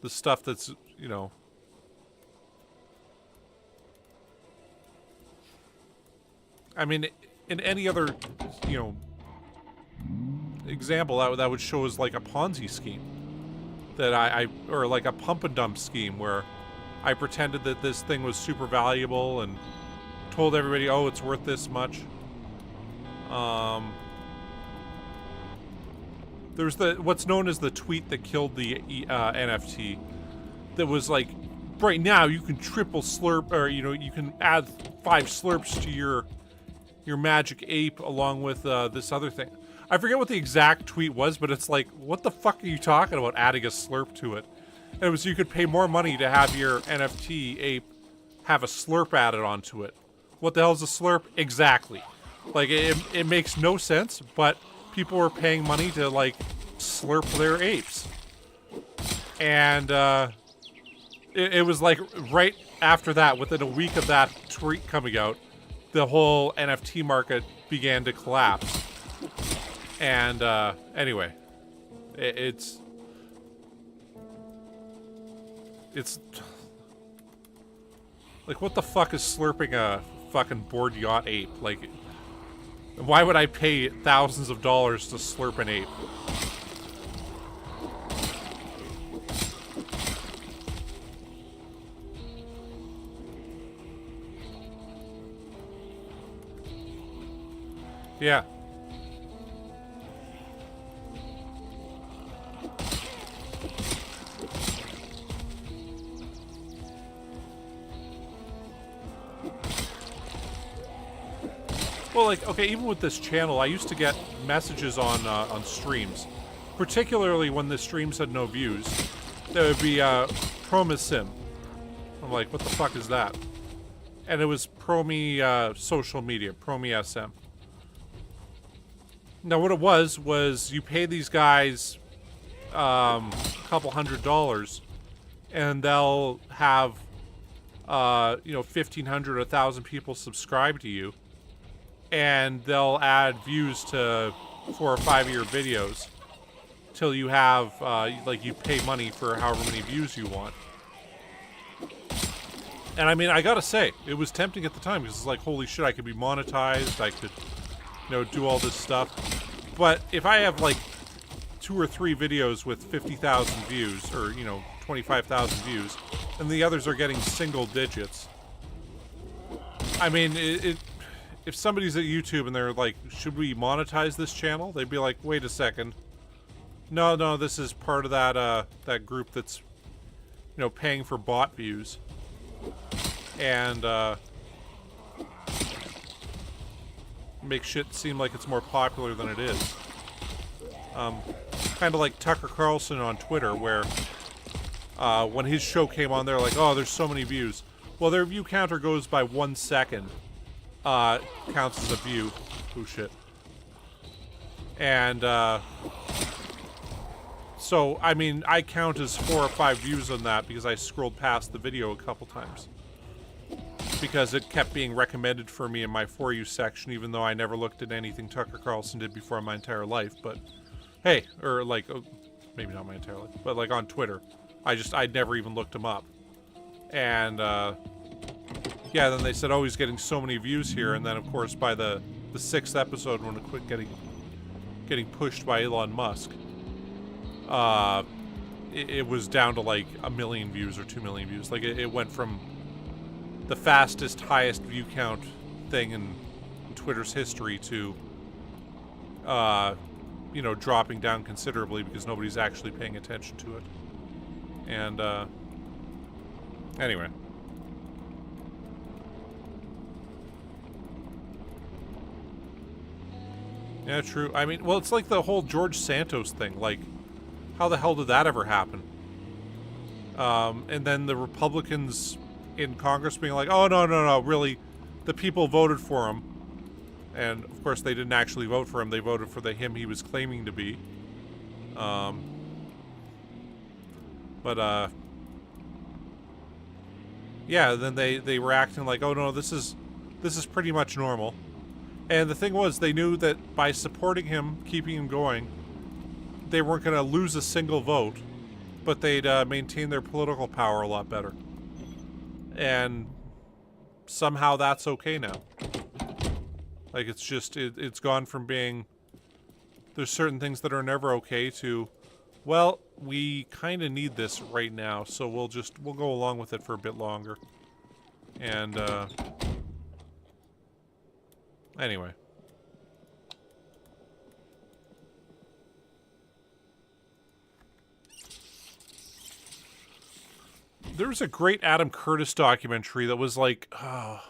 S1: stuff that's, you know, I mean, in any other, you know, example, that would show as like a Ponzi scheme. That or like a pump and dump scheme, where I pretended that this thing was super valuable and told everybody, oh, it's worth this much. There's what's known as the tweet that killed the NFT. That was like, right now you can triple slurp, or, you know, you can add 5 slurps to your magic ape along with this other thing. I forget what the exact tweet was, but it's like, what the fuck are you talking about adding a slurp to it? And it was, you could pay more money to have your NFT ape have a slurp added onto it. What the hell is a slurp? Exactly. Like, it makes no sense, but people were paying money to, like, slurp their apes. And it was like right after that, within a week of that tweet coming out, the whole NFT market began to collapse. And anyway, it's like, what the fuck is slurping a fucking bored yacht ape? Like, why would I pay thousands of dollars to slurp an ape? Yeah. Well, like, okay, even with this channel, I used to get messages on streams, particularly when the streams had no views. There would be Promisim. I'm like, what the fuck is that? And it was Promi social media, Promi SM. Now, what it was you pay these guys a couple $100, and they'll have, you know, 1,500, 1,000 people subscribe to you, and they'll add views to 4 or 5 of your videos till you have, like, you pay money for however many views you want. And I mean, I gotta say, it was tempting at the time, because it's like, holy shit, I could be monetized, I could, you know, do all this stuff. But if I have like 2 or 3 videos with 50,000 views, or, you know, 25,000 views, and the others are getting single digits, I mean, if somebody's at YouTube and they're like, should we monetize this channel? They'd be like, wait a second. No, this is part of that that group that's, you know, paying for bot views. and make shit seem like it's more popular than it is. Kind of like Tucker Carlson on Twitter, where when his show came on, they're like, oh, there's so many views. Well, their view counter goes by 1 second. Counts as a view. Oh, shit. And, so, I mean, I count as 4 or 5 views on that because I scrolled past the video a couple times. Because it kept being recommended for me in my For You section, even though I never looked at anything Tucker Carlson did before in my entire life. But, hey, or like, maybe not my entire life, but like on Twitter. I'd never even looked him up. And, yeah, then they said, oh, he's getting so many views here. And then, of course, by the 6th episode, when it quit getting pushed by Elon Musk, it was down to like 1 million views or 2 million views. Like, it went from the fastest, highest view count thing in Twitter's history to, you know, dropping down considerably because nobody's actually paying attention to it. And, anyway. Yeah, true. I mean, well, it's like the whole George Santos thing. Like, how the hell did that ever happen? And then the Republicans in Congress being like, oh, no, really, the people voted for him. And, of course, they didn't actually vote for him. They voted for the him he was claiming to be. Yeah, then they were acting like, oh, no, this is pretty much normal. And the thing was, they knew that by supporting him, keeping him going, they weren't going to lose a single vote, but they'd maintain their political power a lot better. And somehow that's okay now. Like, it's just, it's gone from being, there's certain things that are never okay to, well, we kind of need this right now, so we'll go along with it for a bit longer. And, anyway. There was a great Adam Curtis documentary that was like, oh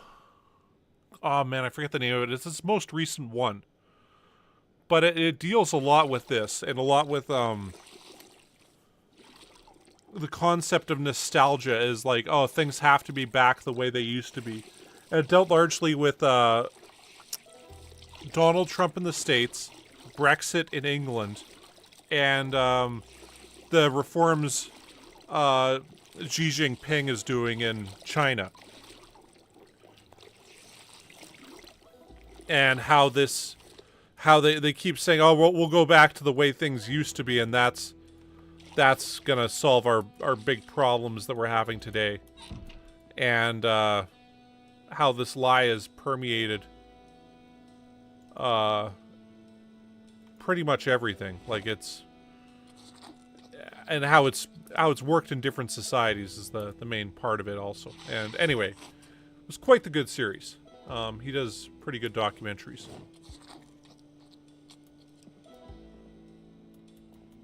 S1: man, I forget the name of it. It's his most recent one. But it deals a lot with this, and a lot with, the concept of nostalgia is like, oh, things have to be back the way they used to be. And it dealt largely with, Donald Trump in the States, Brexit in England, and, the reforms, Xi Jinping is doing in China. And how they keep saying, oh, we'll go back to the way things used to be, and that's gonna solve our big problems that we're having today. And, how this lie is permeated, pretty much everything. Like, and how it's worked in different societies is the main part of it also. And anyway, it was quite the good series. He does pretty good documentaries.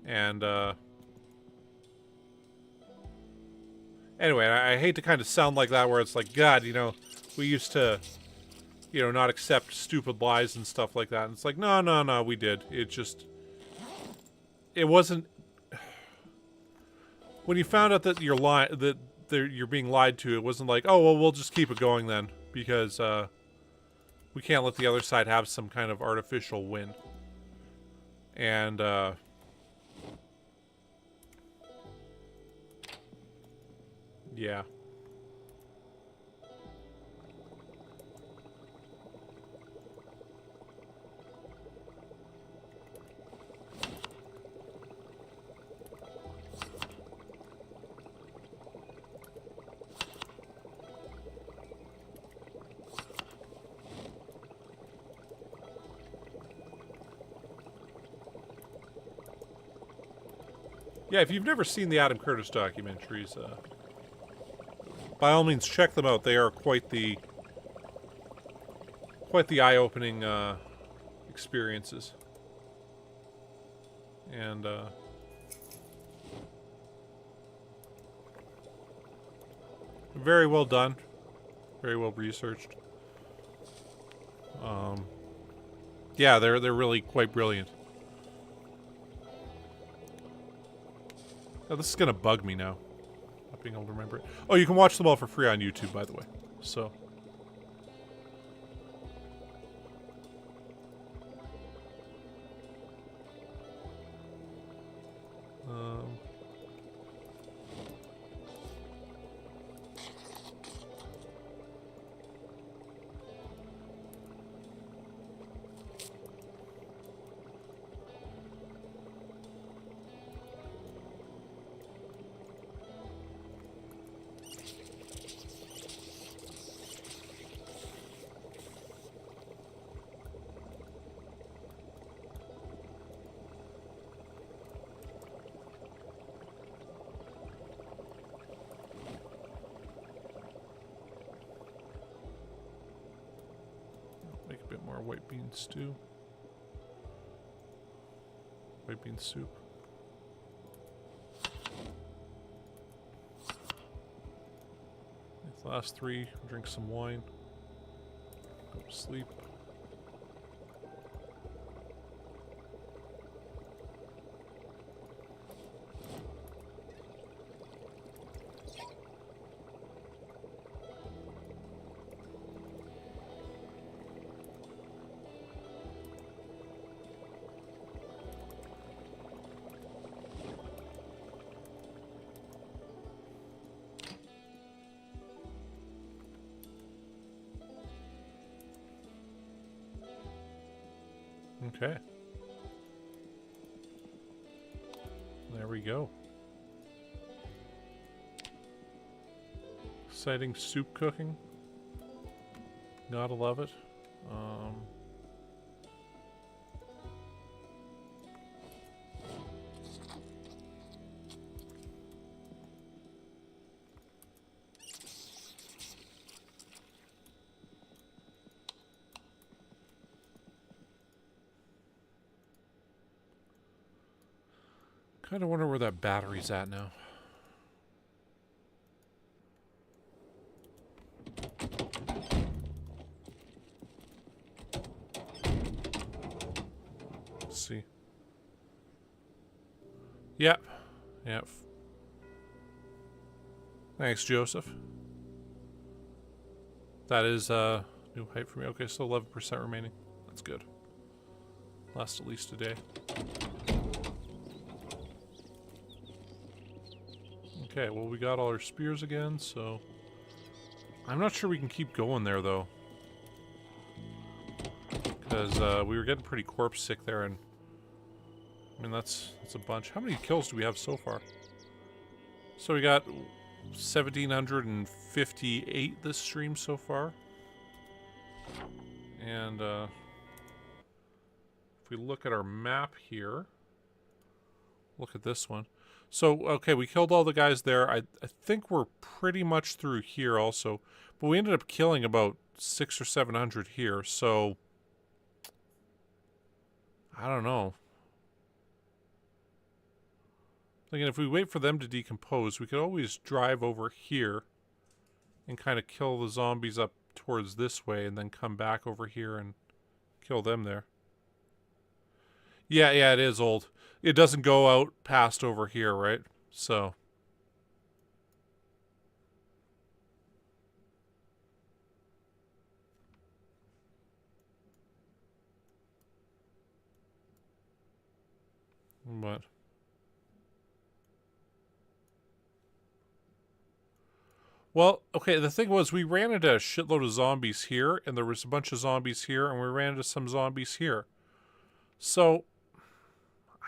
S1: And, anyway, I hate to kind of sound like that where it's like, God, you know, we used to, you know, not accept stupid lies and stuff like that. And it's like, no, we did. It wasn't, when you found out that you're being lied to, it wasn't like, oh, well, we'll just keep it going then, because we can't let the other side have some kind of artificial win. And yeah. Yeah, if you've never seen the Adam Curtis documentaries, by all means check them out. They are quite the eye-opening experiences. And Very well done. Very well researched. Yeah, they're really quite brilliant. Oh, this is gonna bug me now. Not being able to remember it. Oh, you can watch them all for free on YouTube, by the way. So. Make a bit more white bean stew. White bean soup. These last three, drink some wine. Go to sleep. Okay. There we go. Exciting soup cooking. Gotta love it. Kind of wonder where that battery's at now. Let's see. Yep. Yep. Thanks, Joseph. That is new height for me. Okay, so 11% remaining. That's good. Last at least a day. Okay, well, we got all our spears again, so... I'm not sure we can keep going there, though. Because we were getting pretty corpse sick there, and... I mean, that's a bunch. How many kills do we have so far? So we got 1,758 this stream so far. And, if we look at our map here... Look at this one. So, okay, we killed all the guys there. I think we're pretty much through here also. But we ended up killing about 600 or 700 here, so... I don't know. Thinking if we wait for them to decompose, we could always drive over here and kind of kill the zombies up towards this way and then come back over here and kill them there. Yeah, it is old. It doesn't go out past over here, right? So. What? Well, okay, the thing was we ran into a shitload of zombies here, and there was a bunch of zombies here, and we ran into some zombies here. So...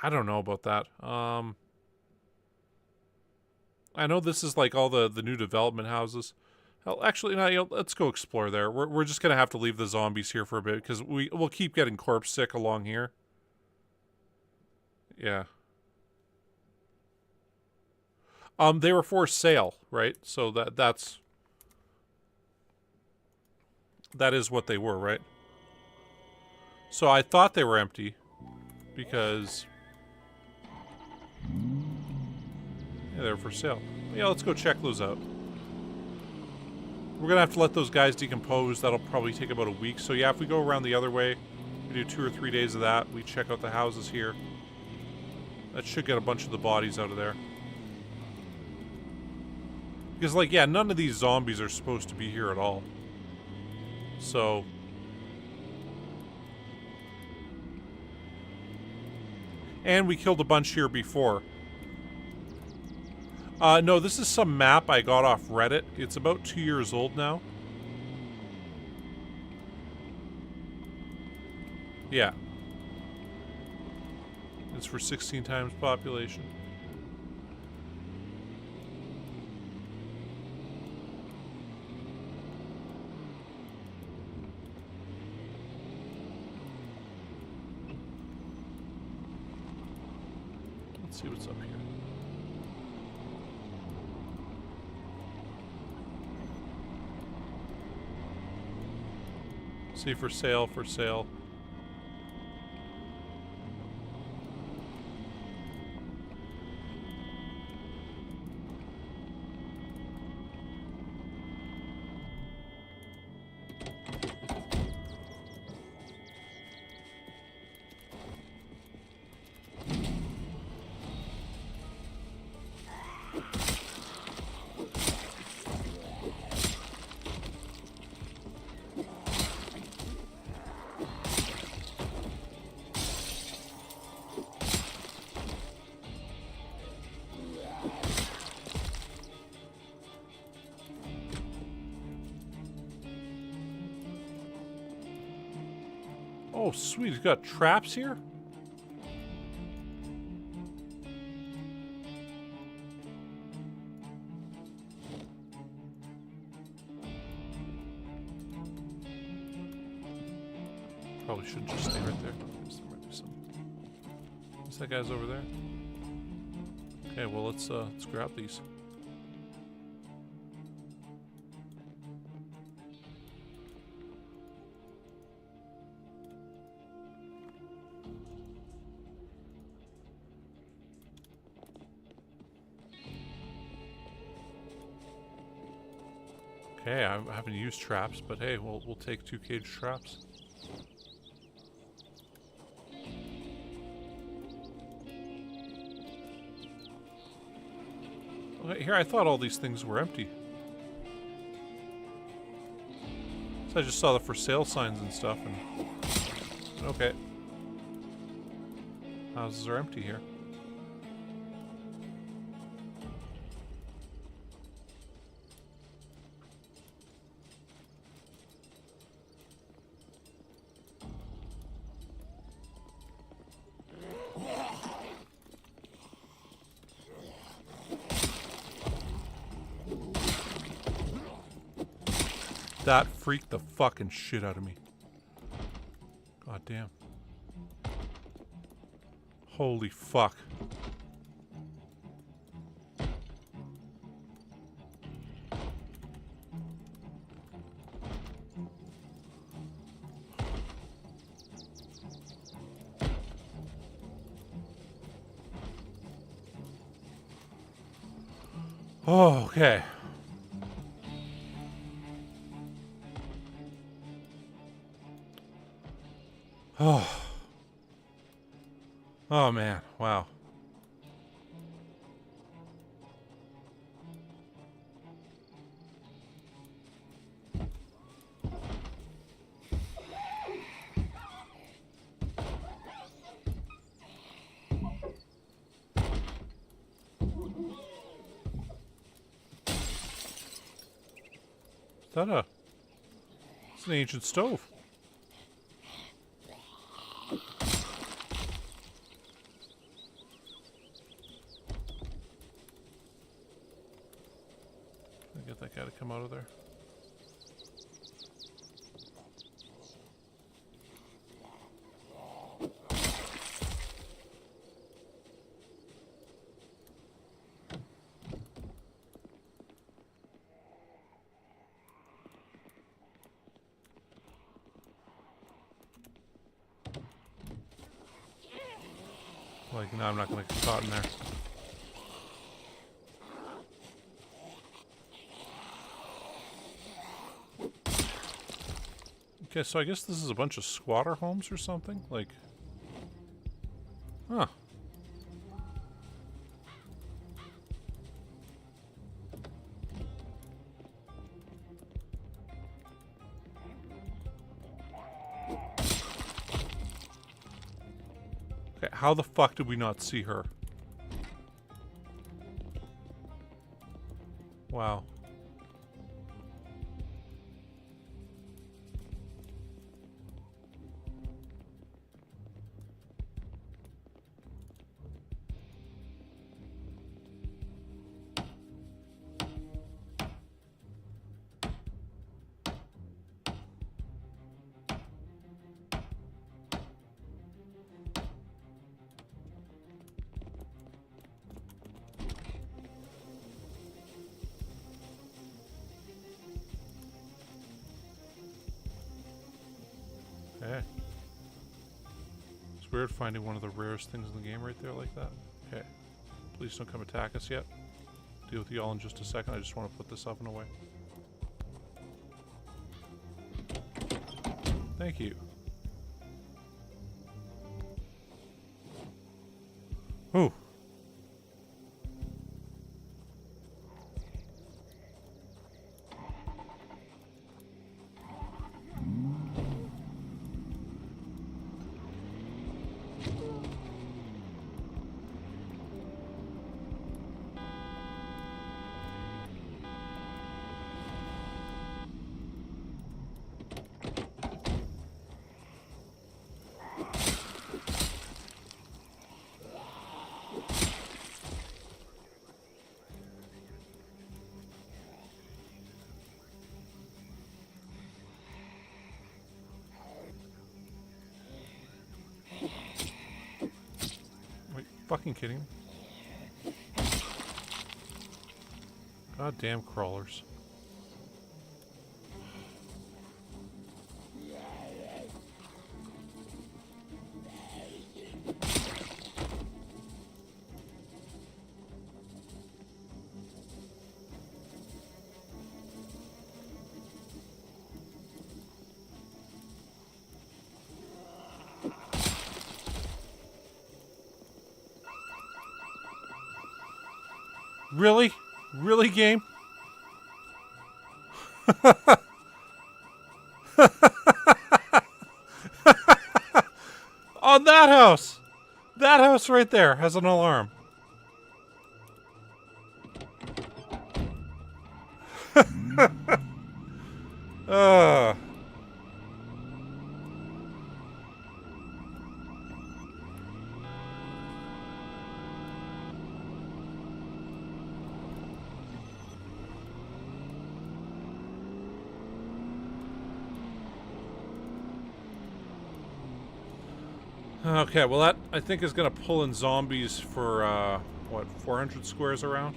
S1: I don't know about that. I know this is like all the new development houses. Hell, actually, no, let's go explore there. We're just gonna have to leave the zombies here for a bit because we'll keep getting corpse sick along here. Yeah. They were for sale, right? So that is what they were, right? So I thought they were empty because. Yeah, they're for sale. Yeah, let's go check those out. We're gonna have to let those guys decompose. That'll probably take about a week. So yeah, if we go around the other way, we do 2 or 3 days of that. We check out the houses here. That should get a bunch of the bodies out of there. Because, like, yeah, none of these zombies are supposed to be here at all. So... And we killed a bunch here before. No, this is some map I got off Reddit. It's about 2 years old now. Yeah. It's for 16 times population. Let's see what's up here. See, for sale, for sale. Oh, sweet. He's got traps here? Probably shouldn't just stay right there. There might be some... What's that guy's over there? Okay, well, let's grab these. Okay, I haven't used traps, but hey, we'll take 2 cage traps. Okay, here, I thought all these things were empty. So I just saw the for sale signs and stuff, and okay. Houses are empty here. That freaked the fucking shit out of me. God damn. Holy fuck. Oh, okay. Oh. Oh man, wow. Is that a... It's an ancient stove. Get that guy to come out of there. Like, no, I'm not gonna get caught in there. Okay, so I guess this is a bunch of squatter homes or something? Like... Huh. Okay, how the fuck did we not see her? Wow. Okay. It's weird finding one of the rarest things in the game right there like that. Okay. Please don't come attack us yet. Deal with y'all in just a second. I just want to put this oven away. Thank you. Ooh. Fucking kidding me? Goddamn crawlers. Really? Really, game? On that house! That house right there has an alarm. Okay, well that, I think, is going to pull in zombies for, what, 400 squares around?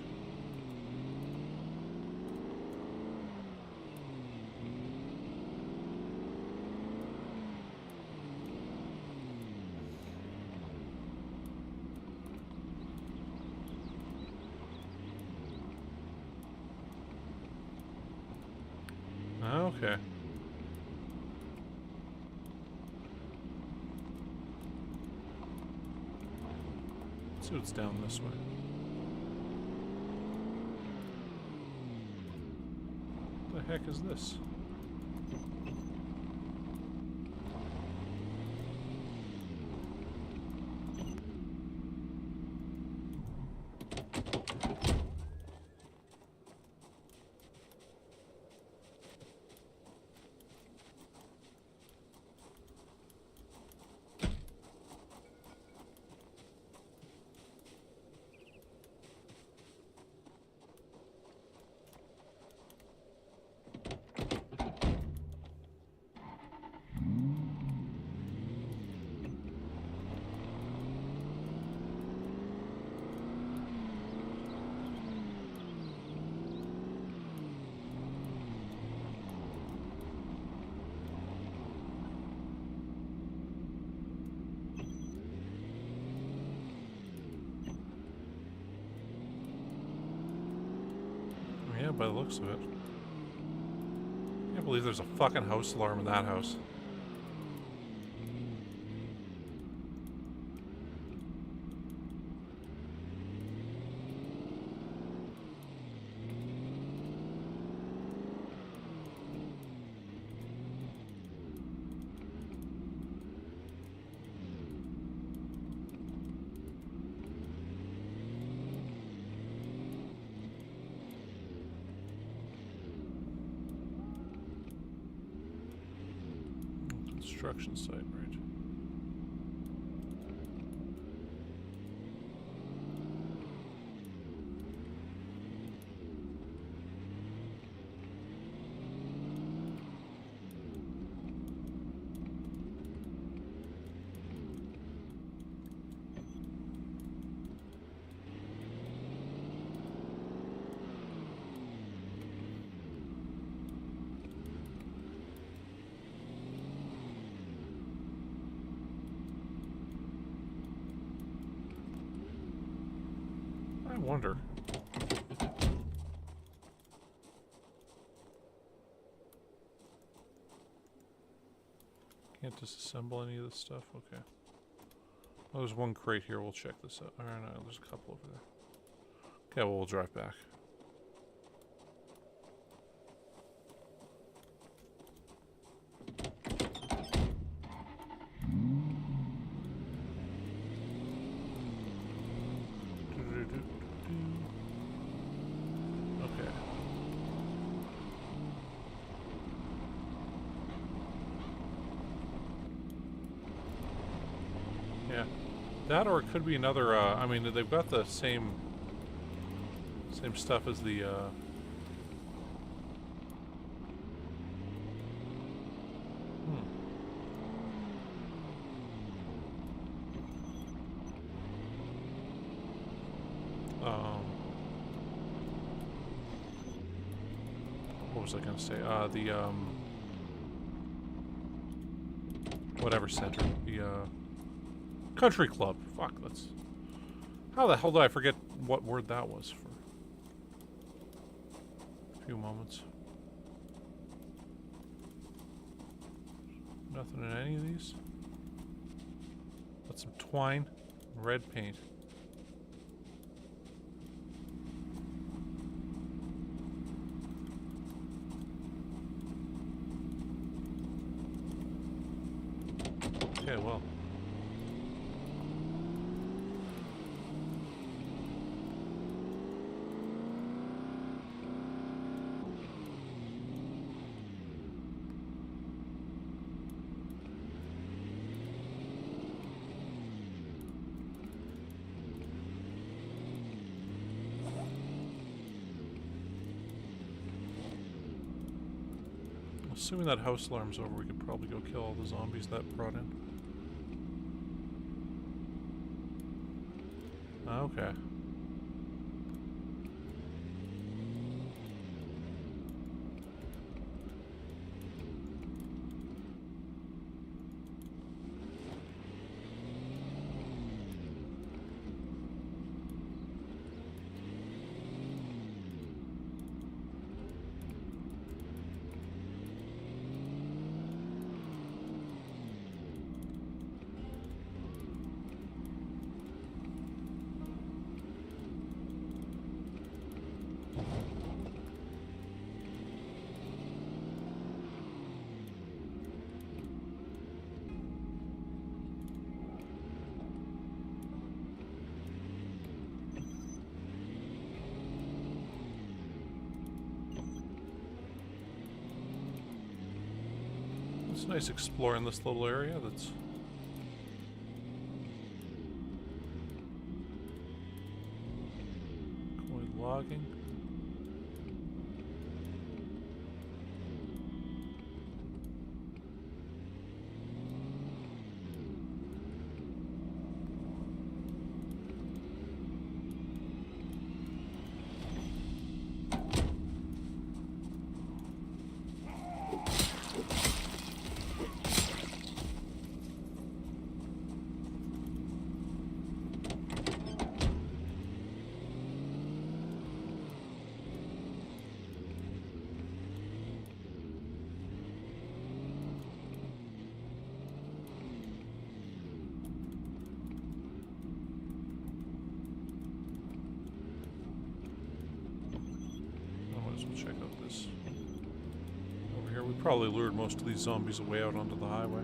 S1: Okay. So it's down this way. What the heck is this? Yeah, by the looks of it. I can't believe there's a fucking house alarm in that house. construction site, right? I wonder. Can't disassemble any of this stuff? Okay. Oh, there's one crate here. We'll check this out. Alright, no, there's a couple over there. Okay, well, we'll drive back. Okay. Yeah. That or it could be another, I mean, they've got the same stuff as the, what was I gonna say? Whatever center. The, country club. Fuck, that's... How the hell did I forget what word that was for a few moments? Nothing in any of these? Got some twine, red paint. Okay, well. Assuming that house alarm's over, we could probably go kill all the zombies that brought in. Okay. It's nice exploring this little area that's... Going logging. We'll check out this over here. We probably lured most of these zombies away out onto the highway.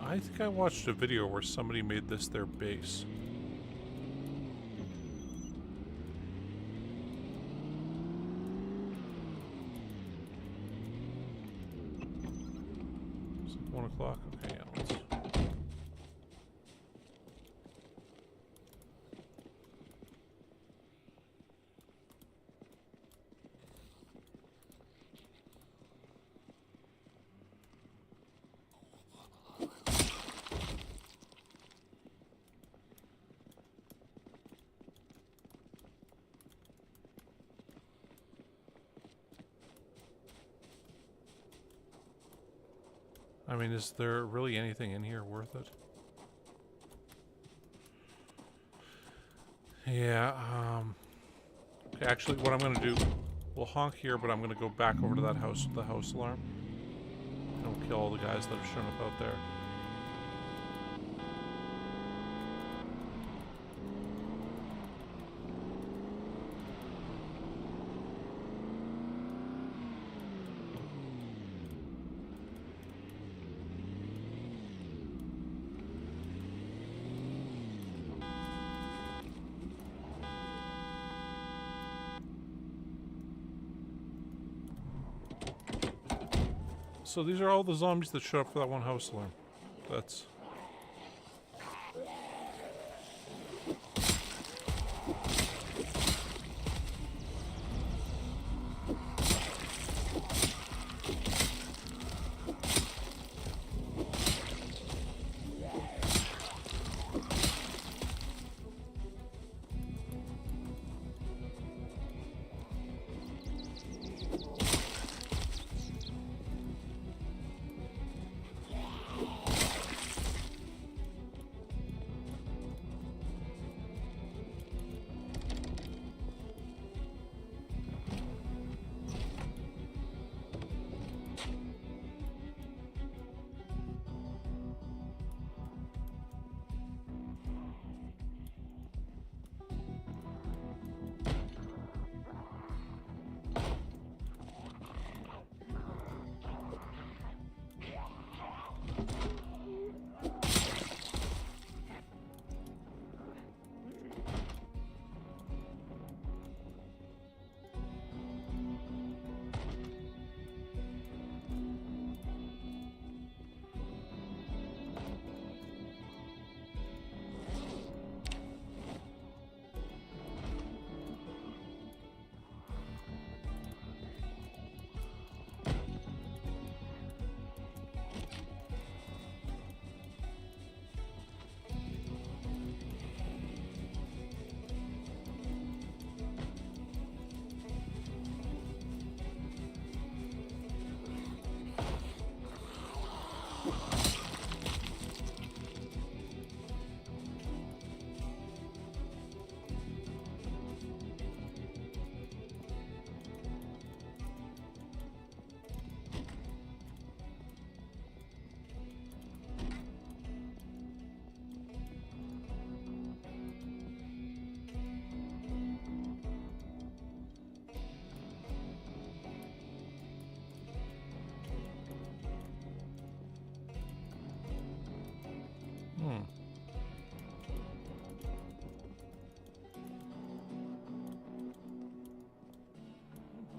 S1: I think I watched a video where somebody made this their base. Is it 1 o'clock? Okay, yeah, let's... I mean, is there really anything in here worth it? Yeah, okay, actually, what I'm gonna do, we'll honk here, but I'm gonna go back over to that house with the house alarm. And we'll kill all the guys that have shown up out there. So these are all the zombies that showed up for that one house alarm. That's...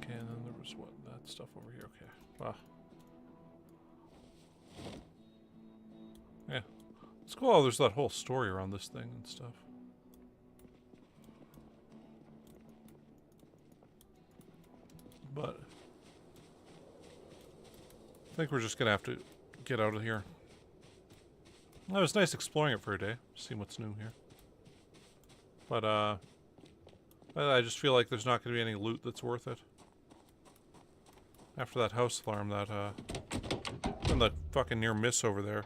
S1: Okay, and then there was what? That stuff over here. Okay. Wow. Yeah. It's cool how there's that whole story around this thing and stuff. But I think we're just gonna have to get out of here. Well, it was nice exploring it for a day, seeing what's new here. But I just feel like there's not gonna be any loot that's worth it. After that house alarm, that and the fucking near miss over there.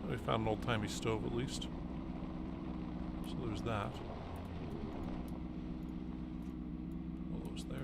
S1: We found an old-timey stove at least. So there's that. All those there.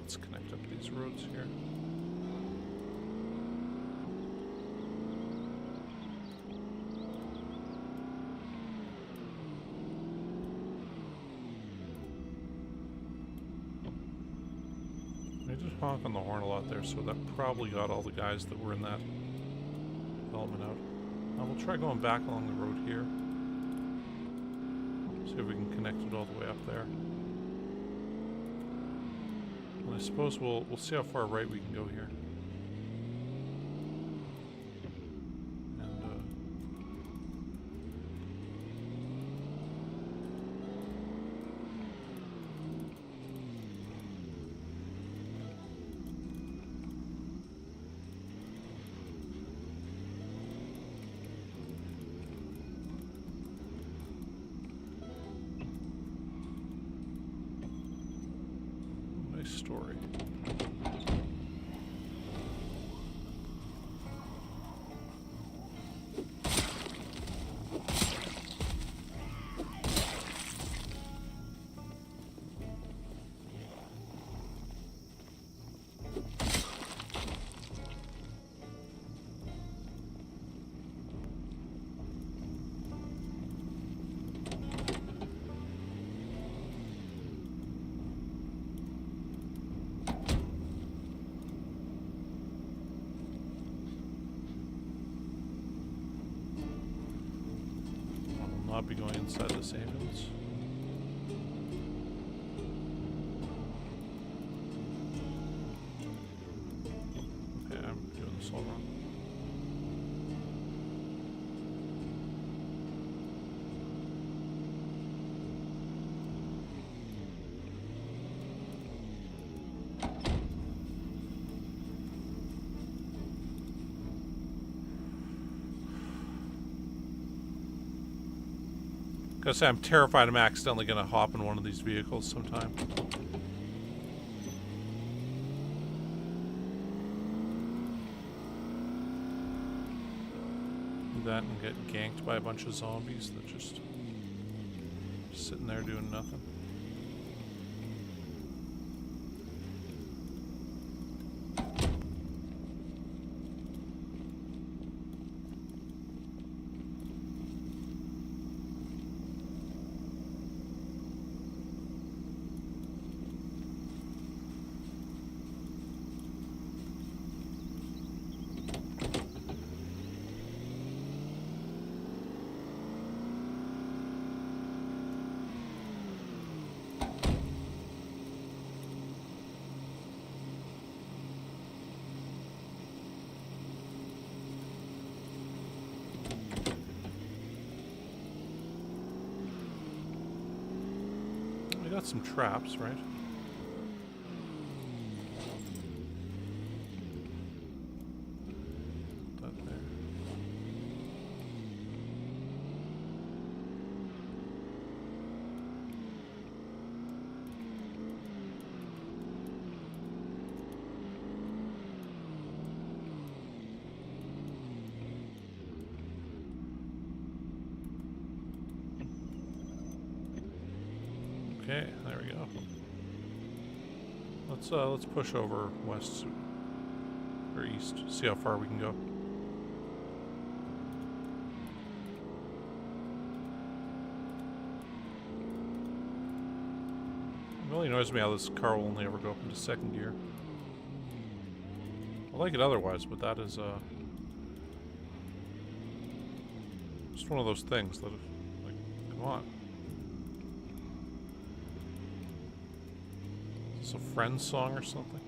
S1: Let's connect up these roads here. I just honk on the horn a lot there, so that probably got all the guys that were in that development out. We'll try going back along the road here. See if we can connect it all the way up there. And I suppose we'll see how far right we can go here. Story. Not be going inside this ambulance. Okay, I'm doing this all wrong. Gotta say, I'm terrified I'm accidentally gonna hop in one of these vehicles sometime. Do that and get ganked by a bunch of zombies that just sitting there doing nothing. Got some traps, right? That there. Okay, there we go. Let's push over west or east, see how far we can go. It really annoys me how this car will only ever go up into second gear. I like it otherwise, but that is just one of those things that, like, come on. Is this a Friends song or something?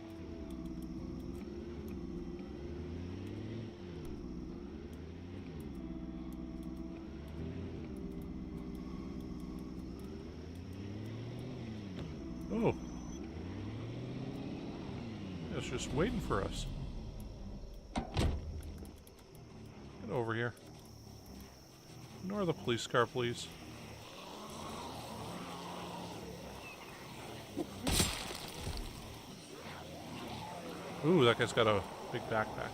S1: Oh. It's just waiting for us. Get over here. Ignore the police car, please. Ooh, that guy's got a big backpack.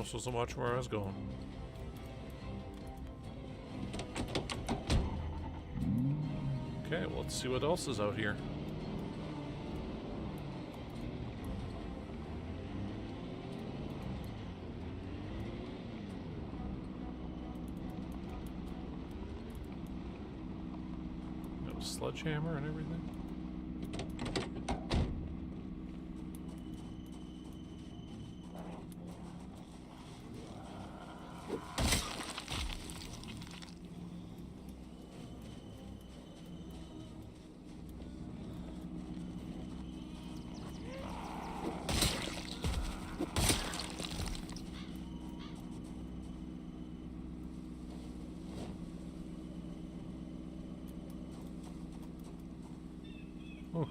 S1: almost wasn't watching where I was going. Okay, well, let's see what else is out here. Got a sledgehammer and everything. Oh.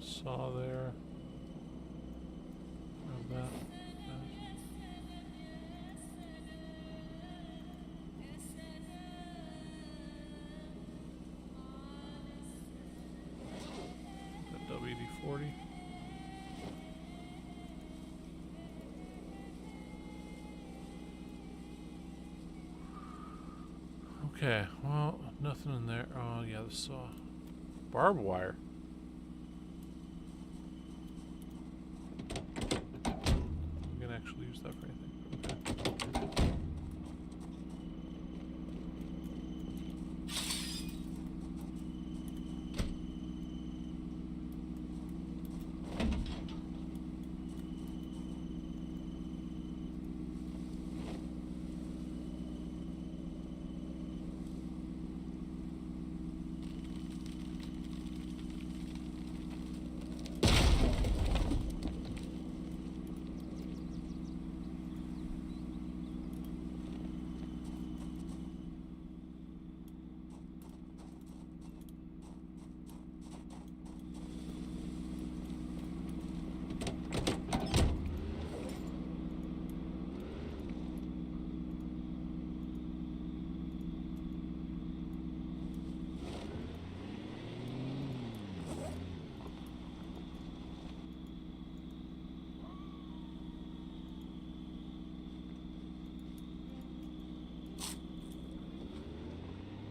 S1: Saw there. Grab that. That WD-40. Okay, well, nothing in there. Oh, yeah, the saw. Barbed wire. We can actually use that for anything.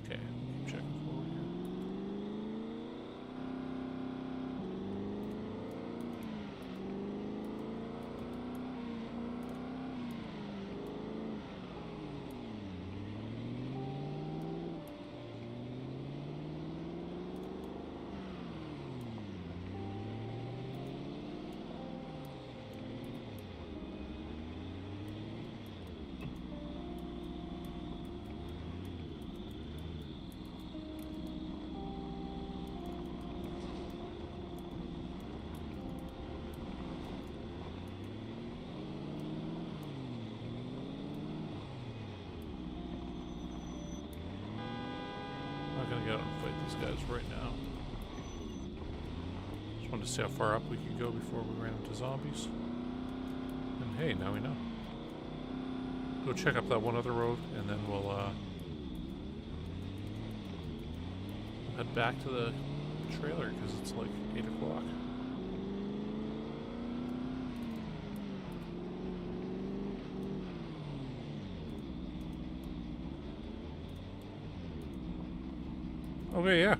S1: Okay. Okay, keep checking forward here. I'm not gonna get out and fight these guys right now. Just wanted to see how far up we could go before we ran into zombies. And hey, now we know. Go check up that one other road, and then we'll head back to the trailer because it's like 8 o'clock. Okay, yeah.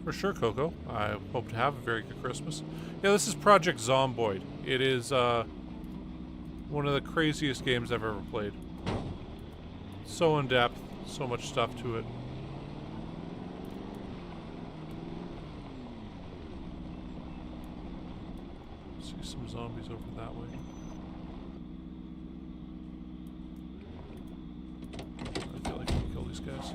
S1: For sure, Coco. I hope to have a very good Christmas. Yeah, this is Project Zomboid. It is one of the craziest games I've ever played. So in-depth, so much stuff to it. See some zombies over that way. I feel like we can kill these guys.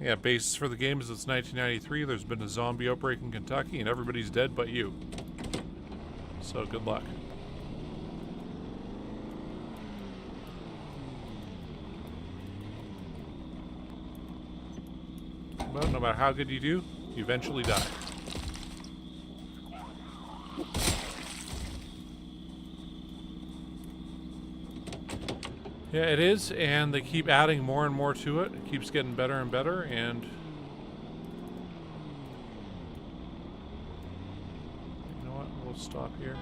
S1: Yeah, basis for the game is it's 1993. There's been a zombie outbreak in Kentucky, and everybody's dead but you. So good luck. about. No matter how good you do, you eventually die. Yeah, it is, and they keep adding more and more to it. It keeps getting better and better, and... You know what? We'll stop here.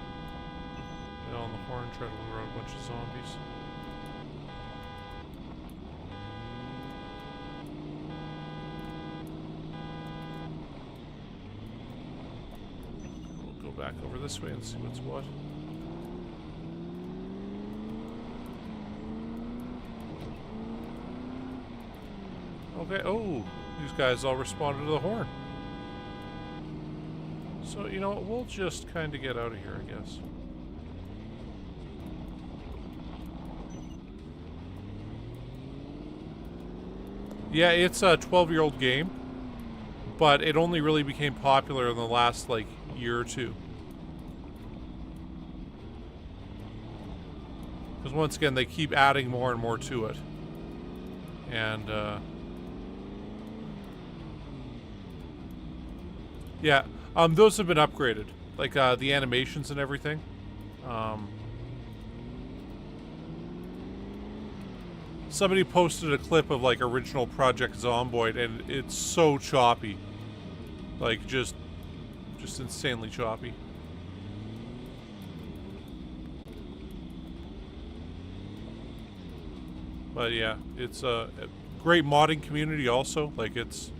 S1: Get on the horn, try to lure out a bunch of zombies. We'll go back over this way and see what's what. Okay, oh, these guys all responded to the horn. So, you know what, we'll just kind of get out of here, I guess. Yeah, it's a 12-year-old game, but it only really became popular in the last, like, year or two. Because once again, they keep adding more and more to it. And, yeah, those have been upgraded, like the animations and everything. Somebody posted a clip of like original Project Zomboid, and it's so choppy, like just insanely choppy. But yeah, it's a great modding community also. Like it's.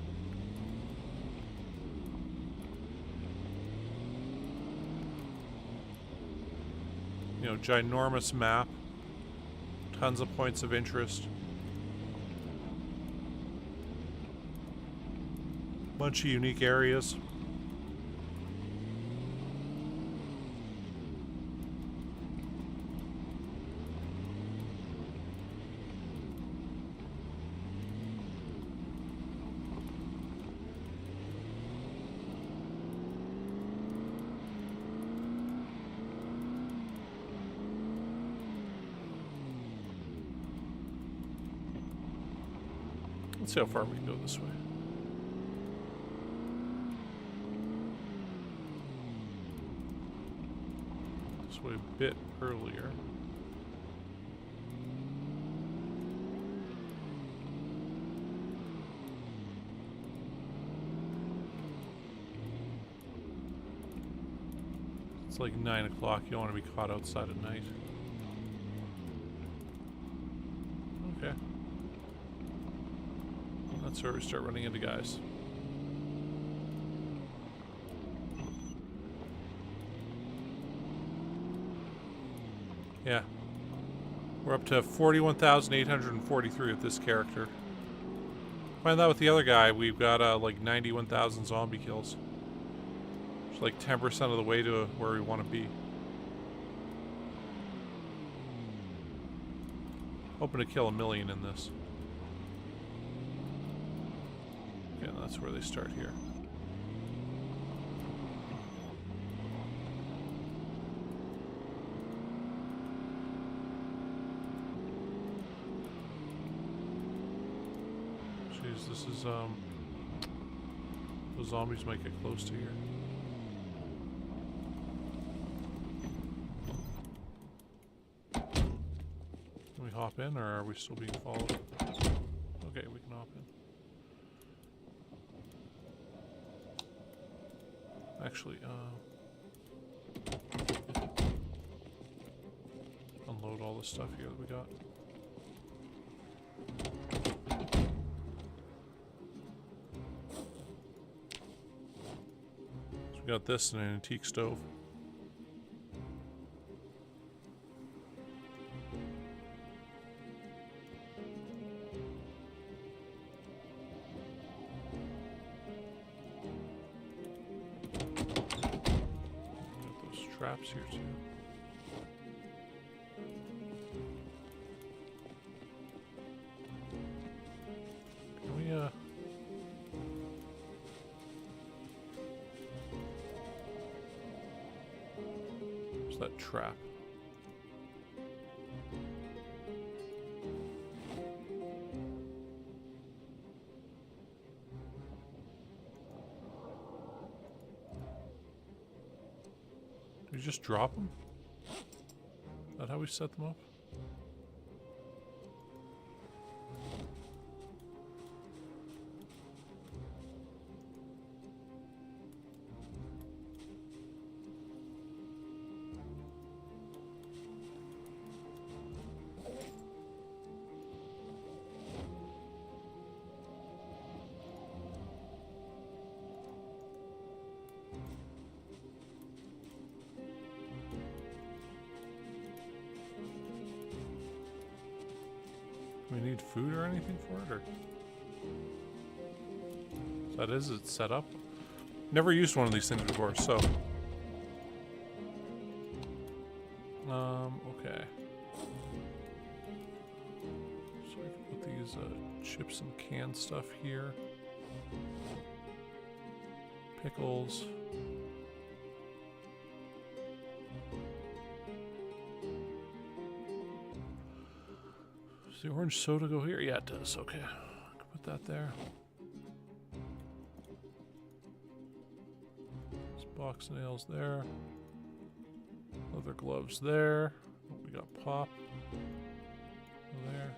S1: You know, ginormous map, tons of points of interest, bunch of unique areas. Let's see how far we can go this way. This way a bit earlier. It's like 9 o'clock. You don't want to be caught outside at night. Okay. That's where we start running into guys. Yeah. We're up to 41,843 with this character. Find that with the other guy, we've got like 91,000 zombie kills. It's like 10% of the way to where we want to be. Hoping to kill 1 million in this. Yeah, that's where they start here. Jeez, this is, those zombies might get close to here. Can we hop in, or are we still being followed? Okay, we can hop in. Actually, unload all the stuff here that we got. So we got this and an antique stove. Traps here too. Can we where's that trap? We just drop them? Is that how we set them up? We need food or anything for it, or that is it set up? Never used one of these things before, so okay. So I can put these chips and canned stuff here. Pickles. Does the orange soda go here? Yeah, it does. Okay. I can put that there. This box nails there. Leather gloves there. We got pop. There.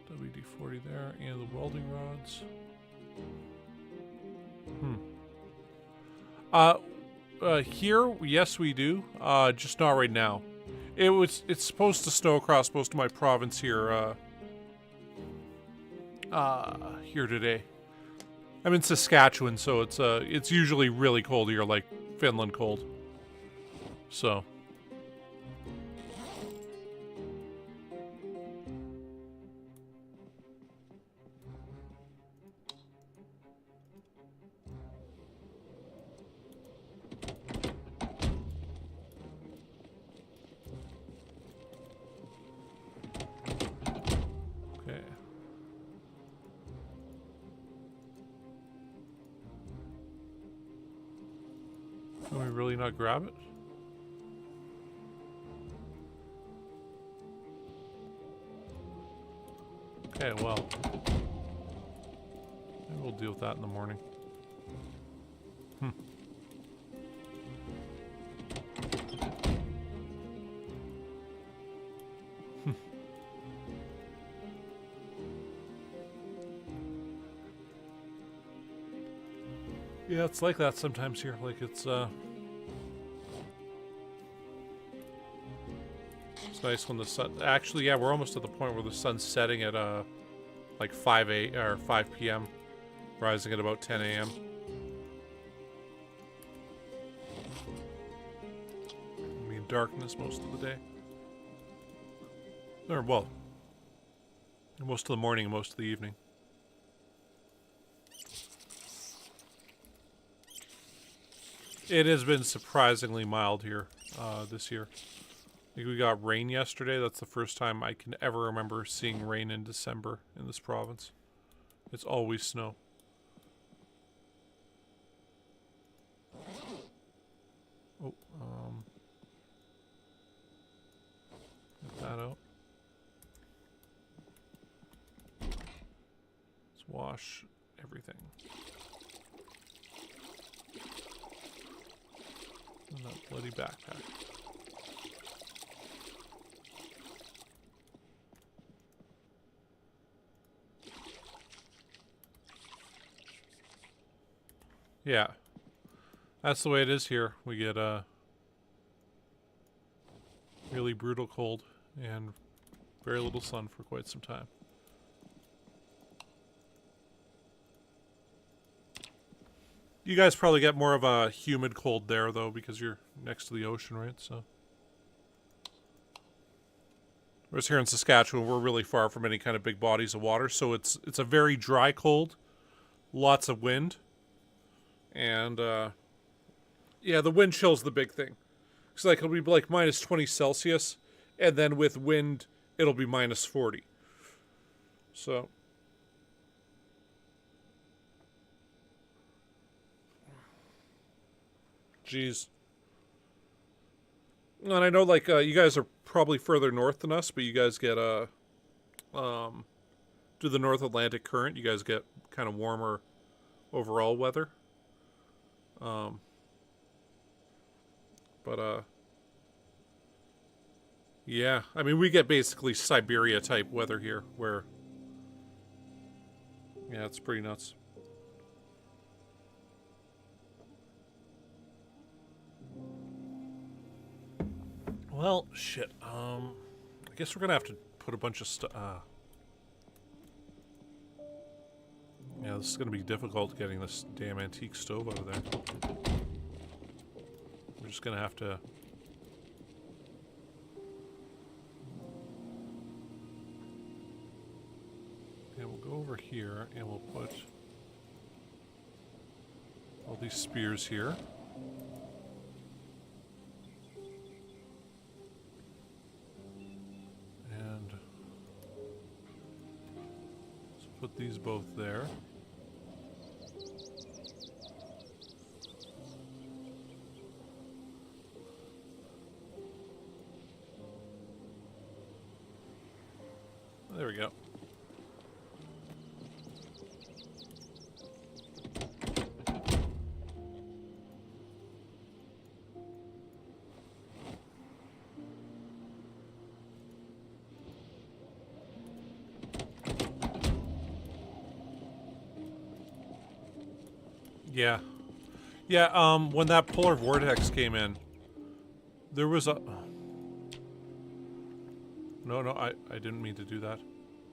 S1: WD-40 there. And the welding rods. Here, yes we do. Just not right now. It's supposed to snow across most of my province here, here today. I'm in Saskatchewan, so it's usually really cold here, like Finland cold. So. Can we really not grab it? Okay, well. Maybe we'll deal with that in the morning. Yeah, it's like that sometimes here. Like it's nice when the sun. Actually, yeah, we're almost at the point where the sun's setting at like 5 p.m., rising at about 10 a.m. I mean, darkness most of the day. Or well, most of the morning and most of the evening. It has been surprisingly mild here this year. I think we got rain yesterday. That's the first time I can ever remember seeing rain in December in this province. It's always snow. Oh, get that out. Let's wash everything. And that bloody backpack. Yeah. That's the way it is here. We get a really brutal cold and very little sun for quite some time. You guys probably get more of a humid cold there, though, because you're next to the ocean, right? So, whereas here in Saskatchewan, we're really far from any kind of big bodies of water, so it's a very dry cold, lots of wind, and yeah, the wind chill's the big thing. It's like it'll be like minus 20 Celsius, and then with wind, it'll be minus 40. So. Jeez. And I know, like, you guys are probably further north than us, but you guys get, through the North Atlantic current, you guys get kind of warmer overall weather. But, yeah. I mean, we get basically Siberia-type weather here, where... Yeah, it's pretty nuts. Well, shit. I guess we're gonna have to put a bunch of stuff... Yeah, this is gonna be difficult getting this damn antique stove out of there. We're just gonna have to... And we'll go over here and we'll put all these spears here. And let's put these both there. There we go. Yeah. Yeah, when that polar vortex came in, there was a... No, I didn't mean to do that.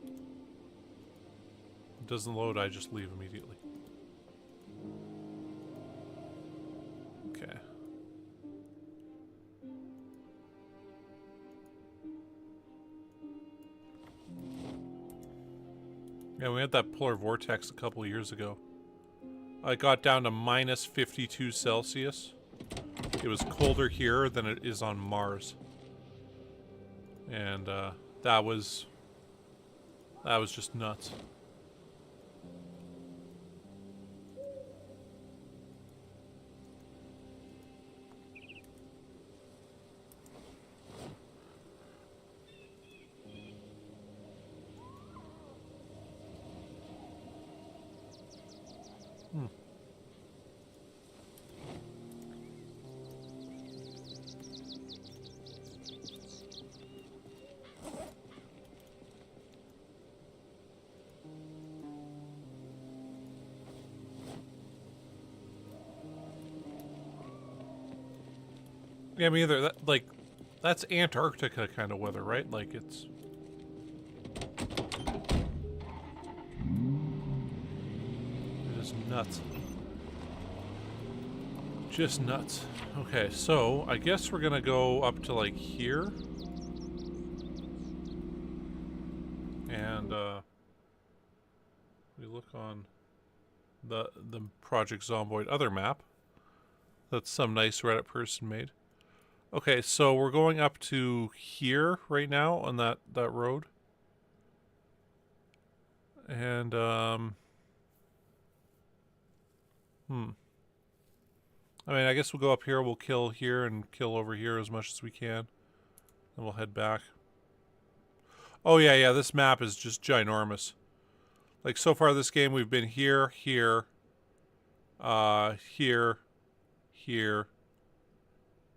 S1: It doesn't load, I just leave immediately. Okay. Yeah, we had that polar vortex a couple of years ago. I got down to minus 52 Celsius. It was colder here than it is on Mars. And that was just nuts. Yeah, me either. That's Antarctica kind of weather, right? Like, it's... It is nuts. Just nuts. Okay, so, I guess we're gonna go up to, like, here. And, we look on the Project Zomboid other map that some nice Reddit person made. Okay, so we're going up to here right now on that road. And, I mean, I guess we'll go up here, we'll kill here and kill over here as much as we can. And we'll head back. Oh, yeah, this map is just ginormous. Like, so far this game, we've been here, here, here, here,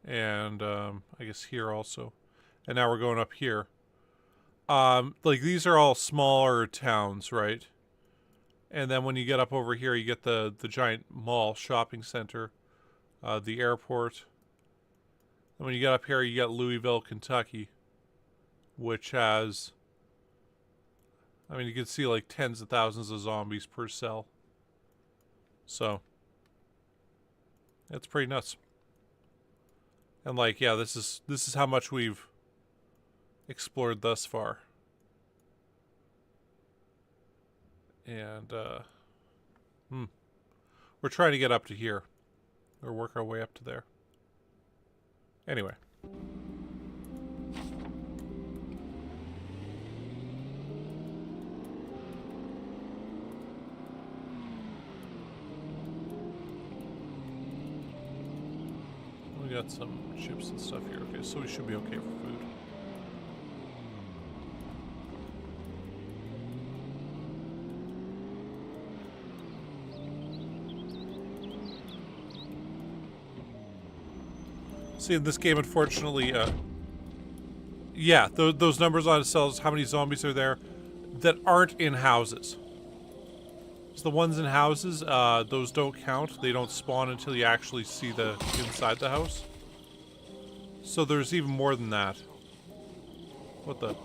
S1: and I guess here also, and now we're going up here. Like, these are all smaller towns, right? And then when you get up over here, you get the giant mall shopping center, the airport. And when you get up here, you get Louisville, Kentucky, which has, I mean, you can see like tens of thousands of zombies per cell. So it's pretty nuts. And like, yeah, this is how much we've explored thus far. And we're trying to get up to here, or work our way up to there. Anyway. We got some chips and stuff here. Okay, so we should be okay for food. See, in this game, unfortunately, yeah, those numbers on it tells how many zombies are there that aren't in houses. So the ones in houses, those don't count. They don't spawn until you actually see the inside the house. So there's even more than that. What the?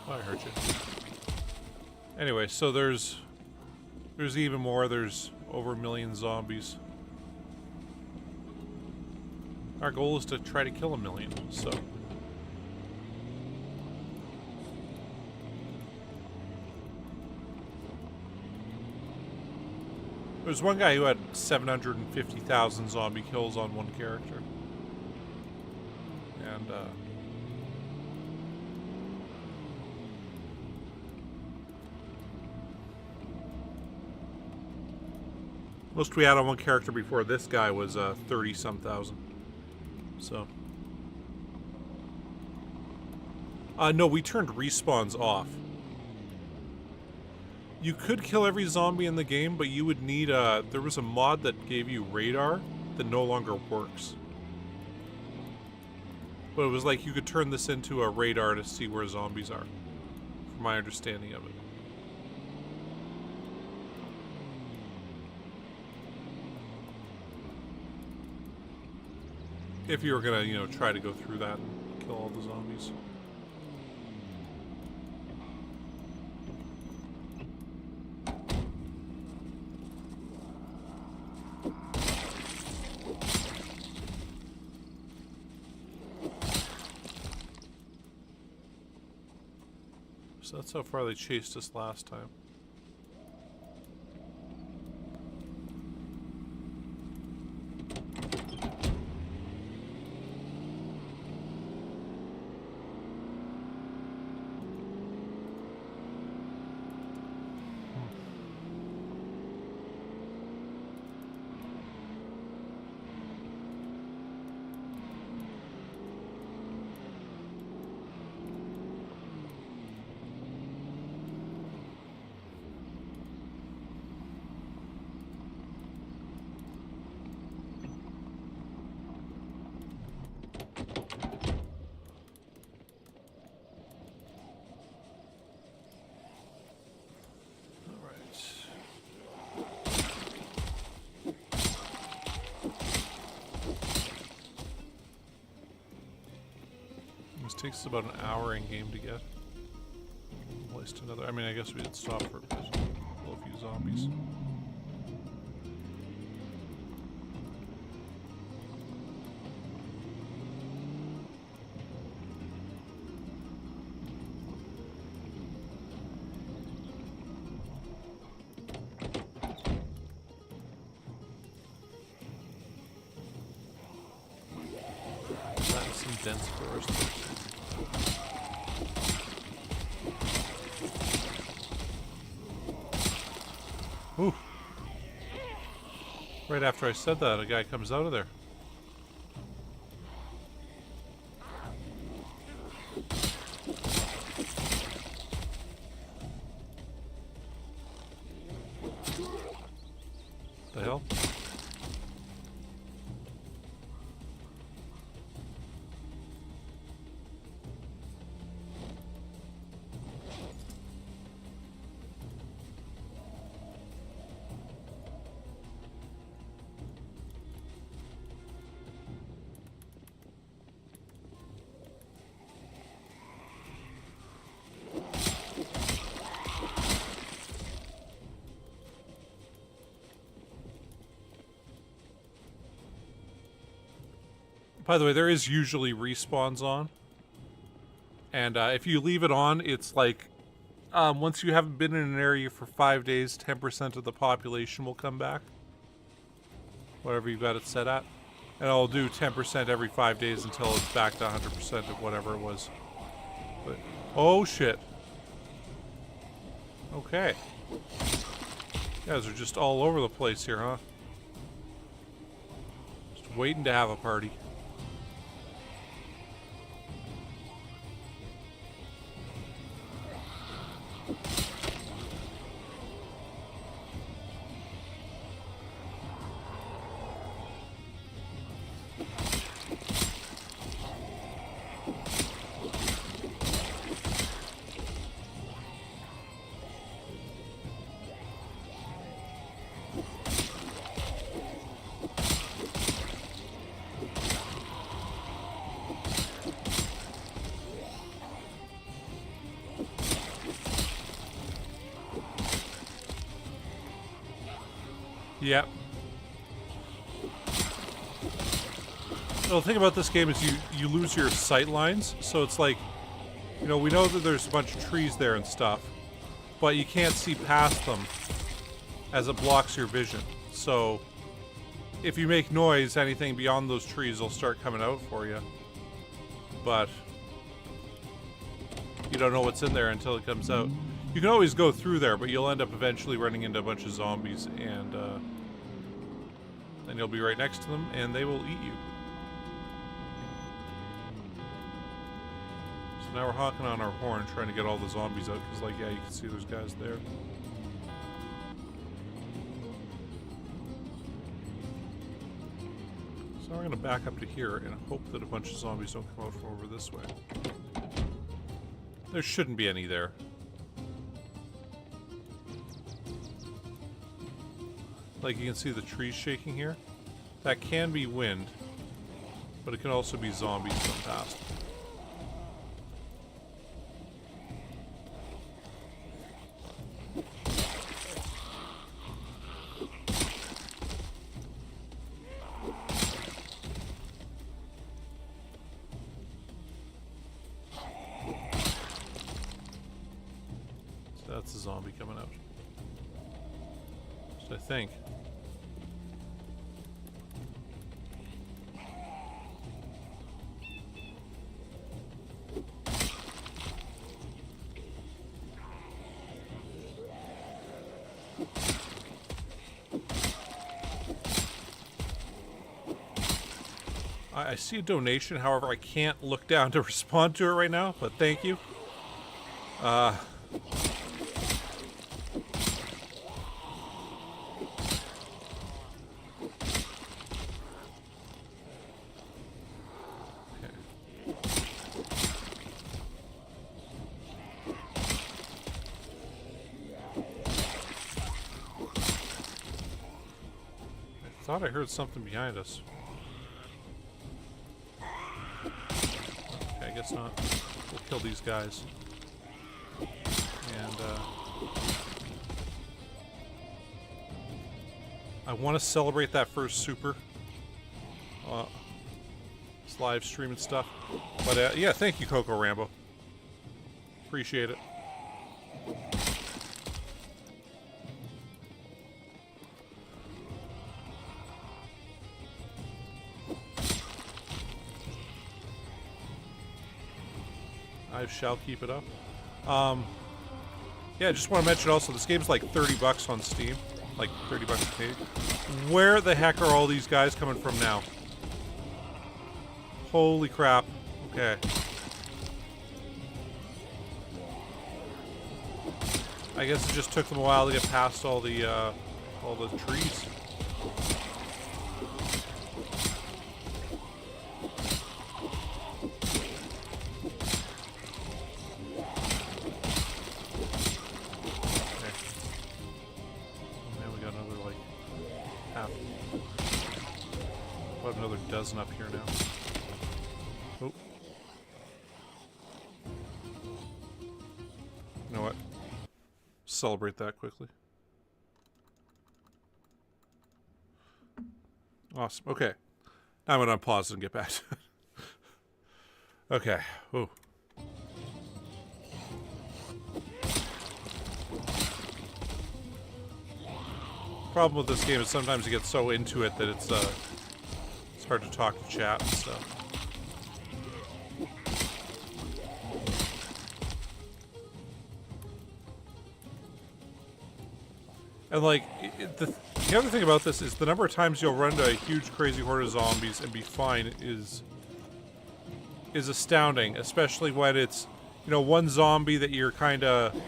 S1: Oh, I heard you. Anyway, so there's even more. There's over 1 million zombies. Our goal is to try to kill 1 million, so. There's one guy who had 750,000 zombie kills on one character. And, most we had on one character before this guy was 30-some thousand. So. No, we turned respawns off. You could kill every zombie in the game, but you would need there was a mod that gave you radar that no longer works. But it was like you could turn this into a radar to see where zombies are, from my understanding of it. If you were gonna, you know, try to go through that and kill all the zombies. So that's how far they chased us last time. Takes about an hour in game to get. Placed another. I mean, I guess we did stop for a bit. Kill a few zombies. That is some dense forest. Ooh. Right after I said that, a guy comes out of there. The hell? By the way, there is usually respawns on. And if you leave it on, it's like, once you haven't been in an area for 5 days, 10% of the population will come back. Whatever you've got it set at. And I'll do 10% every 5 days until it's back to 100% of whatever it was. But, oh shit. Okay. You guys are just all over the place here, huh? Just waiting to have a party. Yep. The thing about this game is you lose your sight lines, so it's like, you know, we know that there's a bunch of trees there and stuff, but you can't see past them as it blocks your vision. So if you make noise, anything beyond those trees will start coming out for you. But you don't know what's in there until it comes out. You can always go through there, but you'll end up eventually running into a bunch of zombies, and then you'll be right next to them, and they will eat you. So now we're honking on our horn, trying to get all the zombies out, because, like, yeah, you can see there's guys there. So we're going to back up to here and hope that a bunch of zombies don't come out from over this way. There shouldn't be any there. Like, you can see the trees shaking here. That can be wind, but it can also be zombies from past. So that's a zombie coming out. So I think. I see a donation, however, I can't look down to respond to it right now, but thank you. Okay. I thought I heard something behind us. I guess not. We'll kill these guys. And, I want to celebrate that first super. This live stream and stuff. But, yeah, thank you, Coco Rambo. Appreciate it. I shall keep it up. Yeah, I just want to mention also, this game's like $30 on Steam. Like $30 Canadian. Where the heck are all these guys coming from now? Holy crap. Okay. I guess it just took them a while to get past all the trees. Dozen up here now. Oh. You know what? Celebrate that quickly. Awesome. Okay. Now I'm going to unpause and get back to it. Okay. Oh. Problem with this game is sometimes you get so into it that it's hard to talk to chat and stuff. And like, the other thing about this is the number of times you'll run into a huge crazy horde of zombies and be fine is astounding, especially when it's, you know, one zombie that you're kind of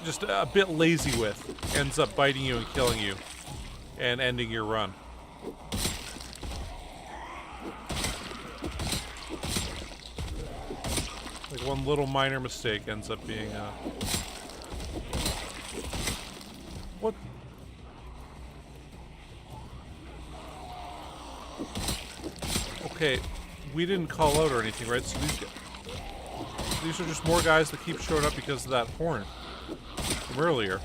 S1: just a bit lazy with ends up biting you and killing you and ending your run. Like one little minor mistake ends up being what? Okay, we didn't call out or anything, right? So these are just more guys that keep showing up because of that horn from earlier.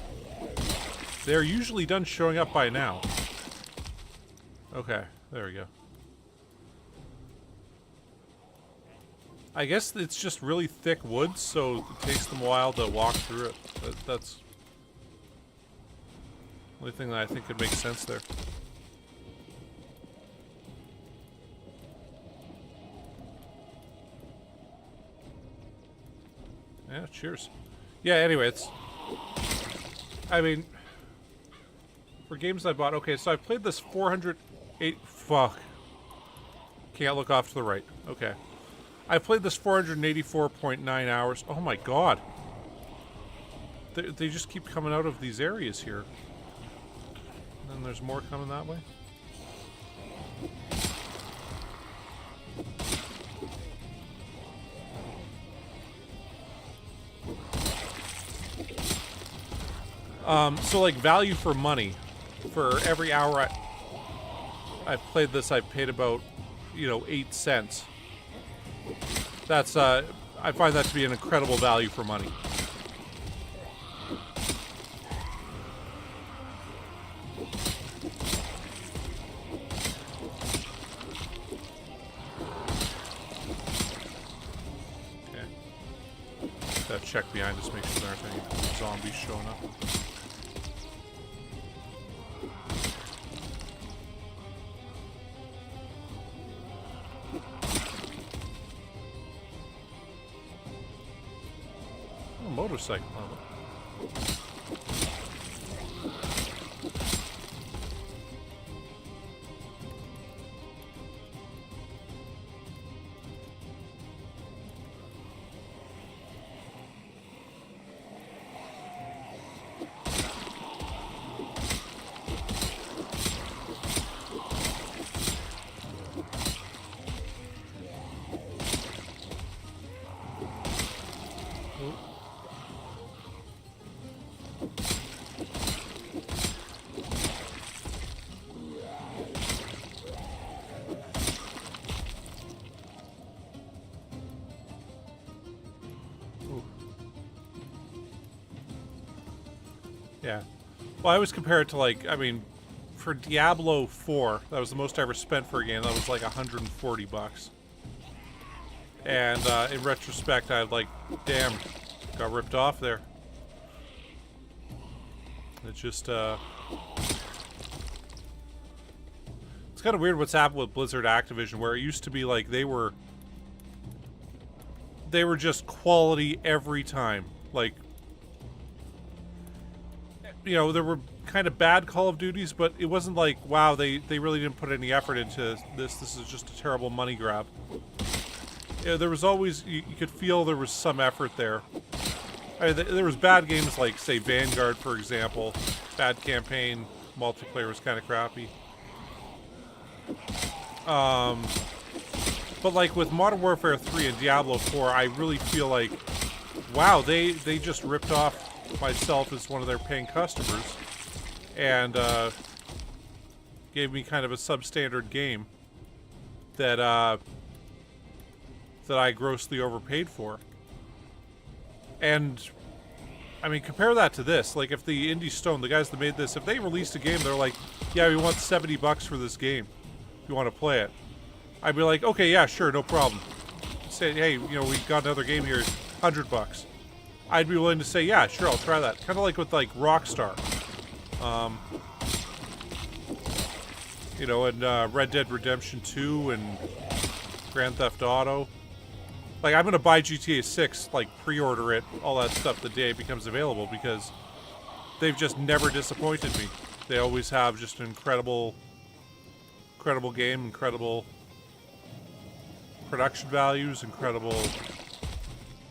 S1: They're usually done showing up by now. Okay, there we go. I guess it's just really thick woods, so it takes them a while to walk through it. That's the only thing that I think could make sense there. Yeah, cheers. Yeah, anyway, it's... I mean... For games I bought... Okay, so I played this 408... Fuck. Can't look off to the right. Okay. I played this 484.9 hours. Oh my god. They just keep coming out of these areas here. And then there's more coming that way. So like value for money. For every hour I've played this, I've paid about, 8 cents. That's, I find that to be an incredible value for money. Okay. Gotta check behind us, make sure there aren't any zombies showing up. Motorcycle. Yeah. Well, I always compare it to, like, I mean, for Diablo 4, that was the most I ever spent for a game. That was like $140. And in retrospect, I like, damn, got ripped off there. It's just, it's kind of weird what's happened with Blizzard Activision, where it used to be like they were just quality every time. Like, there were kind of bad Call of Duties, but it wasn't like, wow, they really didn't put any effort into this. This is just a terrible money grab. Yeah, there was always, you could feel there was some effort there. I mean, there was bad games like, say, Vanguard, for example. Bad campaign, multiplayer was kind of crappy. But like with Modern Warfare 3 and Diablo 4, I really feel like, wow, they just ripped off myself as one of their paying customers and gave me kind of a substandard game that I grossly overpaid for. And I mean, compare that to this. Like, if the Indie Stone, the guys that made this, if they released a game, they're like, yeah, we want $70 for this game if you want to play it, I'd be like, okay, yeah, sure, no problem. Say, hey, we got another game here, $100. I'd be willing to say, yeah, sure, I'll try that. Kind of like with, like, Rockstar. And Red Dead Redemption 2 and Grand Theft Auto. Like, I'm going to buy GTA 6, like, pre-order it, all that stuff the day it becomes available, because they've just never disappointed me. They always have just an incredible game, incredible production values, incredible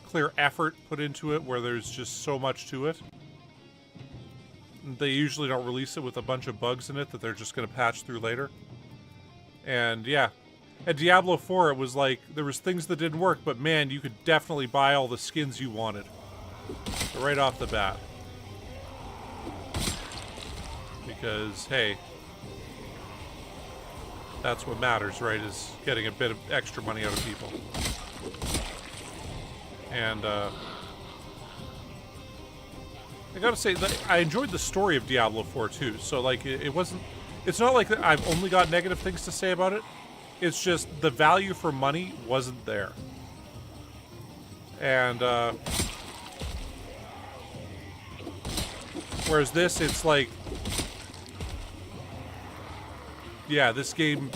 S1: clear effort put into it where there's just so much to it. They usually don't release it with a bunch of bugs in it that they're just going to patch through later. And yeah, at Diablo 4 it was like there was things that didn't work, but man, you could definitely buy all the skins you wanted right off the bat. Because hey, that's what matters, right, is getting a bit of extra money out of people. And I gotta say, I enjoyed the story of Diablo 4 too. So like, it wasn't. It's not like I've only got negative things to say about it. It's just the value for money wasn't there. And whereas this, it's like, yeah, this game,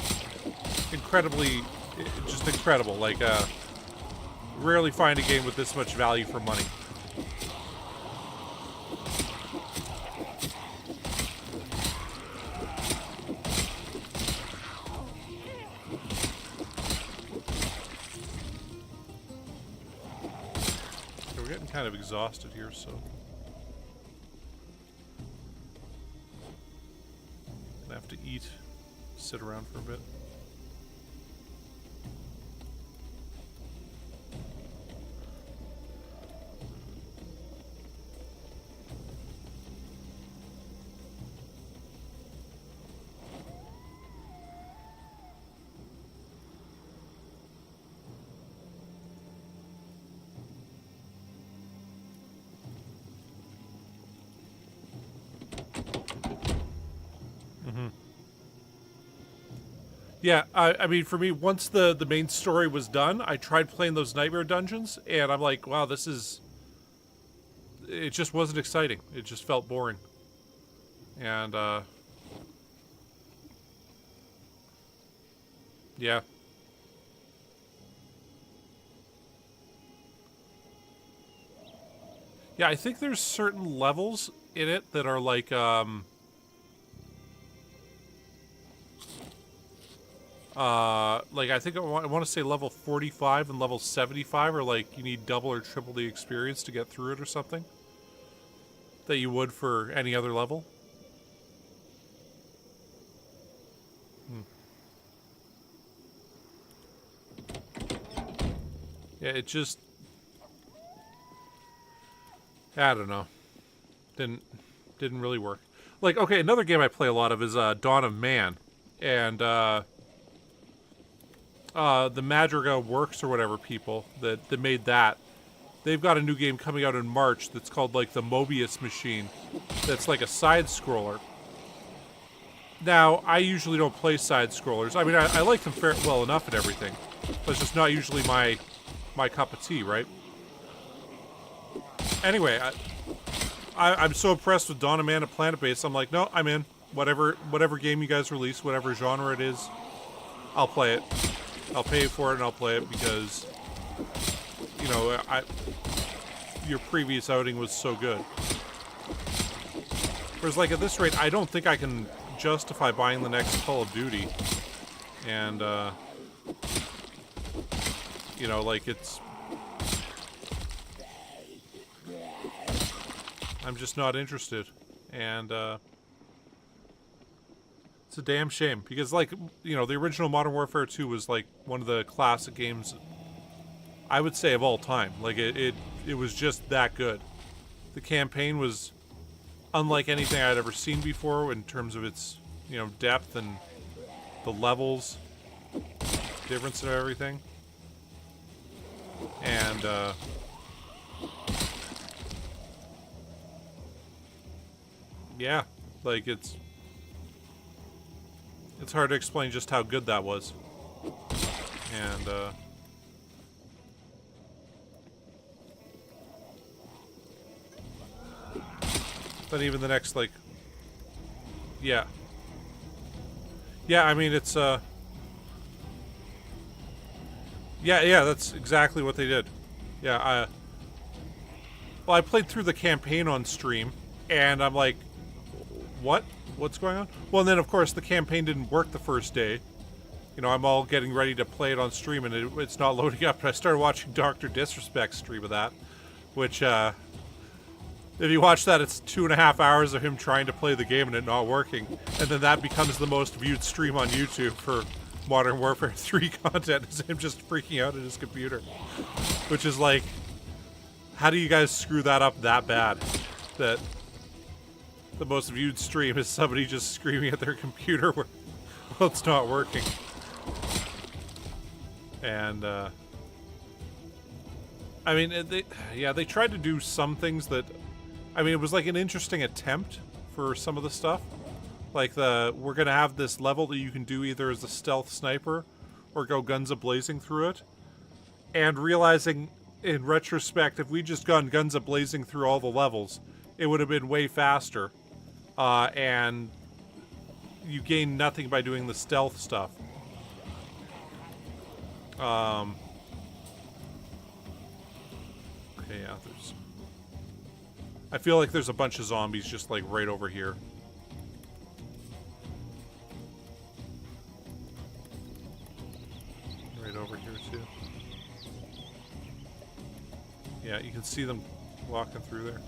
S1: just incredible. Like, rarely find a game with this much value for money. Okay, we're getting kind of exhausted here, so I have to eat, sit around for a bit. Yeah, I mean, for me, once the main story was done, I tried playing those nightmare dungeons, and I'm like, wow, this is... It just wasn't exciting. It just felt boring. And, yeah. Yeah, I think there's certain levels in it that are like, like I think I want to say level 45 and level 75 are like you need double or triple the experience to get through it or something that you would for any other level. Yeah, it just, I don't know, didn't really work. Like, okay, another game I play a lot of is Dawn of Man, and the Madriga Works or whatever people that made that, they've got a new game coming out in March that's called like the Mobius Machine, that's like a side scroller. Now, I usually don't play side scrollers. I mean, I like them well enough and everything, but it's just not usually my cup of tea, right? Anyway, I'm so impressed with Dawn of Man at Planet Base. I'm like, no, I'm in. Whatever game you guys release, whatever genre it is, I'll play it. I'll pay for it and I'll play it because, you know, your previous outing was so good. Whereas, like, at this rate, I don't think I can justify buying the next Call of Duty. And, you know, like, I'm just not interested. And, it's a damn shame. Because, like, you know, the original Modern Warfare 2 was, like, one of the classic games, I would say, of all time. Like, it was just that good. The campaign was unlike anything I'd ever seen before in terms of its, you know, depth and the levels, difference and everything. And, yeah, like, it's hard to explain just how good that was. And, but even the next, like, yeah. Yeah, I mean, it's, yeah, that's exactly what they did. Yeah, well, I played through the campaign on stream, and I'm like, what? What's going on? Well, and then, of course, the campaign didn't work the first day. You know, I'm all getting ready to play it on stream, and it's not loading up. And I started watching Dr. Disrespect's stream of that, which, if you watch that, it's 2.5 hours of him trying to play the game and it not working. And then that becomes the most viewed stream on YouTube for Modern Warfare 3 content, is him just freaking out at his computer. Which is like, how do you guys screw that up that bad? That the most viewed stream is somebody just screaming at their computer while it's not working. And, I mean, they tried to do some things that I mean, it was like an interesting attempt for some of the stuff. Like we're gonna have this level that you can do either as a stealth sniper or go guns a-blazing through it. And realizing in retrospect, if we just gone guns a-blazing through all the levels, it would have been way faster. And you gain nothing by doing the stealth stuff. Okay, yeah, there's... I feel like there's a bunch of zombies just, like, right over here. Right over here, too. Yeah, you can see them walking through there.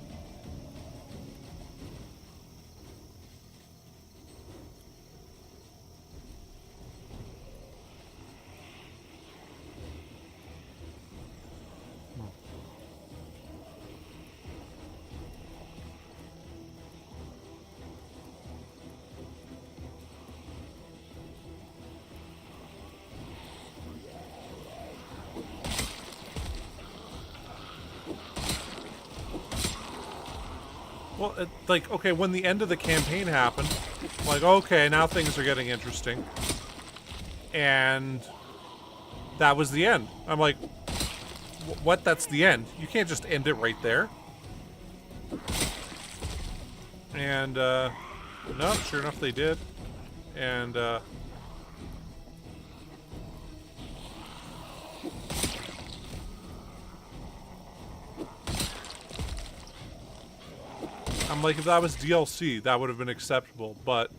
S1: Well, like, okay, when the end of the campaign happened, like, okay, now things are getting interesting. And that was the end. I'm like, what? That's the end? You can't just end it right there. And, no, sure enough they did. And, I'm like, if that was DLC, that would have been acceptable, but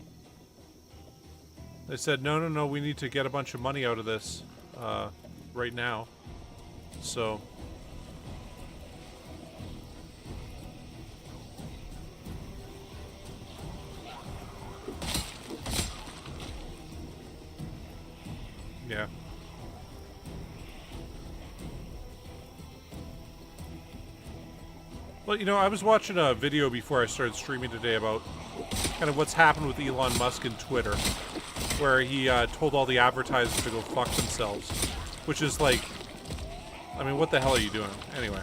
S1: they said, no, we need to get a bunch of money out of this, right now. So... yeah. Well, you know, I was watching a video before I started streaming today about kind of what's happened with Elon Musk and Twitter, where he told all the advertisers to go fuck themselves, which is like, I mean, what the hell are you doing? Anyway.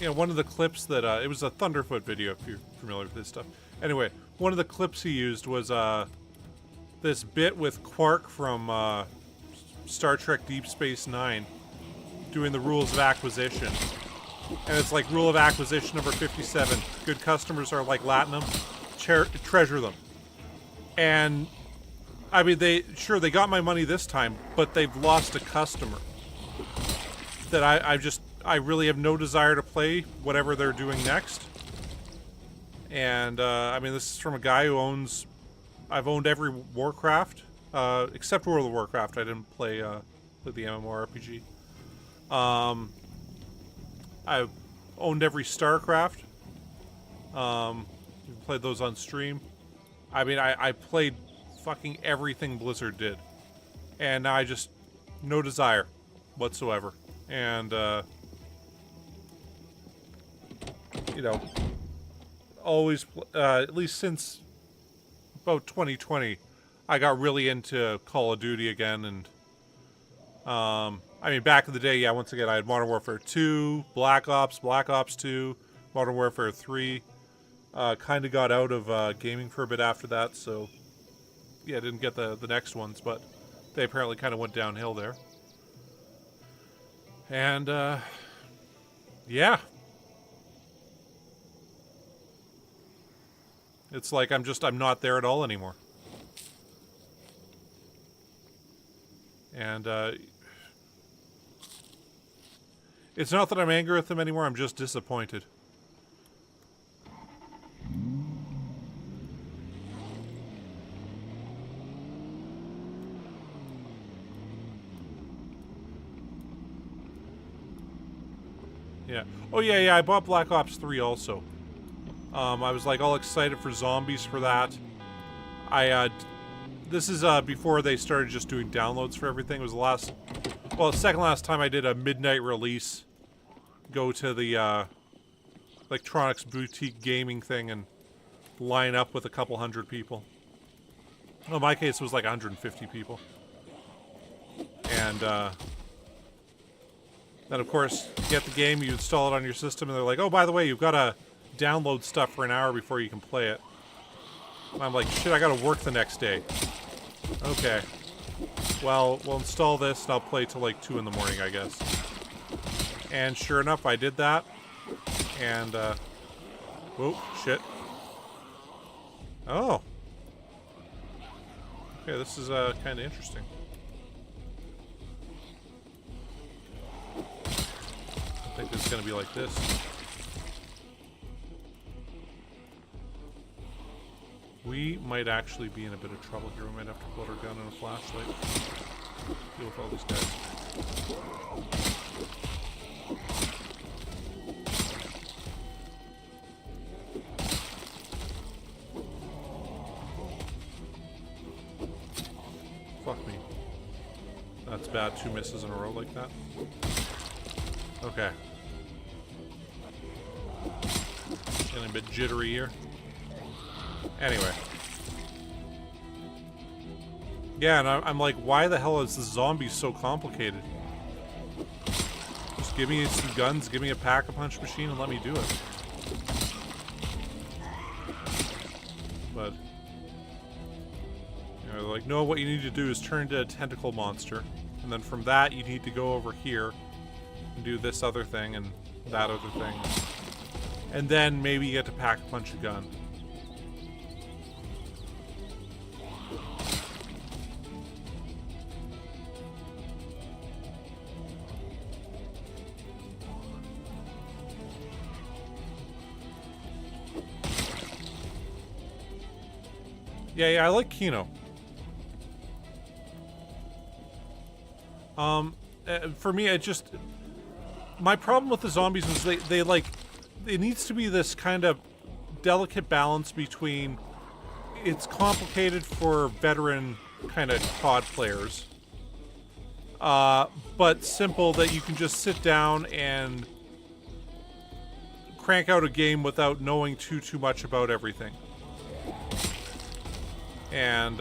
S1: You know, one of the clips that, it was a Thunderfoot video, if you're familiar with this stuff. Anyway, one of the clips he used was, this bit with Quark from, Star Trek Deep Space Nine doing the rules of acquisition. And it's like rule of acquisition number 57. Good customers are like Latinum. Treasure them. And I mean, they got my money this time, but they've lost a customer. That I really have no desire to play whatever they're doing next. And I mean, this is from a guy who owns... I've owned every Warcraft. Except World of Warcraft, I didn't play the MMORPG. I owned every StarCraft. Played those on stream. I mean, I played fucking everything Blizzard did. And now I just... no desire whatsoever. And, you know, always, at least since about 2020... I got really into Call of Duty again, and, I mean, back in the day, yeah, once again, I had Modern Warfare 2, Black Ops 2, Modern Warfare 3, kind of got out of, gaming for a bit after that, so, yeah, I didn't get the next ones, but they apparently kind of went downhill there. And, yeah. It's like I'm not there at all anymore. And, it's not that I'm angry with them anymore, I'm just disappointed. Yeah. Oh, yeah, I bought Black Ops 3 also. I was, like, all excited for zombies for that. This is before they started just doing downloads for everything. It was the second last time I did a midnight release. Go to the Electronics Boutique gaming thing and line up with a couple hundred people. Well, in my case, it was like 150 people. And Then, of course, you get the game, you install it on your system, and they're like, oh, by the way, you've got to download stuff for an hour before you can play it. And I'm like, shit, I got to work the next day. Okay. Well, we'll install this, and I'll play till like 2 in the morning, I guess. And sure enough, I did that. And, whoa, shit. Oh. Okay, this is, kind of interesting. I think it's gonna be like this. We might actually be in a bit of trouble here. We might have to put our gun and a flashlight. Deal with all these guys. Fuck me. That's bad. 2 misses in a row like that. Okay. Getting a bit jittery here. Anyway. Yeah, and I'm like, why the hell is this zombie so complicated? Just give me some guns, give me a pack-a-punch machine, and let me do it. But, you know, they're like, no, what you need to do is turn into a tentacle monster. And then from that, you need to go over here and do this other thing and that other thing. And then maybe you get to pack-a-punch a gun. Yeah, I like Kino. For me, my problem with the zombies is they like, it needs to be this kind of delicate balance between, it's complicated for veteran kind of COD players, but simple that you can just sit down and crank out a game without knowing too much about everything. And,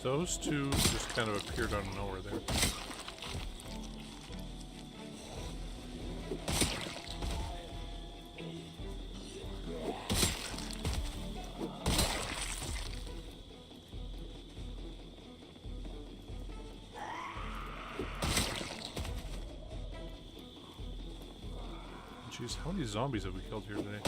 S1: those two just kind of appeared out of nowhere there. Jeez, how many zombies have we killed here today?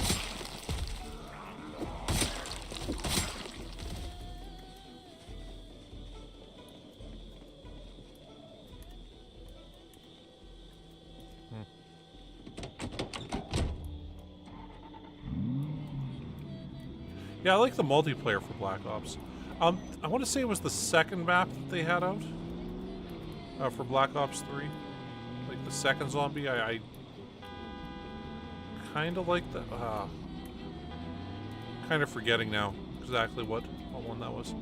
S1: Yeah, I like the multiplayer for Black Ops. I want to say it was the second map that they had out for Black Ops 3. Like the second zombie, I kind of like that. Kind of forgetting now exactly what one that was.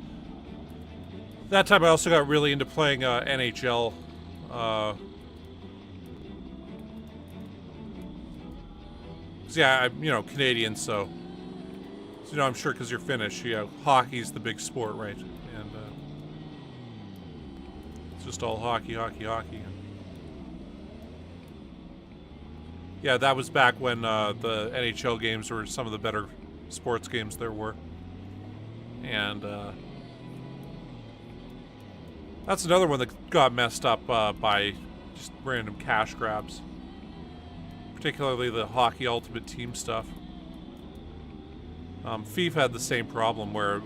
S1: That time I also got really into playing NHL. Yeah, I'm, you know, Canadian, so you know, I'm sure because you're Finnish, you know, hockey's the big sport, right? And it's just all hockey. Yeah, that was back when the NHL games were some of the better sports games there were. And that's another one that got messed up by Just random cash grabs. Particularly the Hockey Ultimate Team stuff. FIFA had the same problem where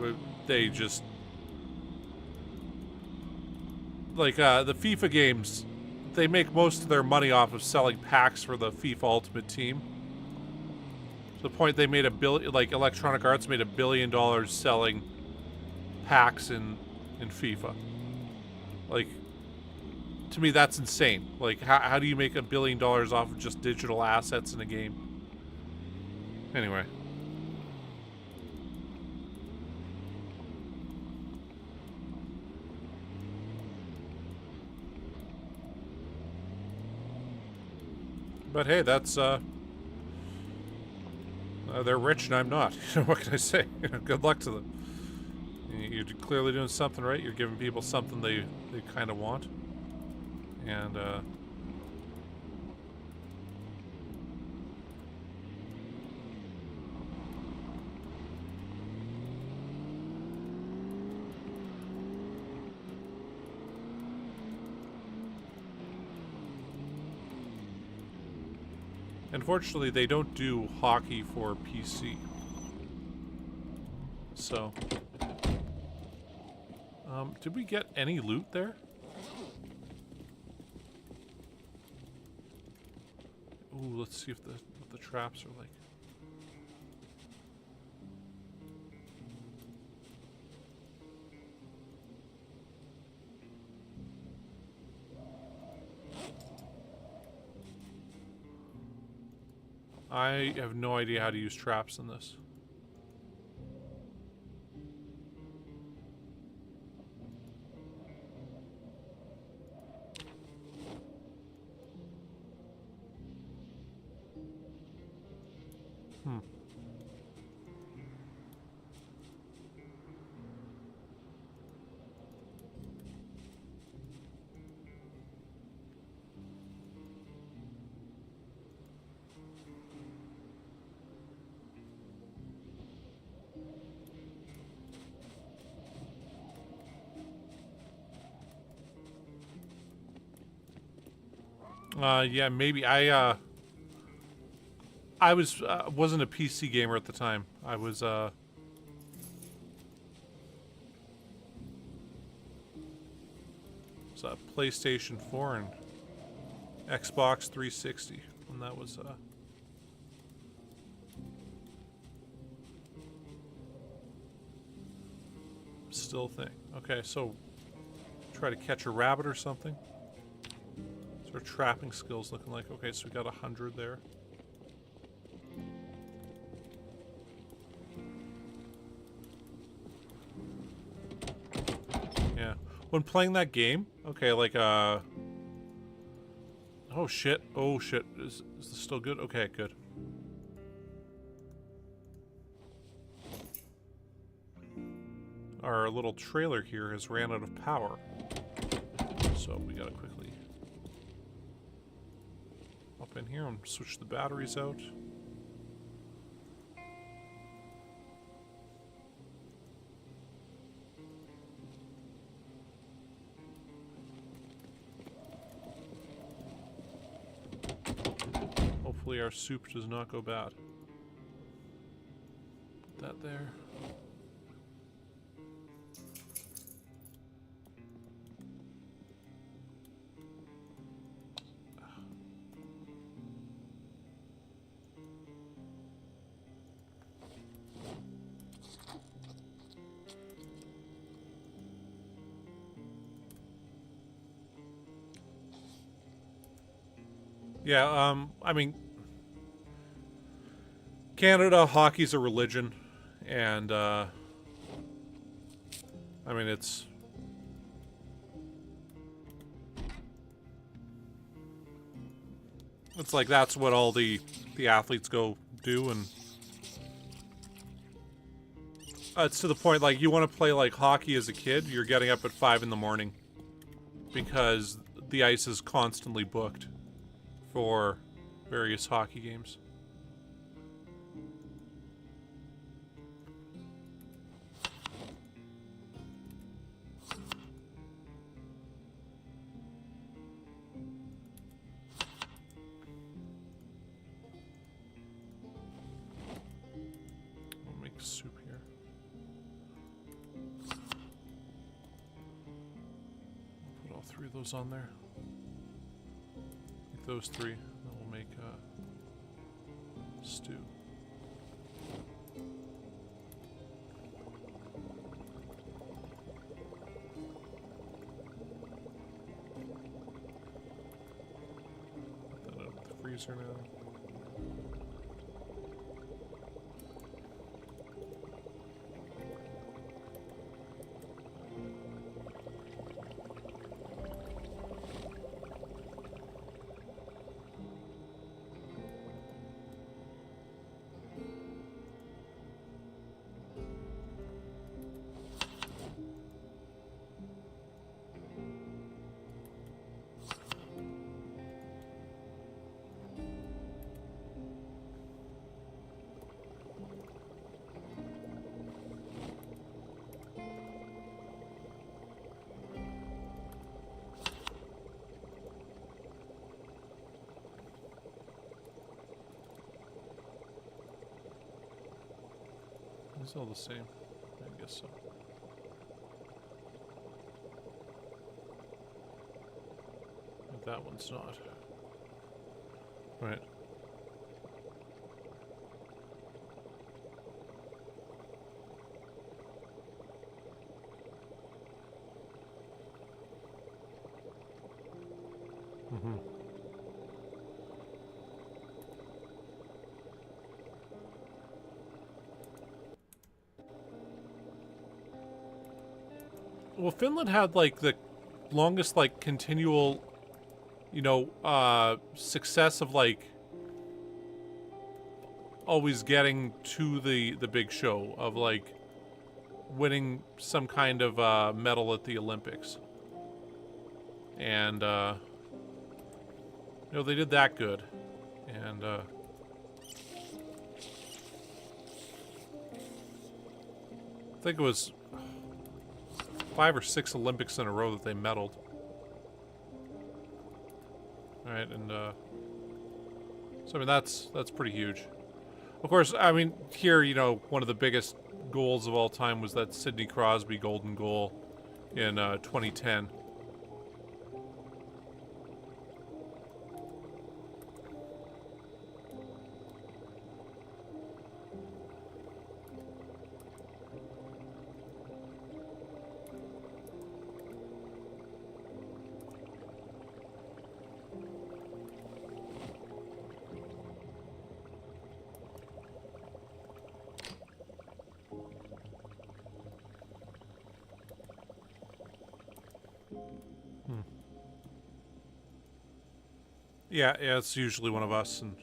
S1: they just... Like, the FIFA games, they make most of their money off of selling packs for the FIFA Ultimate Team. To the point they made like, Electronic Arts made $1 billion selling packs in FIFA. Like, to me, that's insane. Like, how do you make $1 billion off of just digital assets in a game? Anyway. But hey, that's, they're rich and I'm not. What can I say? Good luck to them. You're clearly doing something right. You're giving people something they kind of want. And, unfortunately, they don't do hockey for PC. So, did we get any loot there? Ooh, let's see if what the traps are like. I have no idea how to use traps in this. Yeah, maybe. I wasn't a PC gamer at the time. I was, PlayStation 4 and Xbox 360 when that was, still a thing. Okay, so try to catch a rabbit or something. Our trapping skills looking like. Okay, so we got 100 there. Yeah. When playing that game, okay, like, oh shit. Oh shit. Is this still good? Okay, good. Our little trailer here has ran out of power. So we gotta quickly up in here and switch the batteries out. Hopefully our soup does not go bad. Put that there. Yeah, I mean, Canada, hockey's a religion, and, I mean, it's like that's what all the athletes go do, and it's to the point, like, you want to play, like, hockey as a kid, you're getting up at 5 in the morning, because the ice is constantly booked for various hockey games. 3 of those on there. Make those 3. Then we'll make stew. Put that out of the freezer now. It's all the same. I guess so. But that one's not. Right. Mm-hmm. Well, Finland had like the longest like continual, you know, success of like always getting to the big show of like winning some kind of medal at the Olympics. And you know, they did that good. And I think it was 5 or 6 Olympics in a row that they medaled. Alright, and so I mean that's pretty huge. Of course, I mean here, you know, one of the biggest goals of all time was that Sidney Crosby golden goal in 2010. Yeah, it's usually one of us, and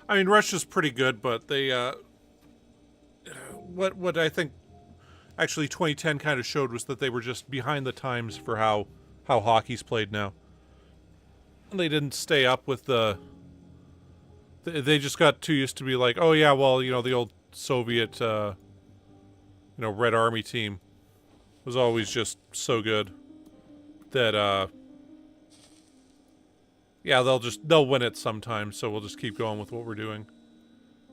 S1: I mean Russia's pretty good, but they what I think actually 2010 kind of showed was that they were just behind the times for how hockey's played now. They didn't stay up with they just got too used to be like, oh yeah, well, you know, the old Soviet you know, Red Army team was always just so good that yeah, they'll win it sometime, so we'll just keep going with what we're doing.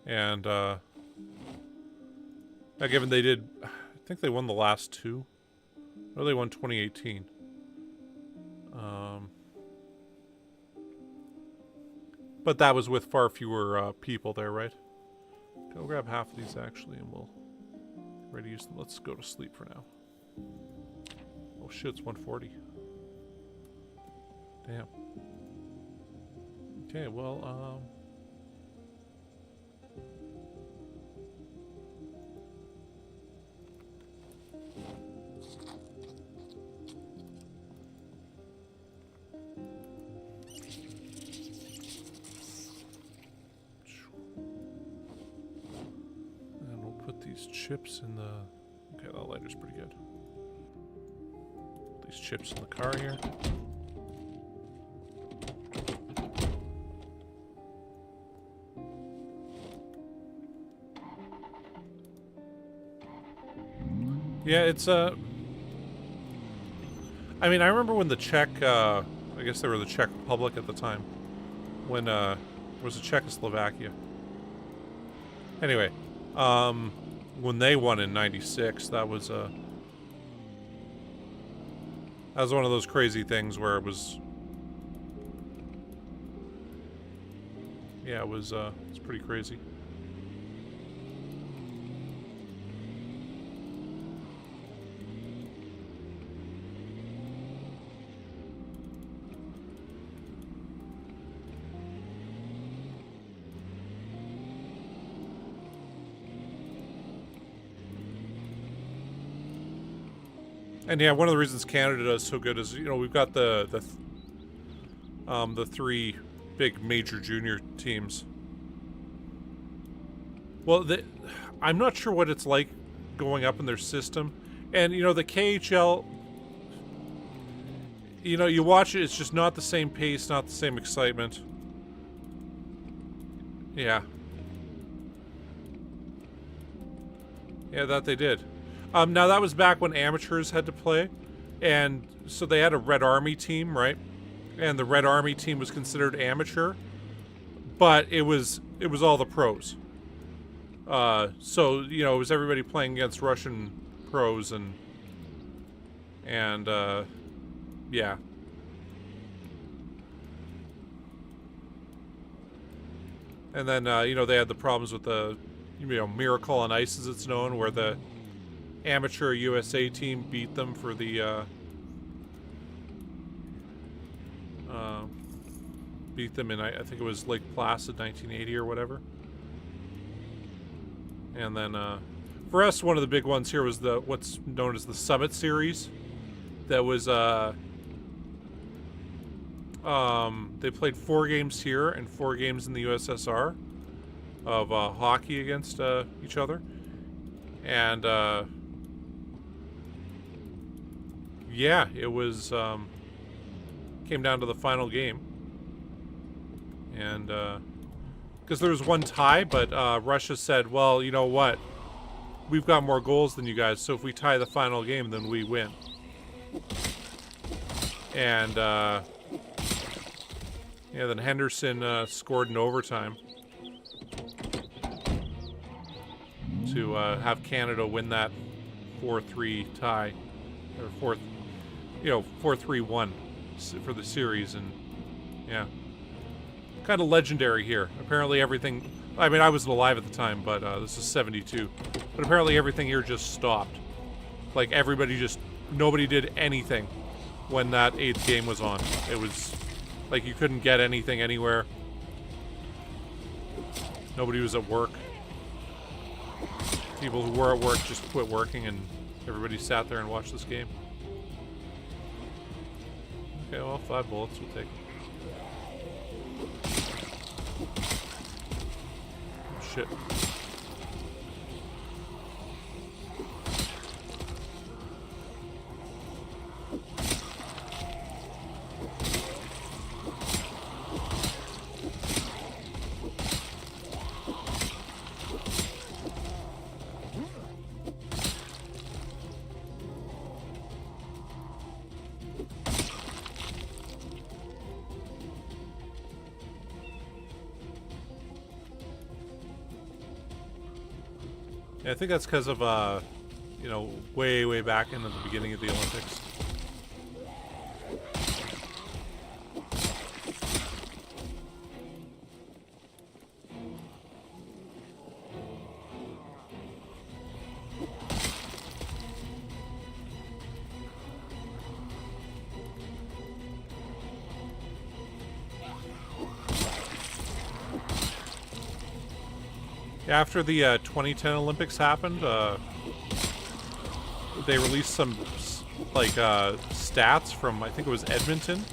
S1: And now given they did, I think they won the last 2. Or they won 2018. But that was with far fewer people there, right? Go grab half of these actually, and we'll ready to use them. Let's go to sleep for now. Oh shit, it's 1:40. Damn. Okay, well, and we'll put these chips in the... Okay, that lighter's pretty good. Put these chips in the car here. Yeah, it's I mean, I remember when the Czech, I guess they were the Czech Republic at the time, when it was a Czechoslovakia. Anyway, when they won in '96, that That was one of those crazy things where it was... Yeah, it's pretty crazy. And yeah, one of the reasons Canada does so good is, you know, we've got the 3 big major junior teams. Well, I'm not sure what it's like going up in their system. And, you know, the KHL, you know, you watch it, it's just not the same pace, not the same excitement. Yeah. Yeah, that they did. Now, that was back when amateurs had to play. And so they had a Red Army team, right? And the Red Army team was considered amateur. But it was all the pros. So, you know, it was everybody playing against Russian pros and yeah. And then, you know, they had the problems with the, you know, Miracle on Ice, as it's known, where the amateur USA team beat them for the, beat them in, I think it was Lake Placid, 1980 or whatever. And then, for us, one of the big ones here was what's known as the Summit Series. That was, they played 4 games here and 4 games in the USSR of hockey against each other. And, yeah, it was, came down to the final game. And, because there was one tie, but Russia said, well, you know what? We've got more goals than you guys, so if we tie the final game, then we win. And, yeah, then Henderson scored in overtime to have Canada win that 4-3 tie, or 4-3-1 for the series, and yeah. Kind of legendary here. Apparently everything... I mean, I wasn't alive at the time, but this is 72. But apparently everything here just stopped. Like, everybody just... Nobody did anything when that 8th game was on. It was... Like, you couldn't get anything anywhere. Nobody was at work. People who were at work just quit working, and everybody sat there and watched this game. Okay, well, 5 bullets we'll take. Shit. I think that's because of, you know, way back into the beginning of the Olympics. After the 2010 Olympics happened, they released some, like, stats from, I think it was Edmonton,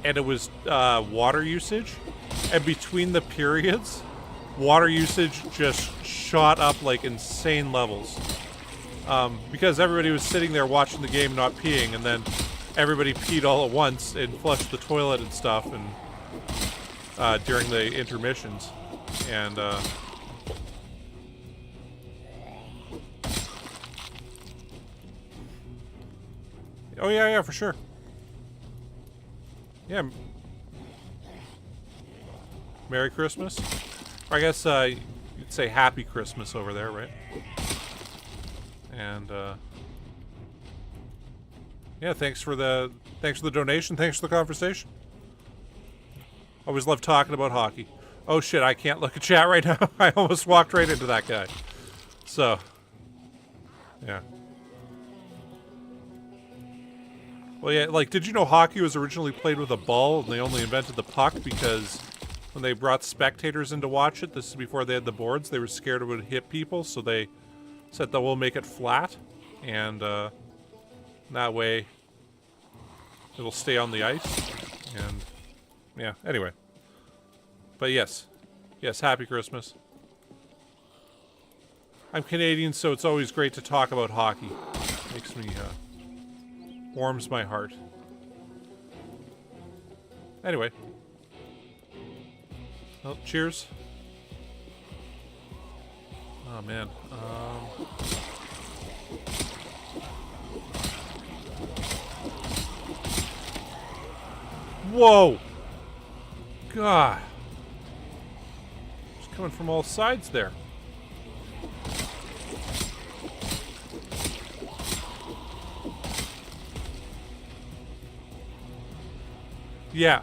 S1: and it was water usage, and between the periods, water usage just shot up like insane levels, because everybody was sitting there watching the game not peeing, and then everybody peed all at once and flushed the toilet and stuff, and during the intermissions, and oh, yeah, for sure. Yeah. Merry Christmas. Or I guess you'd say Happy Christmas over there, right? And, Yeah, thanks for the donation. Thanks for the conversation. Always love talking about hockey. Oh shit, I can't look at chat right now. I almost walked right into that guy. So, yeah. Well, yeah, like, did you know hockey was originally played with a ball and they only invented the puck because when they brought spectators in to watch it, this is before they had the boards, they were scared it would hit people, so they said that we'll make it flat, and that way it'll stay on the ice, and yeah, anyway. But yes, happy Christmas. I'm Canadian, so it's always great to talk about hockey. Makes me, warms my heart. Anyway. Well, cheers. Oh, man. Whoa! God. It's coming from all sides there. Yeah,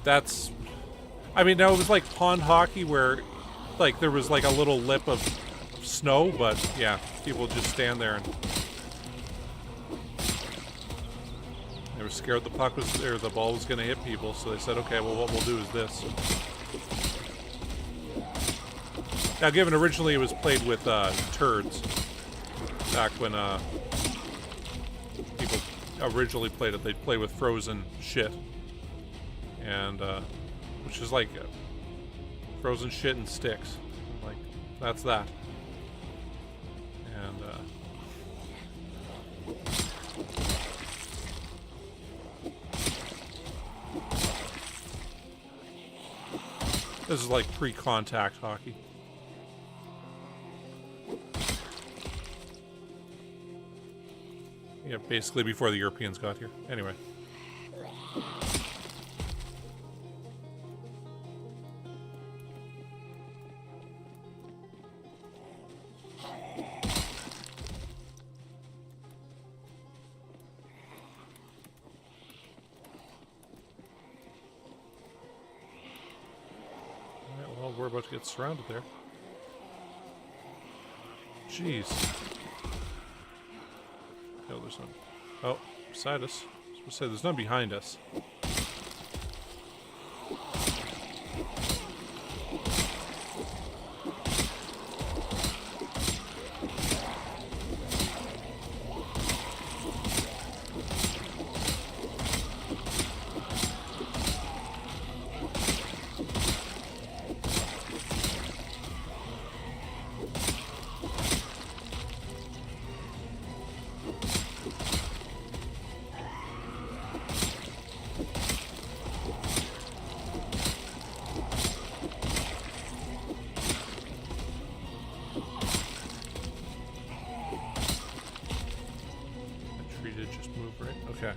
S1: that's... I mean, now it was like pond hockey where, like, there was like a little lip of snow, but yeah, people just stand there and... They were scared the puck was there, the ball was going to hit people, so they said, okay, well, what we'll do is this. Now, given originally it was played with turds, back when people originally played it, they'd play with frozen shit. And, which is like frozen shit and sticks. Like, that's that. And, this is like pre-contact hockey. Yeah, basically before the Europeans got here. Anyway. Well, we're about to get surrounded there. Jeez. Oh, there's none. Oh, beside us. I was supposed to say there's none behind us. Okay.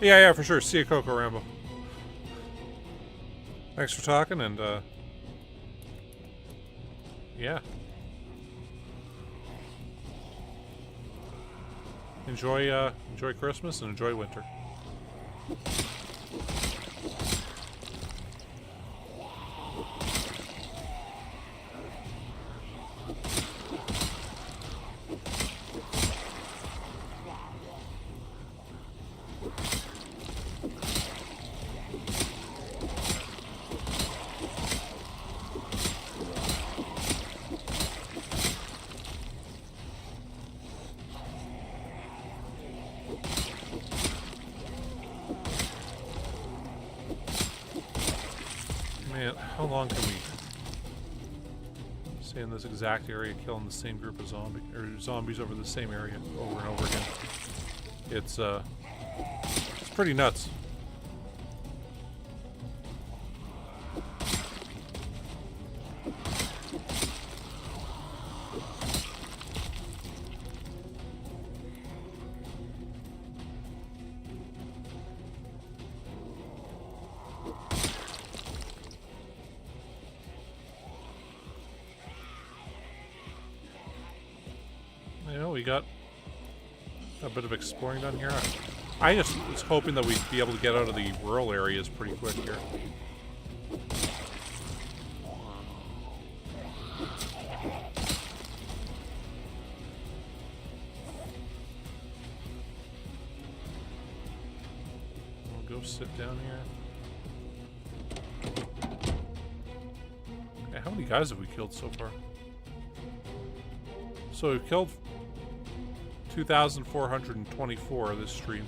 S1: Yeah, for sure. See you, Coco Rambo. Thanks for talking, and, yeah. Enjoy Christmas and enjoy winter. Man, how long can we stay in this exact area killing the same group of zombies over the same area over and over again? It's pretty nuts. You know, we got a bit of exploring done here. I just was hoping that we'd be able to get out of the rural areas pretty quick here. We'll go sit down here. Okay, how many guys have we killed so far? So we've killed 2,424 this stream.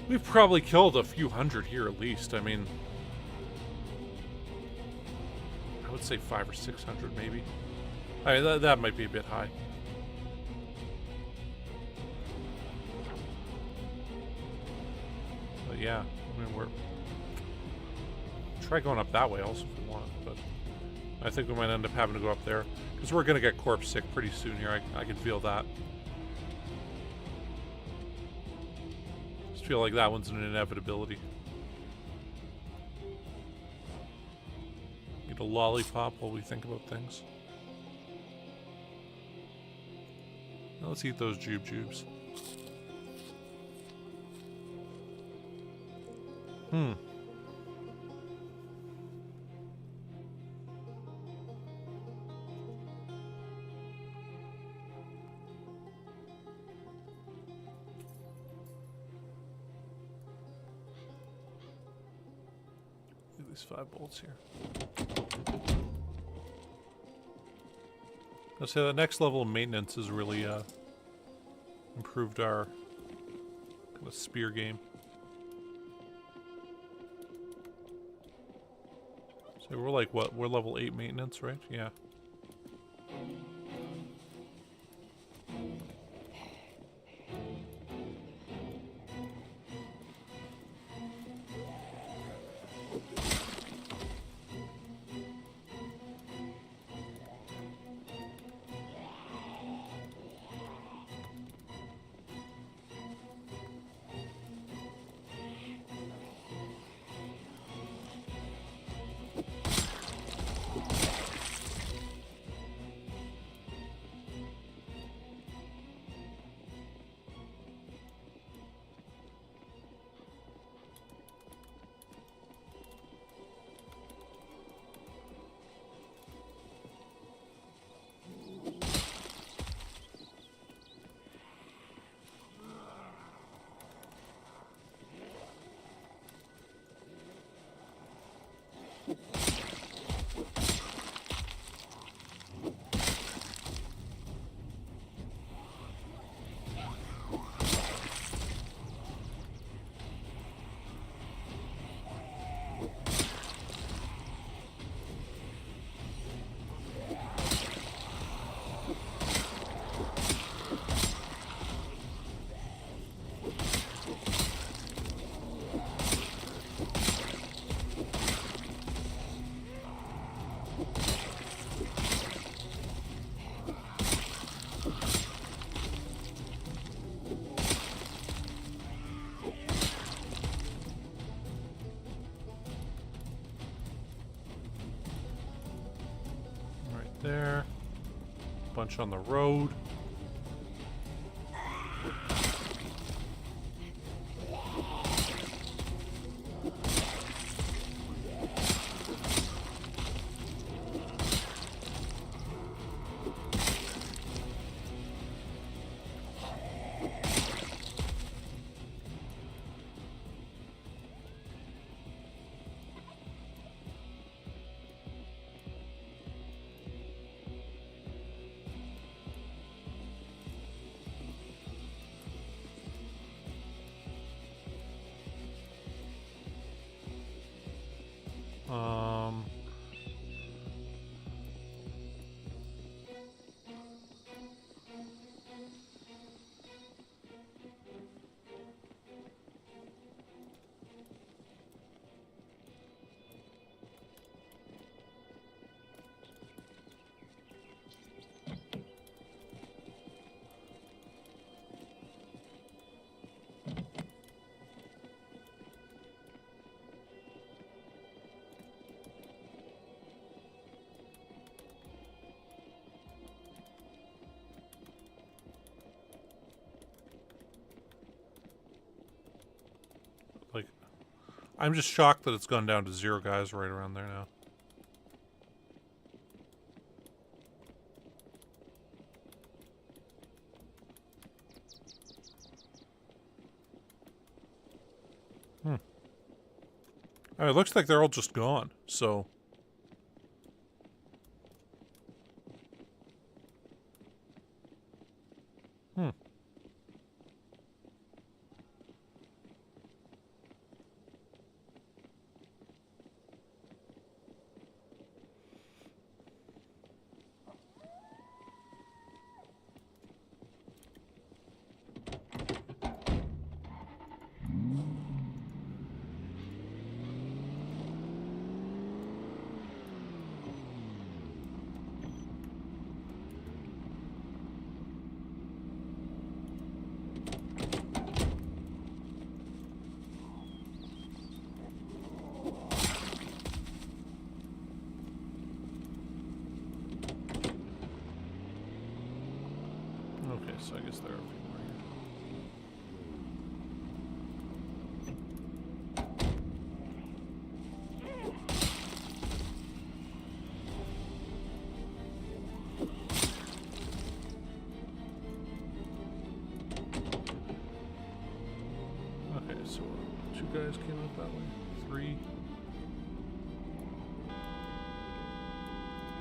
S1: We've probably killed a few hundred here at least. I mean, I would say 500 or 600 maybe. I mean, that might be a bit high. But yeah, I mean, we're... Try going up that way also if we want, but I think we might end up having to go up there. Because we're going to get corpse sick pretty soon here. I can feel that. Just feel like that one's an inevitability. Get a lollipop while we think about things. Now let's eat those jubes. These 5 bolts here. Let's say the next level of maintenance has really improved our kind of spear game. So we're like what? We're level 8 maintenance, right? Yeah. There. Bunch on the road. I'm just shocked that it's gone down to 0 guys right around there now. I mean, it looks like they're all just gone, so... So I guess there are a few more here. Okay, so 2 guys came up that way. 3.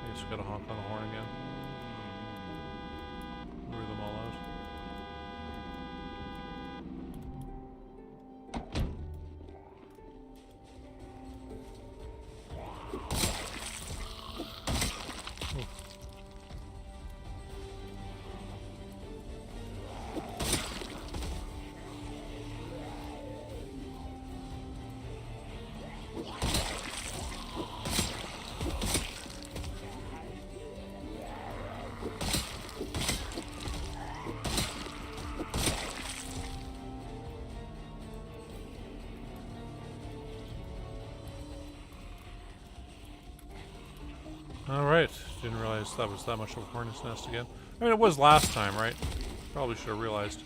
S1: I guess we gotta honk on the horn again. Lure them all out. Alright, didn't realize that was that much of a hornet's nest again. I mean, it was last time, right? Probably should have realized.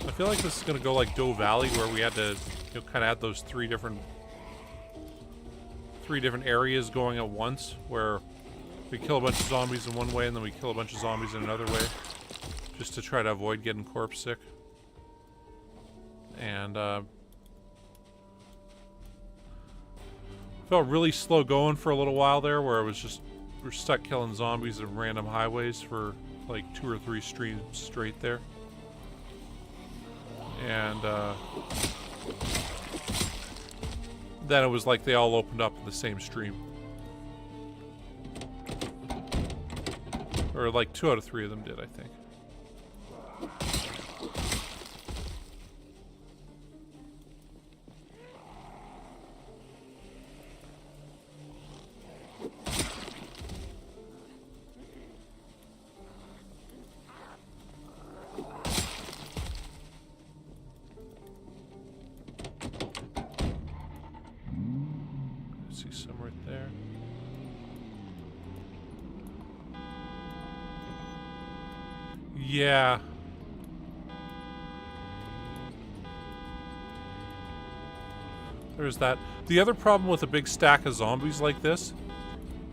S1: I feel like this is going to go like Doe Valley, where we had to, you know, kind of add those three different areas going at once, where we kill a bunch of zombies in one way and then we kill a bunch of zombies in another way, just to try to avoid getting corpse sick. And felt really slow going for a little while there, where it was just, we're stuck killing zombies at random highways for like 2 or 3 streams straight there. And then it was like they all opened up in the same stream. Or like 2 out of 3 of them did, I think. Yeah. There's that. The other problem with a big stack of zombies like this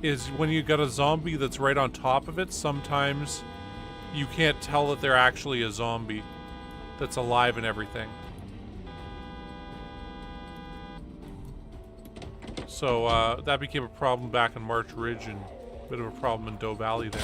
S1: is when you got a zombie that's right on top of it, sometimes you can't tell that they're actually a zombie that's alive and everything. So that became a problem back in March Ridge and a bit of a problem in Doe Valley there.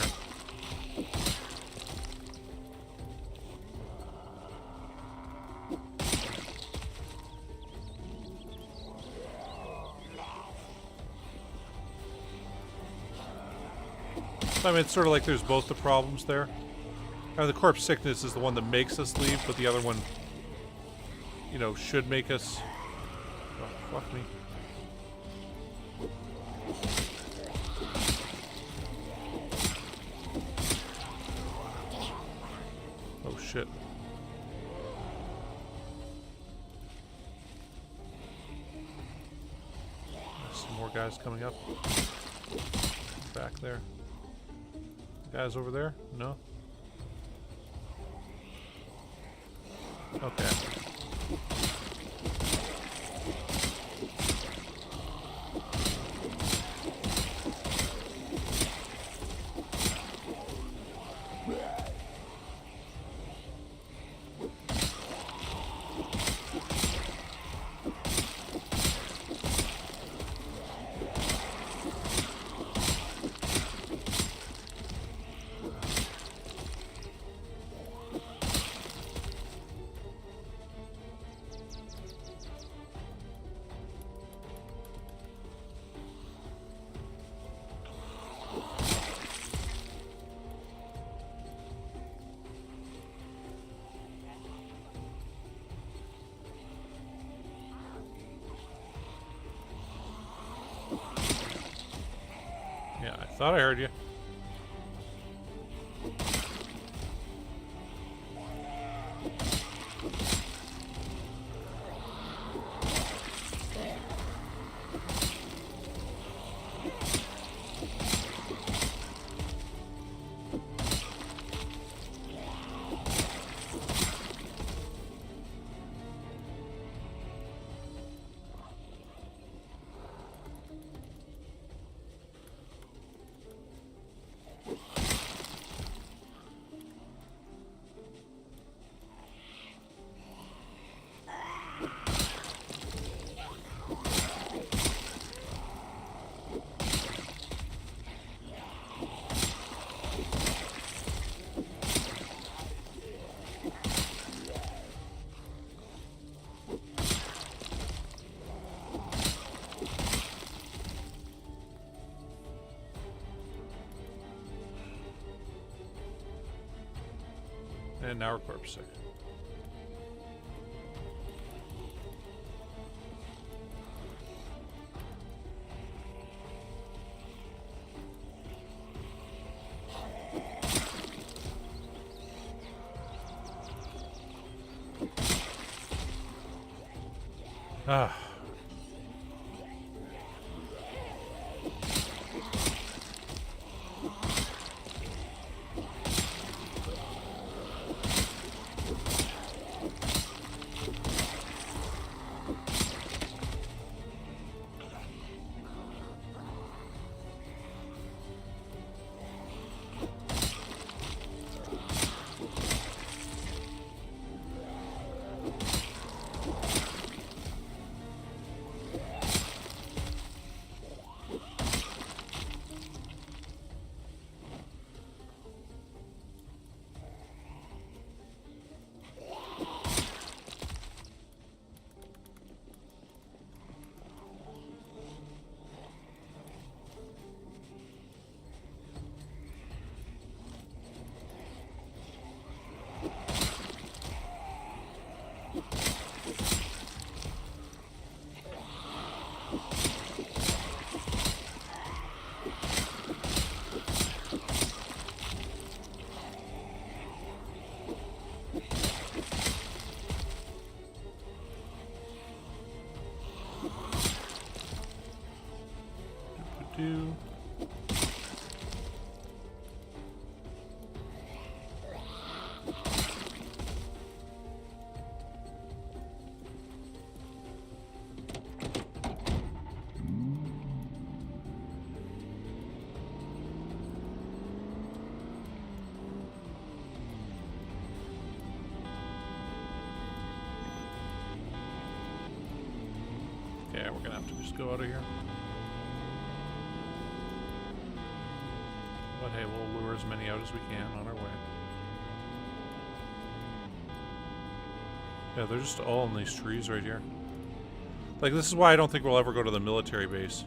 S1: I mean, it's sort of like there's both the problems there. The corpse sickness is the one that makes us leave, but the other one, you know, should make us... Oh, fuck me. Oh, shit. There's some more guys coming up. Back there. Guys over there? No? Okay. Thought I heard you. And now we're corpse sick. Ah. Do. Okay, we're gonna have to just go out of here. But hey, we'll lure as many out as we can on our way. Yeah, they're just all in these trees right here. Like, this is why I don't think we'll ever go to the military base.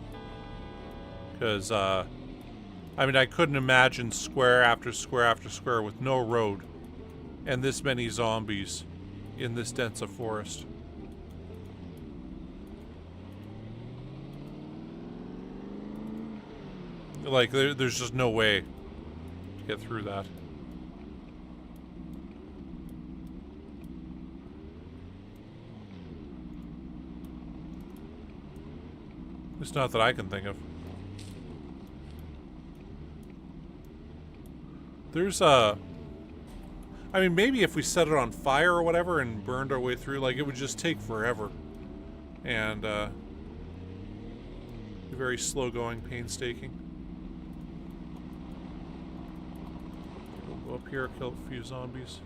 S1: Because, I I mean, I couldn't imagine square after square after square with no road and this many zombies in this dense of forest. Like, there's just no way to get through that. It's not that I can think of. There's I mean, maybe if we set it on fire or whatever and burned our way through, like, it would just take forever. And, be very slow going, painstaking. We'll go up here, kill a few zombies.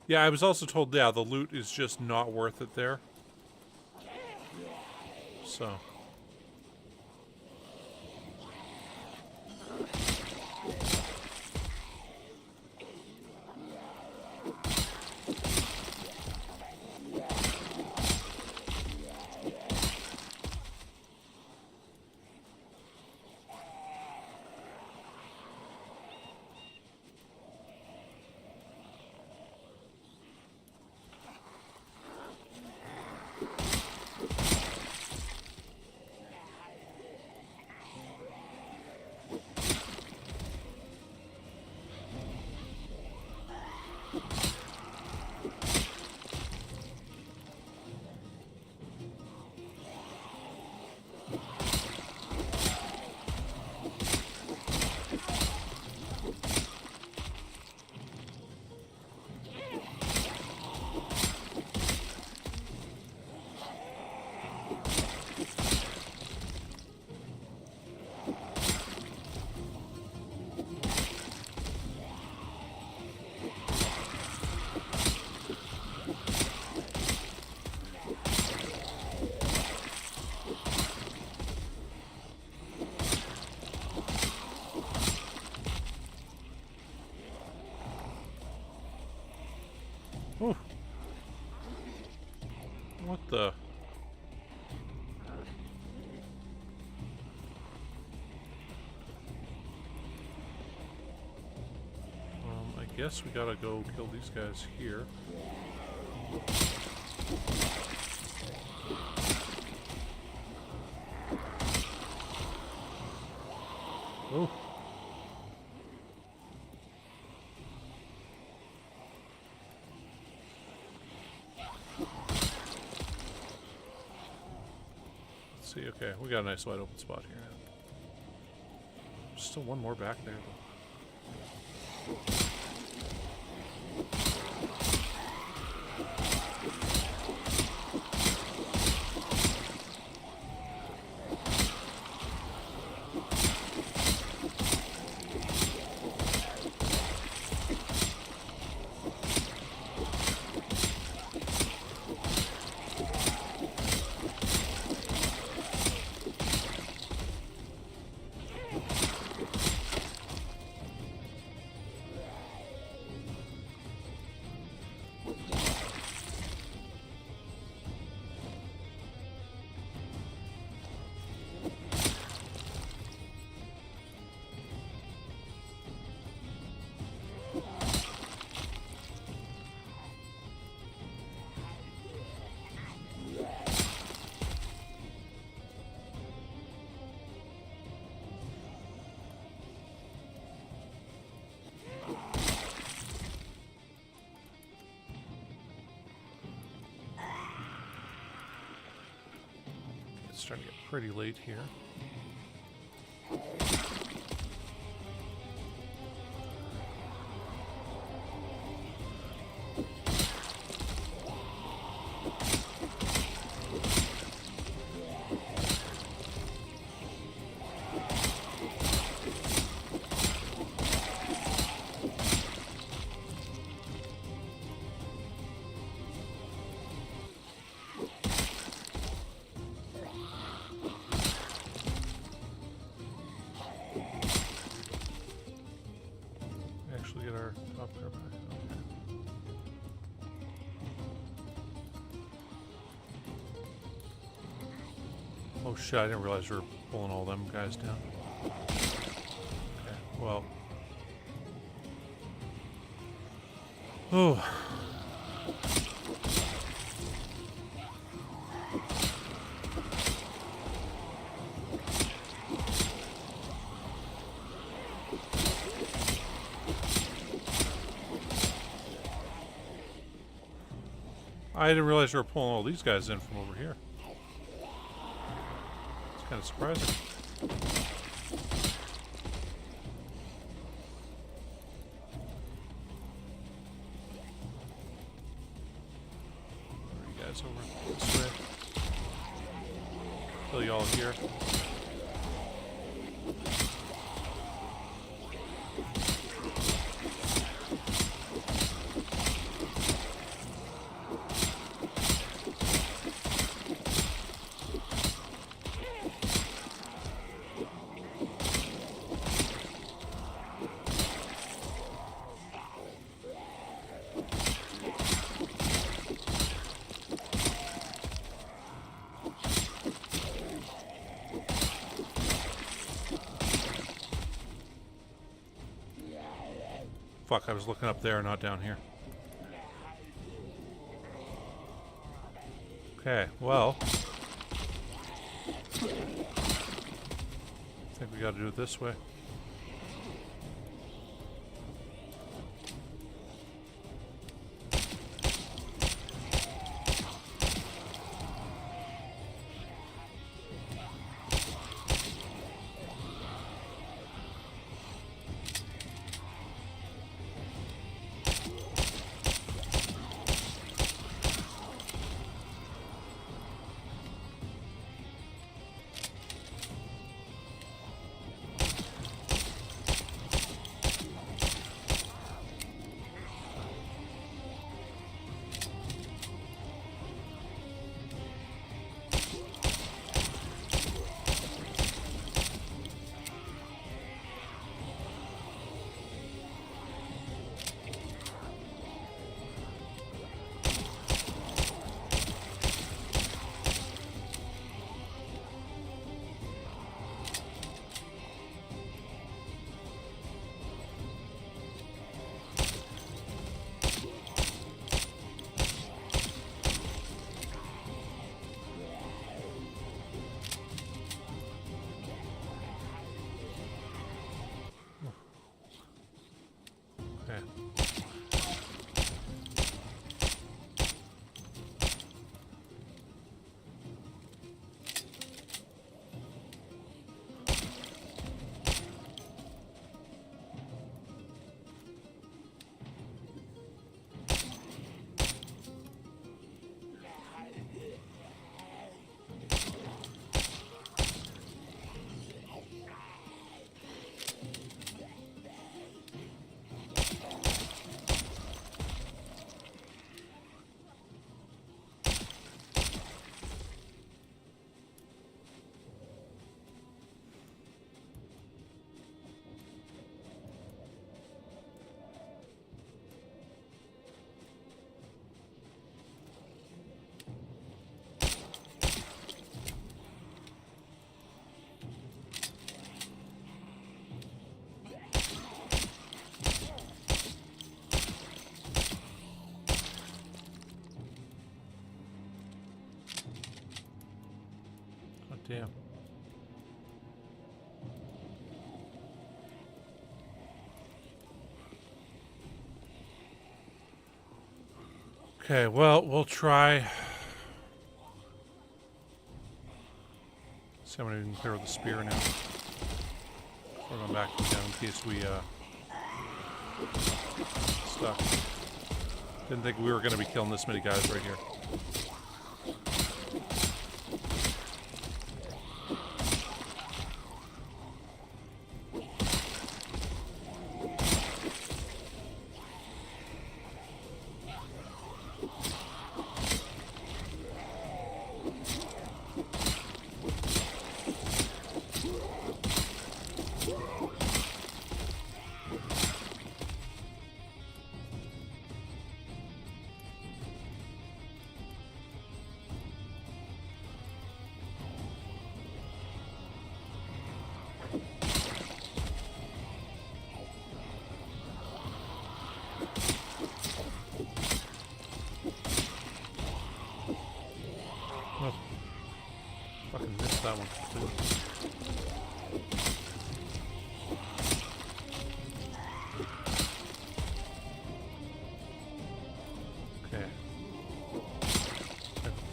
S1: Yeah, I was also told, yeah, the loot is just not worth it there. So. Ooh. What the? I guess we gotta go kill these guys here. Oh. See, okay, we got a nice wide open spot here now. Still one more back there, though. It's starting to get pretty late here. we get our top car back. Okay. Oh shit, I didn't realize we were pulling all them guys down. Okay, well. Oh. I didn't realize we were pulling all these guys in from over here. It's kind of surprising. Where are you guys over this way? Kill y'all here. Fuck, I was looking up there, not down here. Okay, well. I think we gotta do it this way. Damn. Okay, well, we'll try. See how many we can clear with the spear now. We're going back down in case we stuck. Didn't think we were going to be killing this many guys right here.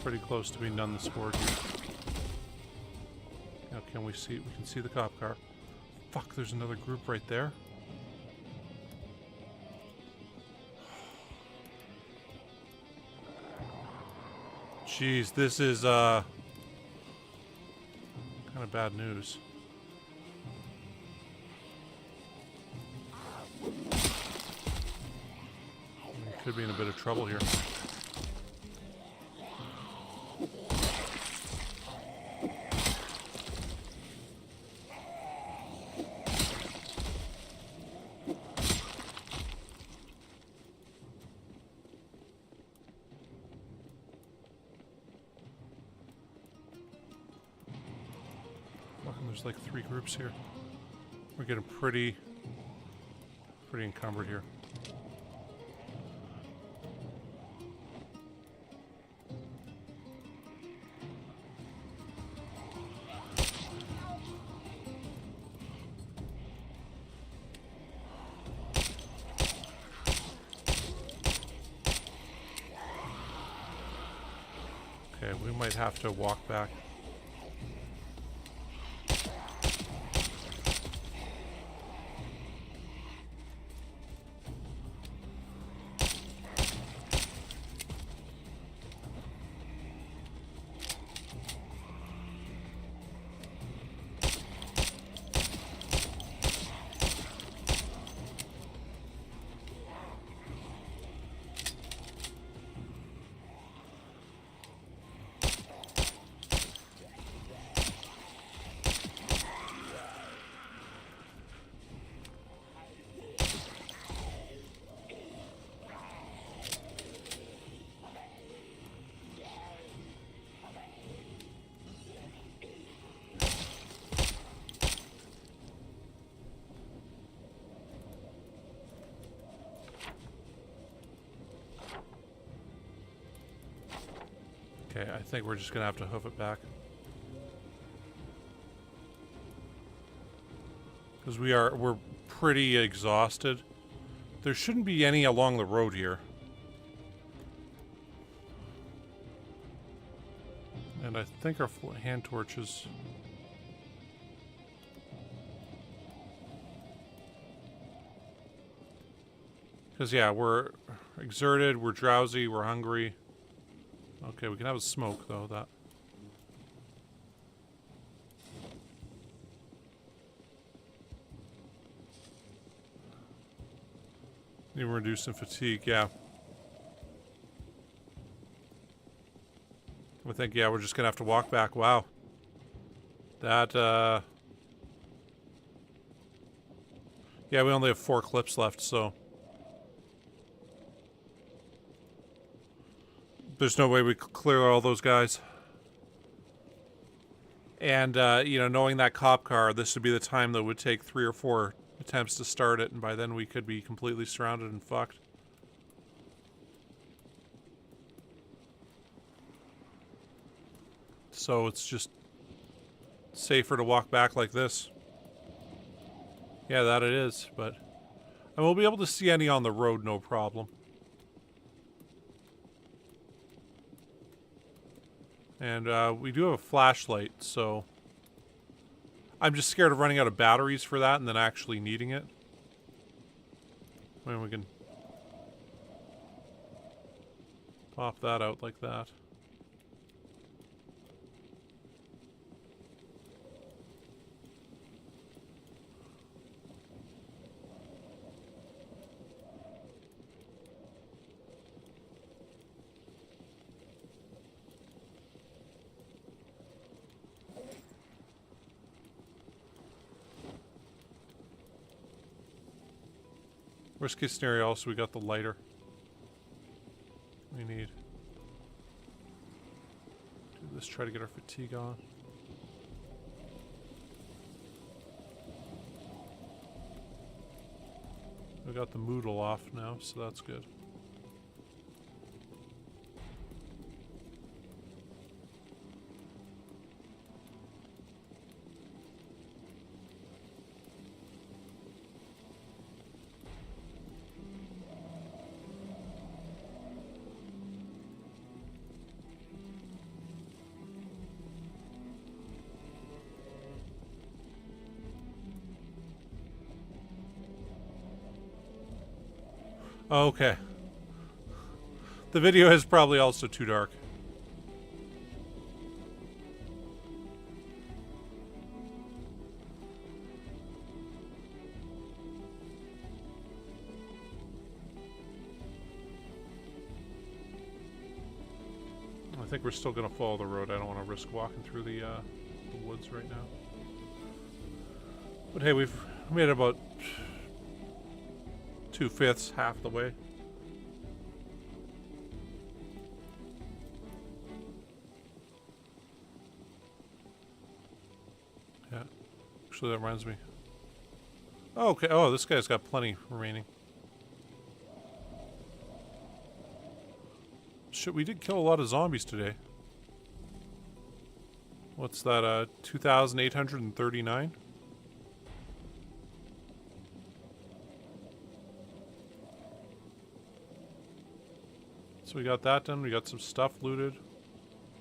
S1: pretty close to being done this board here. Now can we see? We can see the cop car. Fuck, there's another group right there. Jeez, this is kind of bad news. We could be in a bit of trouble here. There's like 3 groups here. We're getting pretty encumbered here. Okay, we might have to walk back. Okay, I think we're just gonna have to hoof it back. Because we're pretty exhausted. There shouldn't be any along the road here. And I think our hand torches... Because, yeah, we're exerted, we're drowsy, we're hungry. Okay, we can have a smoke, though, that... Even reducing fatigue, yeah. I think, yeah, we're just gonna have to walk back. Wow. That, yeah, we only have 4 clips left, so... There's no way we could clear all those guys. And, you know, knowing that cop car, this would be the time that would take 3 or 4 attempts to start it, and by then we could be completely surrounded and fucked. So it's just safer to walk back like this. Yeah, that it is, but... And we'll be able to see any on the road, no problem. And we do have a flashlight, so... I'm just scared of running out of batteries for that and then actually needing it. I mean, we can... pop that out like that. Worst case scenario, also we got the lighter we need. Do this, try to get our fatigue on. We got the moodle off now, so that's good. Okay. The video is probably also too dark. I think we're still going to follow the road. I don't want to risk walking through the woods right now. But hey, we've made about 2/5, half the way. Yeah. Actually, that reminds me. Oh, okay. Oh, this guy's got plenty remaining. Shit, we did kill a lot of zombies today. What's that, 2,839? So we got that done. We got some stuff looted.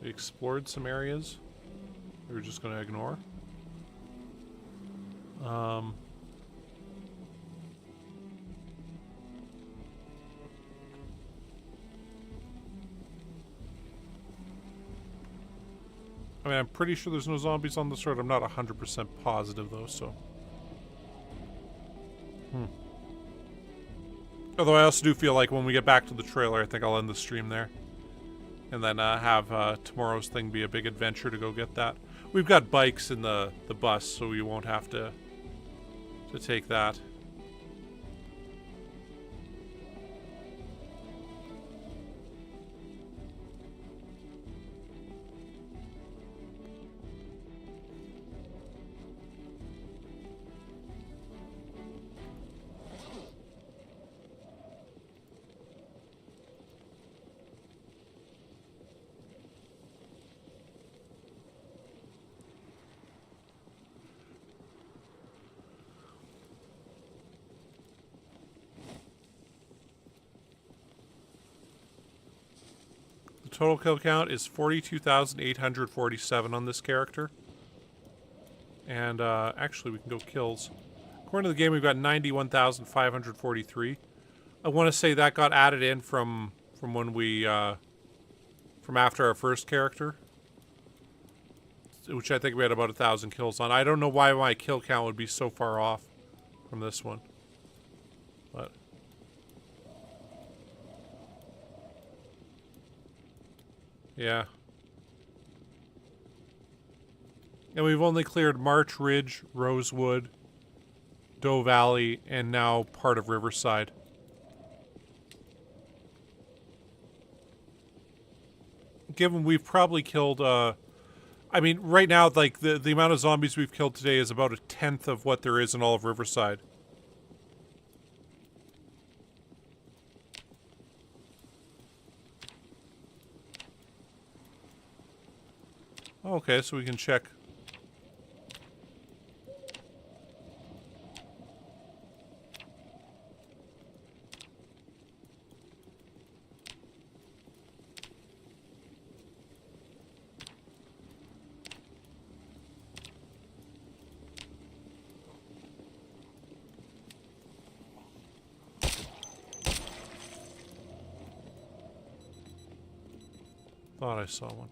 S1: We explored some areas we were just going to ignore. I mean, I'm pretty sure there's no zombies on this road. I'm not 100% positive, though, so... Although I also do feel like when we get back to the trailer, I think I'll end the stream there. And then have tomorrow's thing be a big adventure to go get that. We've got bikes in the bus, so we won't have to take that. Total kill count is 42,847 on this character. And actually we can go kills. According to the game, we've got 91,543. I want to say that got added in from when we from after our first character, which I think we had about 1,000 kills on. I don't know why my kill count would be so far off from this one, but. Yeah. And we've only cleared March Ridge, Rosewood, Doe Valley, and now part of Riverside. Given we've probably killed, I mean, right now, like, the amount of zombies we've killed today is about 1/10 of what there is in all of Riverside. Okay, so we can check. Thought I saw one.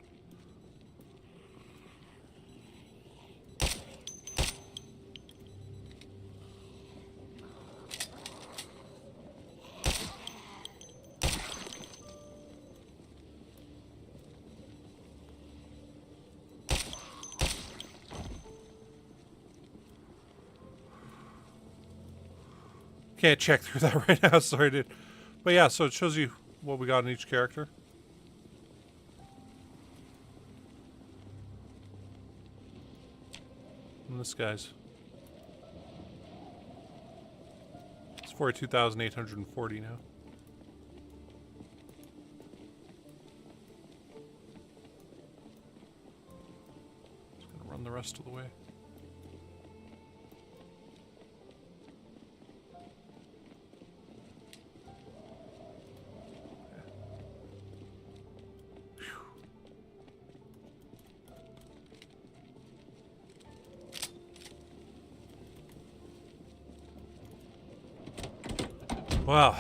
S1: Can't check through that right now, sorry dude. But yeah, so it shows you what we got in each character. And this guy's. It's 42,840 now. Just gonna run the rest of the way. Well,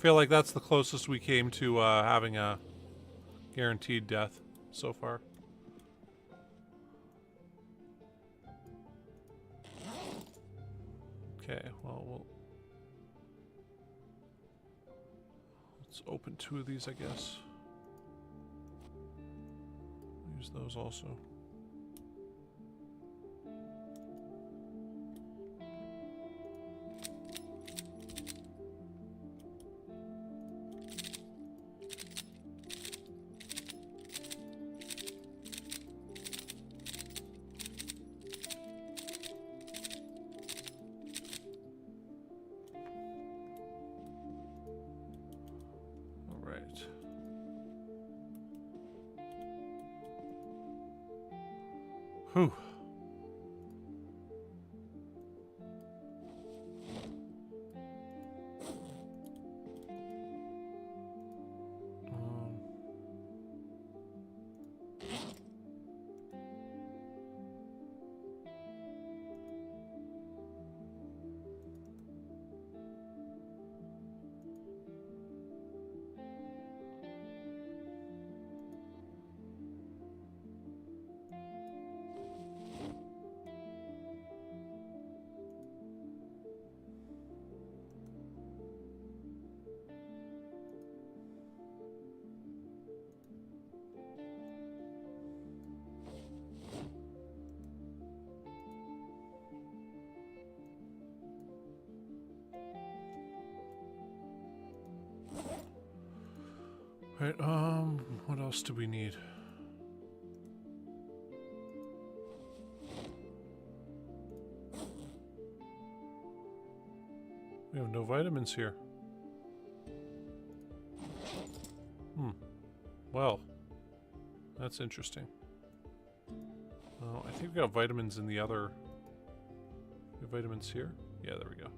S1: feel like that's the closest we came to having a guaranteed death so far. Okay, well, let's open 2 of these, I guess. Use those also. Whew. Right, what else do we need? We have no vitamins here. Well, that's interesting. I think we got vitamins in the other... We have vitamins here? Yeah, there we go.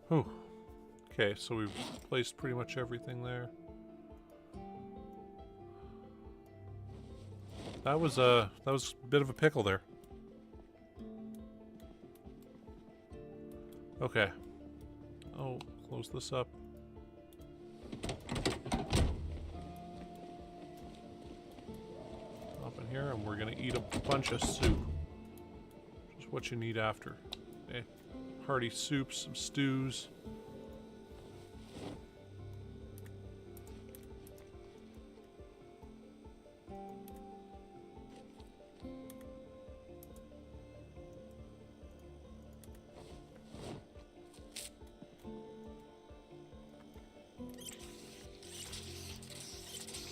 S1: Oh, okay, so we've placed pretty much everything there. That was a bit of a pickle there. Okay. Oh, close this up. Up in here, and we're gonna eat a bunch of soup. Just what you need after. Okay. Hearty soups, some stews.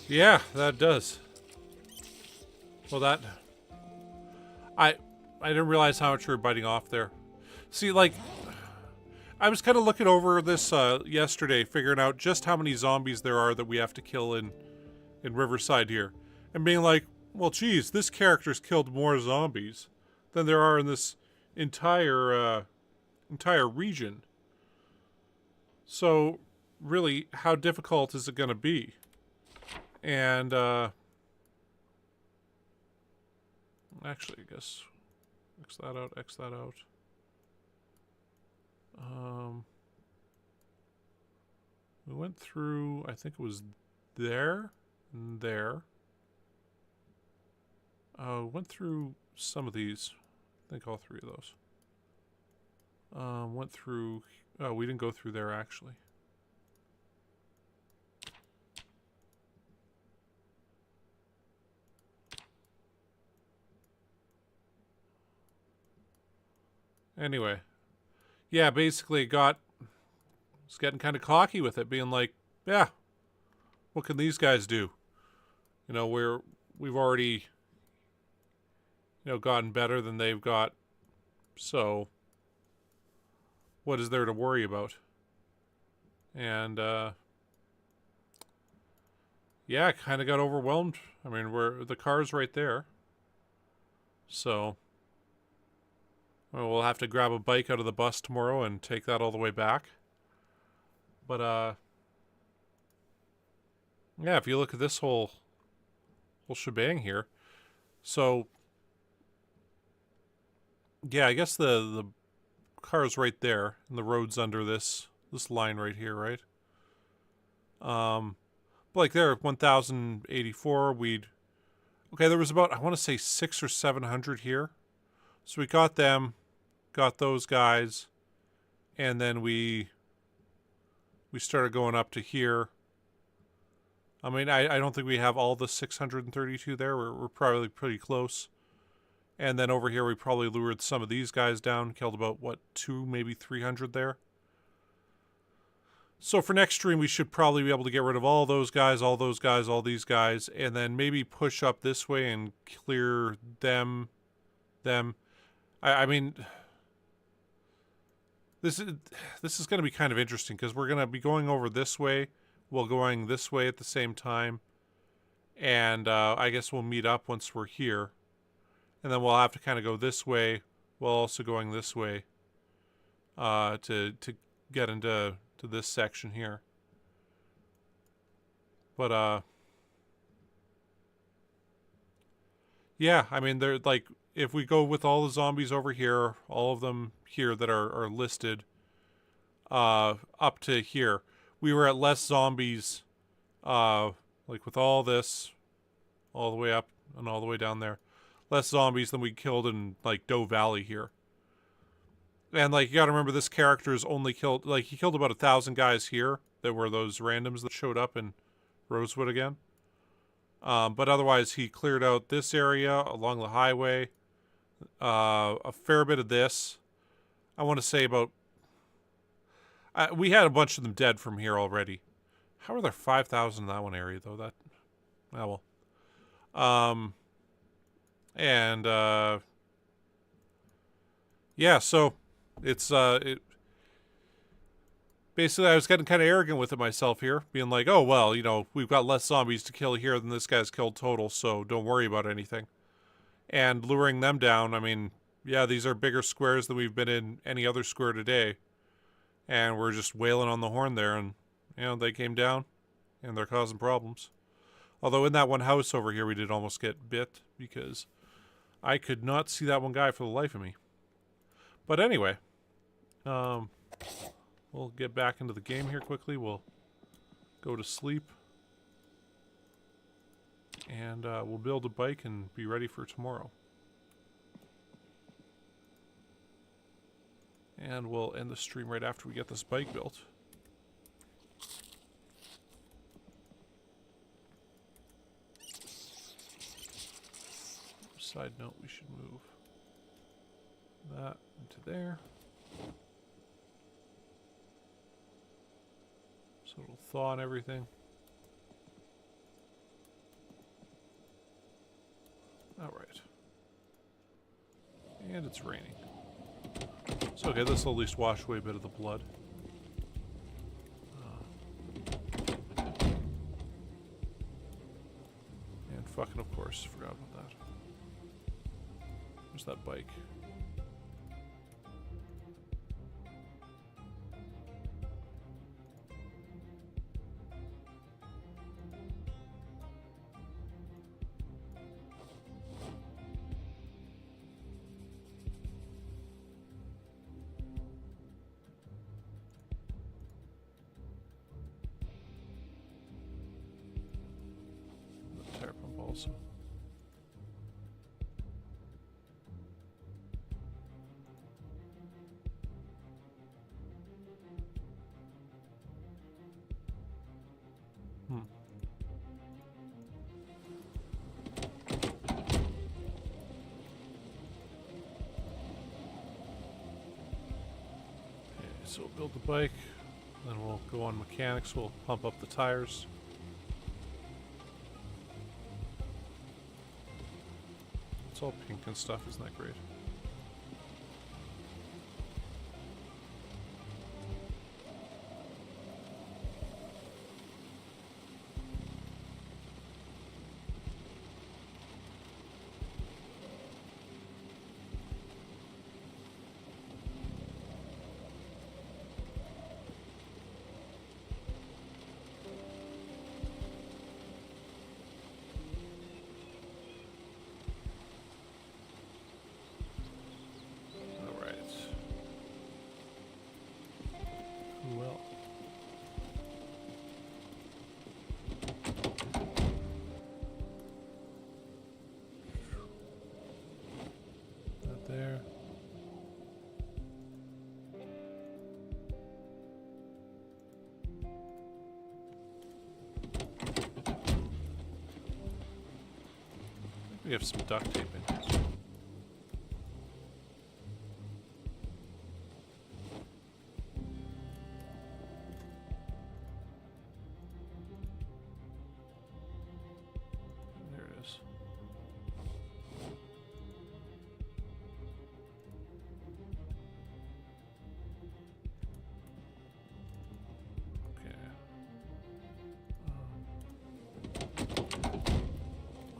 S1: Yeah, that does. Well, that... I didn't realize how much we were biting off there. See, like, I was kind of looking over this yesterday, figuring out just how many zombies there are that we have to kill in Riverside here. And being like, well, geez, this character's killed more zombies than there are in this entire region. So, really, how difficult is it going to be? And, actually, I guess, X that out, X that out. We went through, I think it was there and there. Went through some of these. I think all 3 of those. Went through, oh, we didn't go through there actually. Anyway. Yeah, basically was getting kind of cocky with it, being like, yeah, what can these guys do? You know, we've already, you know, gotten better than they've got, so what is there to worry about? And, yeah, kind of got overwhelmed. I mean, the car's right there, so... We'll have to grab a bike out of the bus tomorrow and take that all the way back. But, yeah, if you look at this whole shebang here. So, Yeah, I guess the car's right there, and the road's under this line right here, right? But like there, 1,084. Okay. There was about, I want to say 600 or 700 here, so we got them, got those guys, and then we started going up to here. I mean, I don't think we have all the 632 there. We're probably pretty close. And then over here, we probably lured some of these guys down, killed about, what, 2, maybe 300 there. So for next stream, we should probably be able to get rid of all those guys, all those guys, all these guys, and then maybe push up this way and clear them. I mean, this is going to be kind of interesting because we're going to be going over this way while going this way at the same time. And I guess we'll meet up once we're here. And then we'll have to kind of go this way while also going this way to get into this section here. But yeah, I mean, they're like, if we go with all the zombies over here, all of them here that are listed up to here, we were at less zombies like with all this all the way up and all the way down there, less zombies than we killed in like Doe Valley here. And like, you gotta remember, this character's only killed, like, he killed about 1,000 guys here that were those randoms that showed up in Rosewood again. But otherwise, he cleared out this area along the highway, a fair bit of this. I want to say about, we had a bunch of them dead from here already. How are there 5,000 in that one area though? That, oh well. Yeah, so it's basically, I was getting kind of arrogant with it myself here, being like, oh well, you know, we've got less zombies to kill here than this guy's killed total, so don't worry about anything. And luring them down, I mean, yeah, these are bigger squares than we've been in any other square today, and we're just wailing on the horn there, and you know, they came down and they're causing problems. Although in that one house over here, we did almost get bit because I could not see that one guy for the life of me. But anyway, we'll get back into the game here quickly. We'll go to sleep. And we'll build a bike and be ready for tomorrow. And we'll end the stream right after we get this bike built. Side note, we should move that into there. So it'll thaw and everything. Alright. And it's raining. So okay, this will at least wash away a bit of the blood. And fucking, of course, forgot about that. Where's that bike? The tire pump also. So we'll build the bike, then we'll go on mechanics, we'll pump up the tires. It's all pink and stuff, isn't that great? We have some duct tape in here. There it is.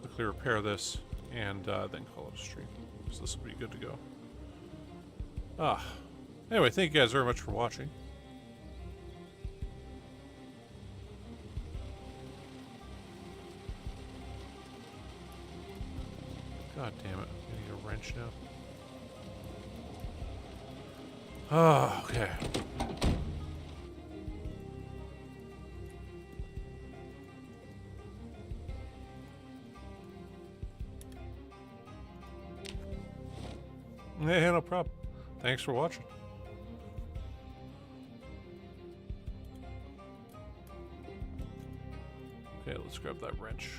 S1: Quickly repair this and then call it a stream, because this will be good to go. Anyway, thank you guys very much for watching. God damn it, I need a wrench now. Okay. Yeah, no problem. Thanks for watching. Okay, let's grab that wrench.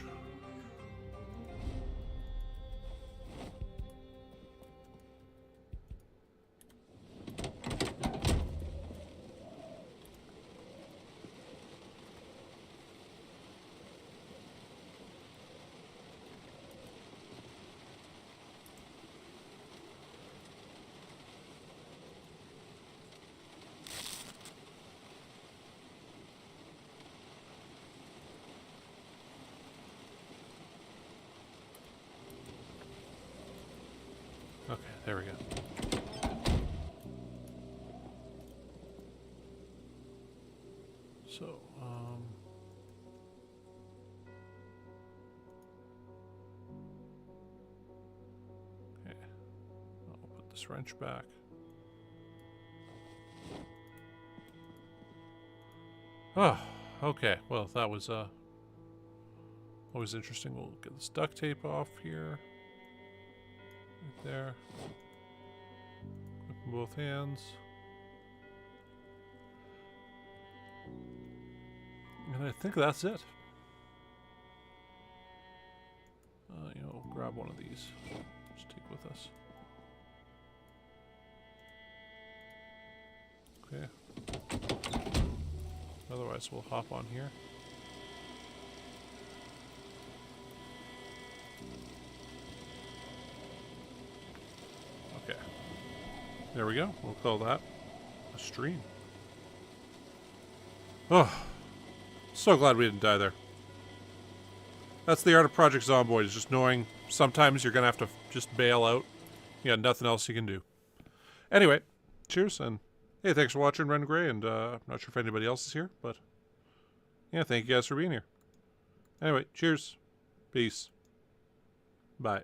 S1: Okay, there we go. So, okay. I'll put this wrench back. Oh, okay. Well, that was always interesting. We'll get this duct tape off here. Right there. With both hands. And I think that's it. You know, grab one of these. Just take with us. Okay. Otherwise, we'll hop on here. Okay. There we go. We'll call that a stream. Oh, so glad we didn't die there. That's the art of Project Zomboid, is just knowing sometimes you're going to have to just bail out. You got nothing else you can do. Anyway, cheers, and hey, thanks for watching, Ren Gray, and I'm not sure if anybody else is here, but yeah, thank you guys for being here. Anyway, cheers. Peace. Bye.